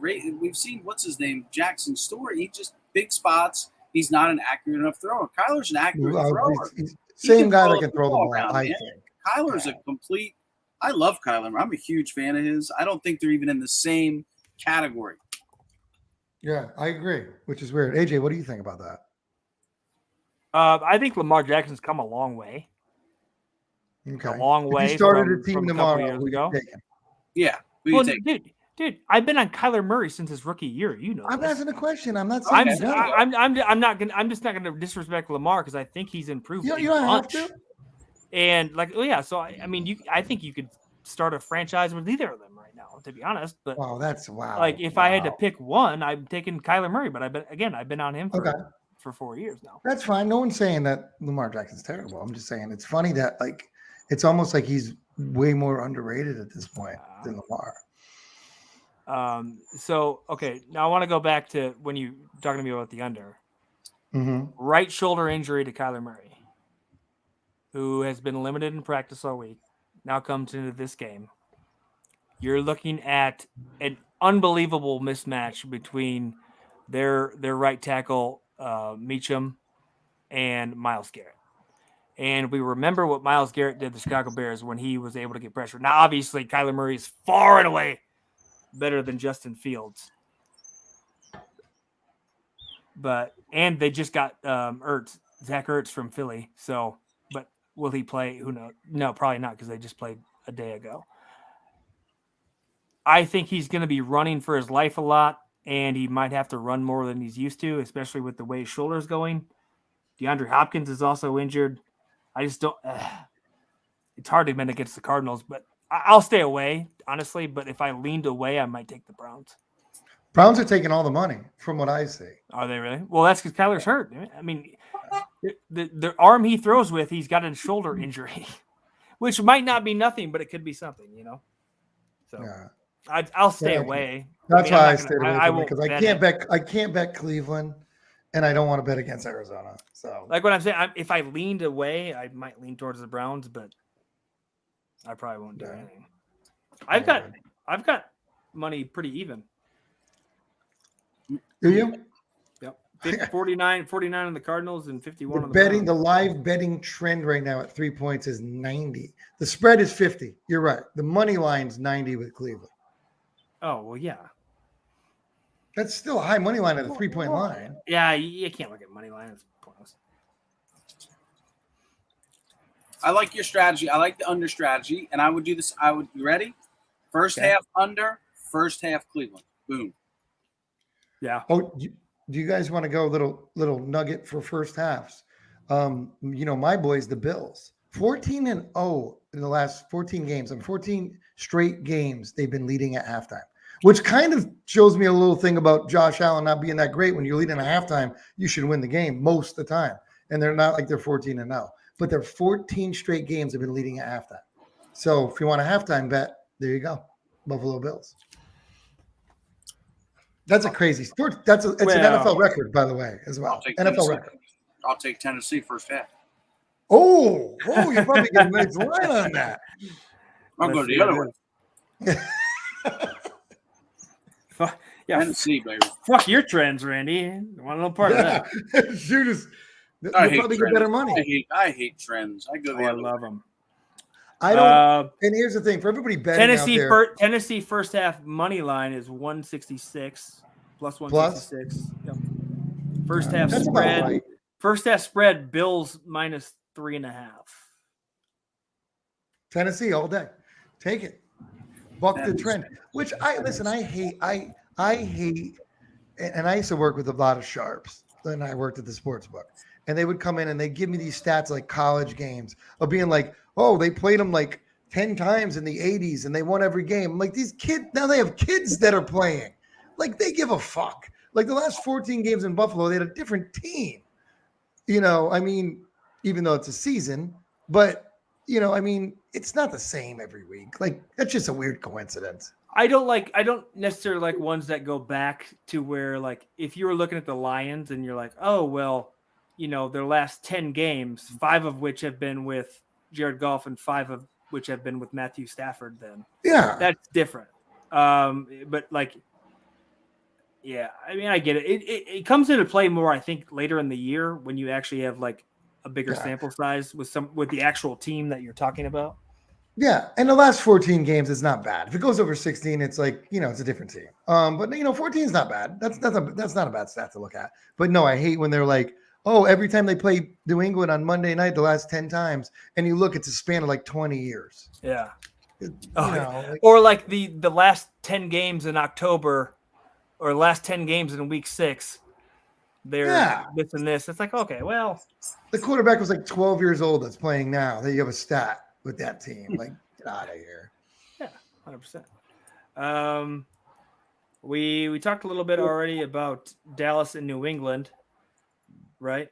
we've seen what's his name, Jackson's story. He just big spots. He's not an accurate enough thrower. Kyler's an accurate thrower. He's same guy that can throw the ball around, I think. Kyler's a complete. I love Kyler. I'm a huge fan of his. I don't think they're even in the same category. Yeah, I agree, which is weird. AJ, what do you think about that? I think Lamar Jackson's come a long way. Okay. A long way. If you started a team from tomorrow, years ago. Yeah. Well, dude, I've been on Kyler Murray since his rookie year. You know, I'm asking a question. I'm not saying I'm just not gonna disrespect Lamar because I think he's improved. You don't have to. And so I mean, I think you could start a franchise with either of them right now, to be honest. But that's wow. If I had to pick one, I'm taking Kyler Murray. But I've been on him for 4 years now. That's fine. No one's saying that Lamar Jackson's terrible. I'm just saying it's funny that it's almost like he's way more underrated at this point than Lamar. Now I want to go back to when you talking to me about the under. Mm-hmm. Right shoulder injury to Kyler Murray, who has been limited in practice all week, now comes into this game. You're looking at an unbelievable mismatch between their right tackle, Meacham, and Myles Garrett. And we remember what Myles Garrett did to the Chicago Bears when he was able to get pressure. Now, obviously, Kyler Murray is far and away better than Justin Fields. And they just got Zach Ertz from Philly. So, but will he play? Who knows? No, probably not because they just played a day ago. I think he's going to be running for his life a lot, and he might have to run more than he's used to, especially with the way his shoulder's going. DeAndre Hopkins is also injured. I just don't. It's hard to win against the Cardinals, but I'll stay away, honestly. But if I leaned away, I might take the Browns. Browns are taking all the money, from what I see. Are they really? Well, that's because Kyler's hurt. I mean, the arm he throws with, he's got a shoulder injury, which might not be nothing, but it could be something, So I'll stay away. That's why I stayed away because I can't bet Cleveland. And I don't want to bet against Arizona. So, like what I'm saying, if I leaned away, I might lean towards the Browns, but I probably won't do anything. I've got money pretty even. Do you? Yep. 49 on the Cardinals and 51 on the betting. Browns. The live betting trend right now at 3 points is 90. The spread is 50. You're right. The money line's 90 with Cleveland. Oh well, yeah. That's still a high money line at the 3-point line. Yeah, you can't look at money line. It's pointless. I like your strategy. I like the under strategy, and I would do this. You ready? First half under, first half Cleveland. Boom. Yeah. Oh, do you guys want to go little nugget for first halves? My boys, the Bills, 14-0 in the last 14 games. 14 straight games they've been leading at halftime. Which kind of shows me a little thing about Josh Allen not being that great. When you're leading at halftime, you should win the game most of the time. And they're not like they're 14-0. But they're 14 straight games have been leading at halftime. So if you want a halftime bet, there you go. Buffalo Bills. That's a crazy sport. It's an NFL record, by the way, as well. NFL record. I'll take Tennessee first half. Oh, you're probably getting a nice line on that. I'll go the other way. Yeah, Tennessee, baby. Fuck your trends, Randy. I want no part of that. Shoot us. You'll probably get better money. I hate trends. I go the other way. I love them. I don't. And here's the thing for everybody betting Tennessee first half money line is 166 plus 166. Yep. First half spread. Right. First half spread. Bills minus 3.5. Tennessee all day. Take it. Buck the trend. Which I hate. I hate. And I used to work with a lot of sharps. Then I worked at the sports book, and they would come in and they give me these stats like college games of being like, oh, they played them like 10 times in the 80s and they won every game. I'm like, these kids, now they have kids that are playing. Like, they give a fuck. Like, the last 14 games in Buffalo, they had a different team. I mean, even though it's a season, but, it's not the same every week. Like, that's just a weird coincidence. I don't necessarily like ones that go back to where, like, if you were looking at the Lions and you're like, oh, well, their last 10 games, 5 of which have been with Jared Goff and 5 of which have been with Matthew Stafford, then that's different. But like, yeah, I mean, I get it. It comes into play more, I think, later in the year when you actually have like a bigger sample size with the actual team that you're talking about. Yeah, and the last 14 games is not bad. If it goes over 16, it's like, it's a different team. But 14 is not bad. That's not a bad stat to look at. But no, I hate when they're like, oh, every time they play New England on Monday night, the last 10 times, and you look, it's a span of like 20 years. Yeah. Or like the last 10 games in October or last 10 games in week 6, they're this and this. It's like, okay, well. The quarterback was like 12 years old that's playing now. That you have a stat with that team. Like, get out of here. Yeah, 100%. We talked a little bit already about Dallas and New England. Right?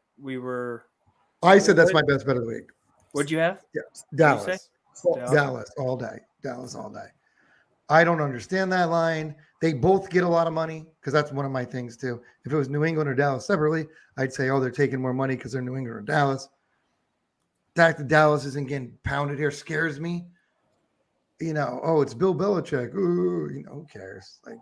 I said that's my best bet of the week. What'd you have? Yeah. Dallas all day. Dallas all day. I don't understand that line. They both get a lot of money because that's one of my things too. If it was New England or Dallas separately, I'd say, oh, they're taking more money because they're New England or Dallas. The fact that Dallas isn't getting pounded here scares me. It's Bill Belichick. Ooh, who cares? Like,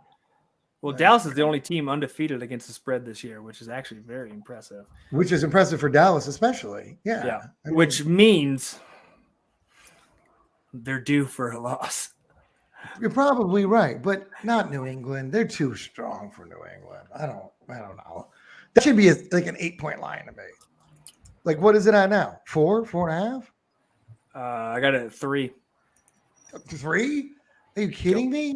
well, Dallas is the only team undefeated against the spread this year, which is actually very impressive. Which is impressive for Dallas, especially. Yeah. Yeah. Which means they're due for a loss. You're probably right, but not New England. They're too strong for New England. I don't know. That should be like an 8-point line to me. Like, what is it at now? 4.5? I got it at 3. 3? Are you kidding me?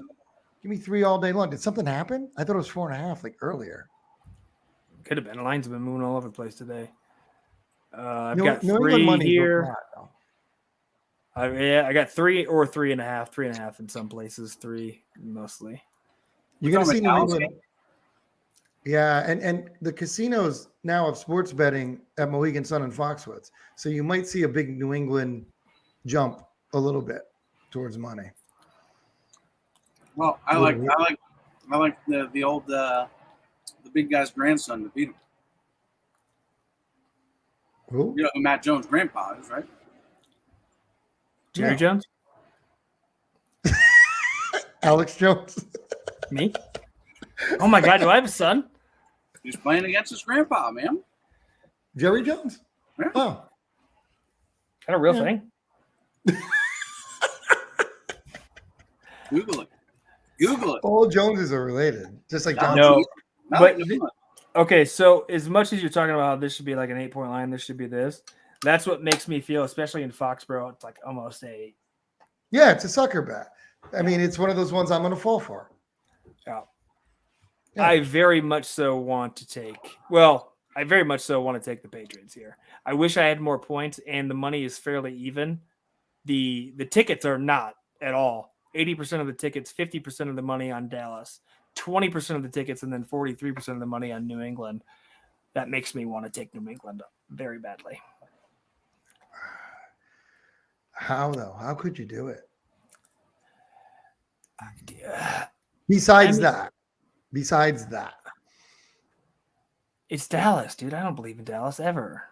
Give me 3 all day long. Did something happen? I thought it was 4.5 like earlier. Could have been. The lines have been moving all over the place today. I've got 3 here. I got 3 or 3.5, 3.5 in some places, 3 mostly. You're going to see New England. Yeah, and the casinos now have sports betting at Mohegan Sun and Foxwoods. So you might see a big New England jump a little bit towards money. Well, I like the old the big guy's grandson to beat him. Who? You know who Matt Jones' grandpa is, right? Jerry Jones? Alex Jones? Me? Oh my God, do I have a son? He's playing against his grandpa, man. Jerry Jones? Yeah. Oh. Is that a real thing? Google it. All Joneses are related, just like Don. No, but okay. So as much as you're talking about how this should be like an 8-point line, this should be this. That's what makes me feel, especially in Foxborough, it's like almost a. Yeah, it's a sucker bet. I mean, it's one of those ones I'm going to fall for. Yeah. I very much so want to take. Well, I very much so want to take the Patriots here. I wish I had more points, and the money is fairly even. The tickets are not at all. 80% of the tickets, 50% of the money on Dallas, 20% of the tickets, and then 43% of the money on New England. That makes me want to take New England very badly. How, though? How could you do it? Yeah. Besides that, besides that? It's Dallas, dude. I don't believe in Dallas ever.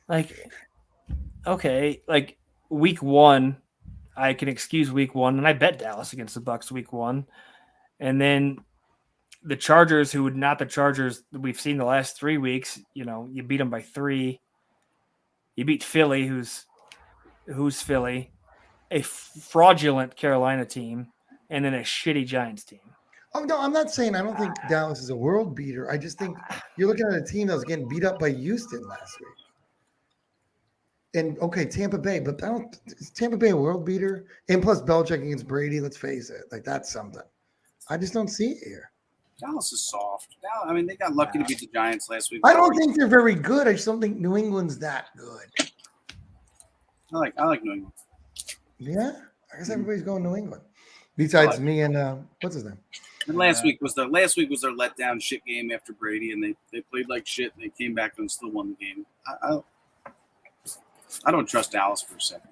Like, okay, like week 1, I can excuse week 1, and I bet Dallas against the Bucs week 1, and then the Chargers, who would not the Chargers that we've seen the last 3 weeks. You beat them by 3. You beat Philly, who's Philly, a fraudulent Carolina team, and then a shitty Giants team. Oh, no, I'm not saying I don't think Dallas is a world beater. I just think you're looking at a team that was getting beat up by Houston last week. And, okay, Tampa Bay, but is Tampa Bay a world beater? And plus Belichick against Brady, let's face it. Like, that's something. I just don't see it here. Dallas is soft. I mean, they got lucky to beat the Giants last week. I don't think they're very good. I just don't think New England's that good. I like New England. Yeah? I guess everybody's going New England. Besides me and what's his name? And last week was their letdown shit game after Brady, and they played like shit, and they came back and still won the game. I don't trust Dallas for a second.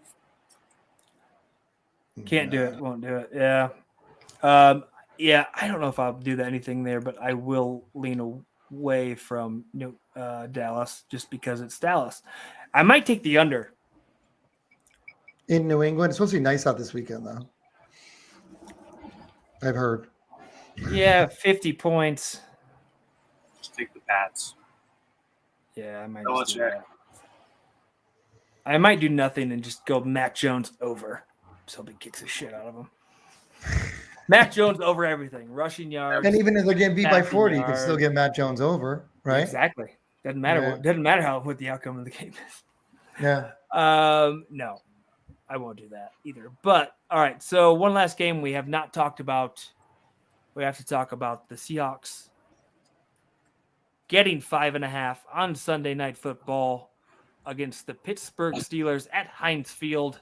Can't do it. Won't do it. Yeah. Yeah, I don't know if I'll do anything there, but I will lean away from Dallas just because it's Dallas. I might take the under. In New England, it's supposed to be nice out this weekend, though. I've heard. Yeah, 50 points. Just take the Pats. Yeah, I might. I might do nothing and just go Mac Jones over. So he kicks the shit out of him. Mac Jones over everything, rushing yards. And even if they're getting beat by 40, you can still get Mac Jones over, right? Exactly. Doesn't matter. Doesn't matter what the outcome of the game is. Yeah. No, I won't do that either. But all right. So one last game we have not talked about. We have to talk about the Seahawks getting 5.5 on Sunday Night Football against the Pittsburgh Steelers at Heinz Field.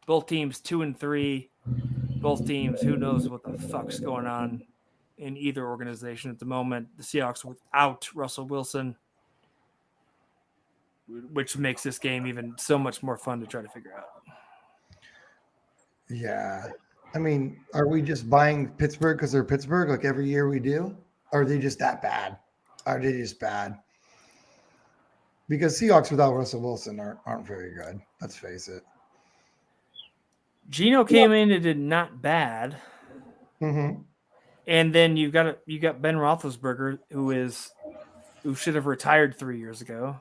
Both teams 2-3. Both teams, who knows what the fuck's going on in either organization at the moment. The Seahawks without Russell Wilson, which makes this game even so much more fun to try to figure out. Yeah. I mean, are we just buying Pittsburgh because they're Pittsburgh like every year we do? Or are they just that bad? Are they just bad? Because Seahawks without Russell Wilson aren't very good. Let's face it. Geno came in and did not bad. Mm-hmm. And then you got Ben Roethlisberger, who should have retired 3 years ago.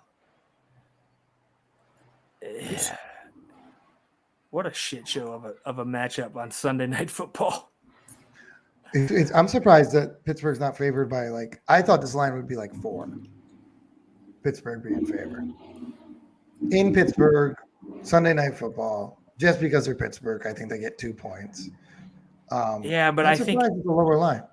What a shit show of a matchup on Sunday Night Football. I'm surprised that Pittsburgh's not favored by I thought this line would be 4. Pittsburgh being favored. In Pittsburgh, Sunday Night Football, just because they're Pittsburgh, I think they get 2 points. But I think it's a lower line.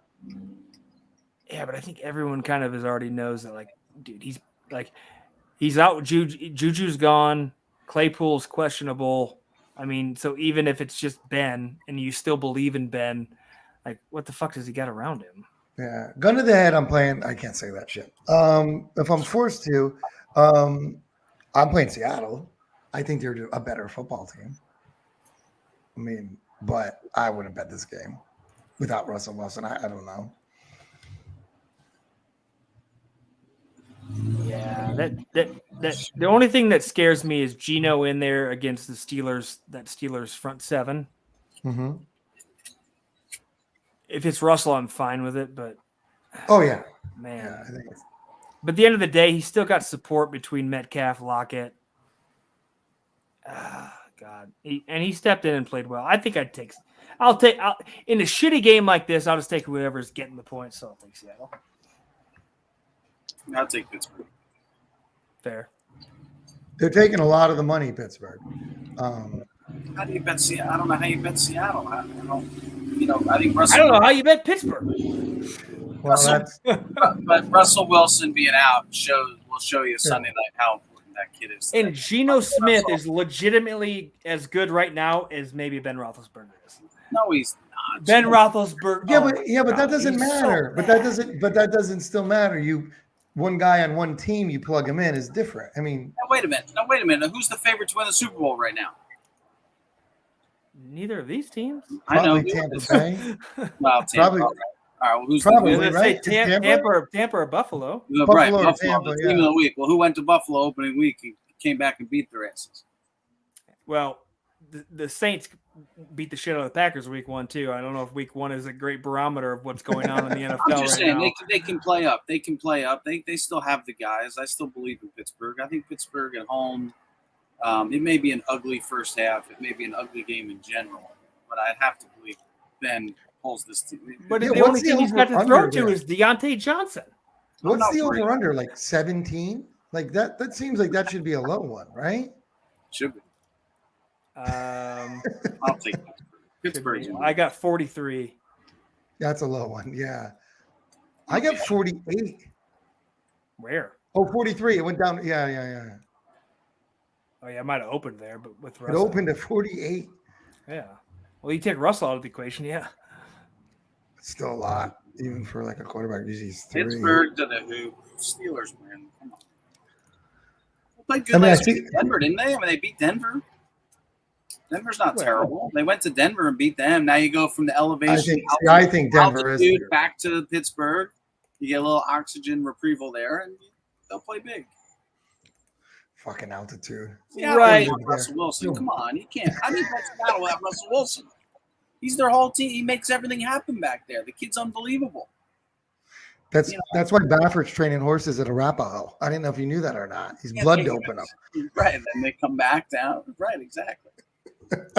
Yeah, but I think everyone kind of already knows that, dude, he's out. Juju's gone. Claypool's questionable. I mean, so even if it's just Ben and you still believe in Ben, what the fuck does he got around him? Yeah, gun to the head. I'm playing. I can't say that shit. If I'm forced to, I'm playing Seattle. I think they're a better football team. I mean, but I wouldn't bet this game without Russell Wilson. I don't know. Yeah, that the only thing that scares me is Geno in there against the Steelers. That Steelers front seven. Mm-hmm. If it's Russell, I'm fine with it. But oh yeah, man. Yeah, I think but at the end of the day, he's still got support between Metcalf, Lockett. God, he stepped in and played well. I think I'll take in a shitty game like this. I'll just take whoever's getting the points. So I'll take Seattle. I'll take Pittsburgh. Fair. They're taking a lot of the money, Pittsburgh. How do you bet Seattle? I don't know how you bet Seattle. I think Russell. I don't know how you bet Pittsburgh. Well, but Russell Wilson being out will show you Sunday night how important that kid is. And Geno Smith is legitimately as good right now as maybe Ben Roethlisberger is. No, he's not. Ben Roethlisberger. But that doesn't matter. But that doesn't still matter. One guy on one team, you plug him in is different. I mean, now, wait a minute. Who's the favorite to win the Super Bowl right now? Neither of these teams. I know. Tampa Bay. Well, Tampa, All right, well, who's Probably, the right? Say Tampa or Buffalo. right? Buffalo or Buffalo, Tampa, the team yeah. of the week. Well, who went to Buffalo opening week and came back and beat their asses? Well, the Saints beat the shit out of the Packers week 1 too. I don't know if week 1 is a great barometer of what's going on in the NFL I'm just saying now. they can play up. They can play up. They still have the guys. I still believe in Pittsburgh. I think Pittsburgh at home. It may be an ugly first half. It may be an ugly game in general, but I'd have to believe Ben pulls this team. But Yeah, the what's only the thing he's got to throw over-under to there? is Deontay Johnson. What's the over-under? Like 17? Like that seems like that should be a low one, right? Should be. Um, I'll take Pittsburgh. I got 43. That's a low one. Yeah. I got 48. Where? Oh, 43. It went down. Yeah. Oh yeah, I might have opened there, but with It Russell. opened at 48. Yeah. Well, you take Russell out of the equation, yeah. It's still a lot, even for like a quarterback. Usually he's 3. Pittsburgh to the who? Steelers, man. Come on. They played good I mean, last I see- week in Denver, didn't they? I mean, they beat Denver. Denver's not terrible. They went to Denver and beat them. Now you go from the elevation. I think Denver is altitude back to Pittsburgh. You get a little oxygen retrieval there, and they'll play big. fucking altitude. Yeah, Right. Russell Wilson. Come on, you can't. How do you battle without Russell Wilson? He's their whole team. He makes everything happen back there. The kid's unbelievable. That's why Baffert's training horses at Arapahoe. I didn't know if you knew that or not. He's blood doping them. Right, and then they come back down. Right, exactly.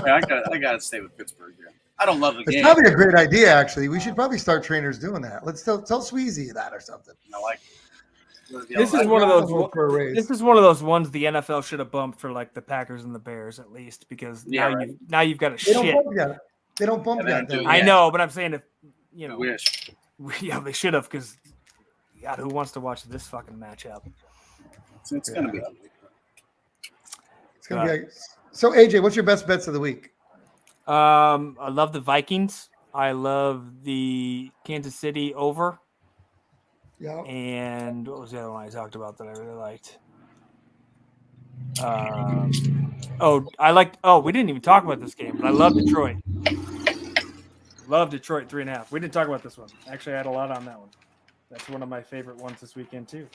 I got to stay with Pittsburgh here. I don't love the It's game. probably a great idea, actually. We should probably start trainers doing that. Let's tell Sweezy that or something. I like This is one of those. This is one of those ones the NFL should have bumped for like the Packers and the Bears at least, because now you've got a They shit. don't bump yet. They don't bump Yeah, yet. they don't do I Yeah. know, but I'm saying if I wish. yeah, they should have, because God, who wants to watch this fucking matchup? It's going to be ugly. It's gonna be. So AJ, what's your best bets of the week? I love the Vikings. I love the Kansas City over. Yeah. And what was the other one I talked about that I really liked? We didn't even talk about this game, but I love Detroit. Love Detroit 3.5. We didn't talk about this one. Actually, I had a lot on that one. That's one of my favorite ones this weekend too.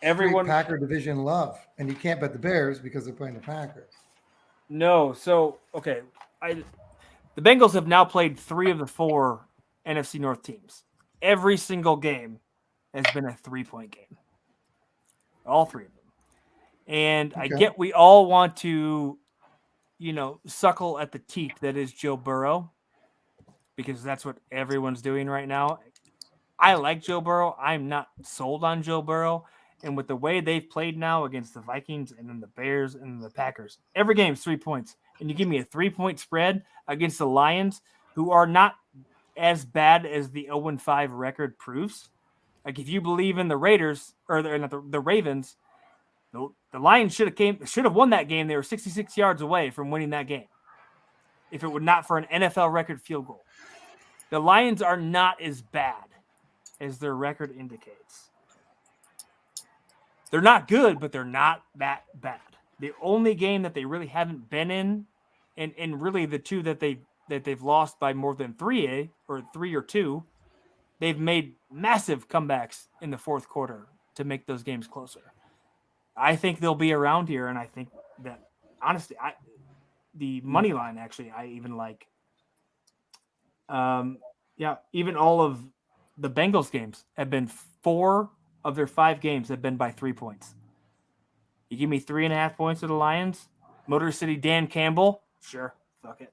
Everyone Packer division love, and you can't bet the Bears because they're playing the Packers. No, so okay, the Bengals have now played 3 of the 4 NFC North teams. Every single game has been a 3-point game. All 3 of them. And I get we all want to, suckle at the teat that is Joe Burrow, because that's what everyone's doing right now. I like Joe Burrow. I'm not sold on Joe Burrow. And with the way they've played now against the Vikings and then the Bears and the Packers, every game is 3 points. And you give me a 3-point spread against the Lions, who are not as bad as the 0-5 record proves. Like, if you believe in the Raiders, or the Ravens, the Lions should have won that game. They were 66 yards away from winning that game, if it were not for an NFL record field goal. The Lions are not as bad as their record indicates. They're not good, but they're not that bad. The only game that they really haven't been in, and really the 2 that they've lost by more than 3 or 2, they've made massive comebacks in the fourth quarter to make those games closer. I think they'll be around here, and I think that, honestly, the money line, actually, I even like. Even all of the Bengals games have been 4 of their 5 games have been by 3 points. You give me 3.5 points to the Lions, Motor City Dan Campbell, sure, fuck it.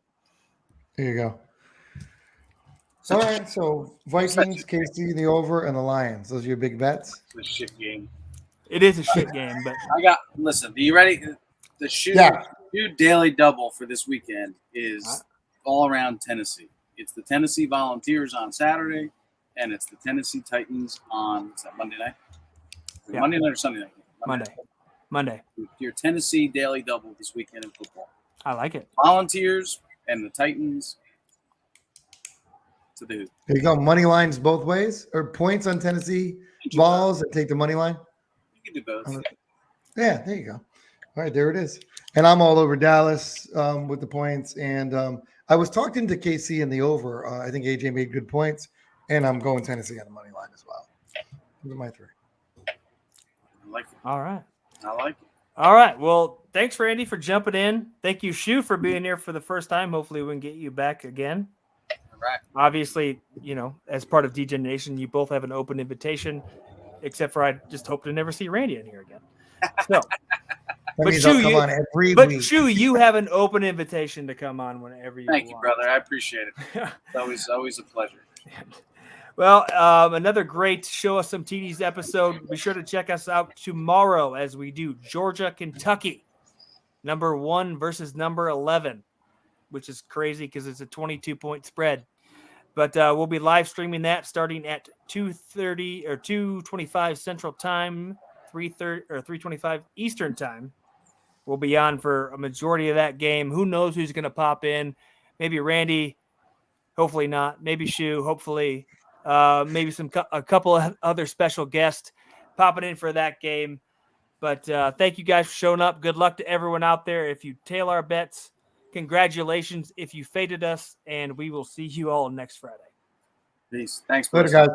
There you go. All right, so Vikings, KC, the over, and the Lions. Those are your big bets? It's a shit game. It is a shit game, but listen, are you ready? The shoe daily double for this weekend is all around Tennessee. It's the Tennessee Volunteers on Saturday, and it's the Tennessee Titans on Monday night? Yeah. Monday night or Sunday night? Monday. Your Tennessee daily double this weekend in football. I like it. Volunteers and the Titans to the hoop. There you go. Money lines both ways, or points on Tennessee balls and take the money line. You can do both. Yeah, there you go. All right, there it is. And I'm all over Dallas with the points. And I was talking to KC in the over. I think AJ made good points, and I'm going Tennessee on the money line as well. Those are my 3. I like it. All right. I like it. All right. Well, thanks, Randy, for jumping in. Thank you, Shu, for being here for the first time. Hopefully, we can get you back again. All right. Obviously, as part of DJ Nation, you both have an open invitation, except for I just hope to never see Randy in here again. So, But Shu, on every week. Shu, you have an open invitation to come on whenever you want. Thank you, brother. I appreciate it. It's always a pleasure. Well, another great Show Us Some TDs episode. Be sure to check us out tomorrow as we do Georgia, Kentucky, number 1 versus number 11, which is crazy because it's a 22-point spread. But we'll be live streaming that starting at 2:30 or 2:25 Central Time, 3:30 or 3:25 Eastern Time. We'll be on for a majority of that game. Who knows who's going to pop in? Maybe Randy. Hopefully not. Maybe Shu. Hopefully. Maybe a couple of other special guests popping in for that game. But thank you guys for showing up. Good luck to everyone out there. If you tail our bets, congratulations. If you faded us, and we will see you all next Friday. Peace. Thanks, later, guys.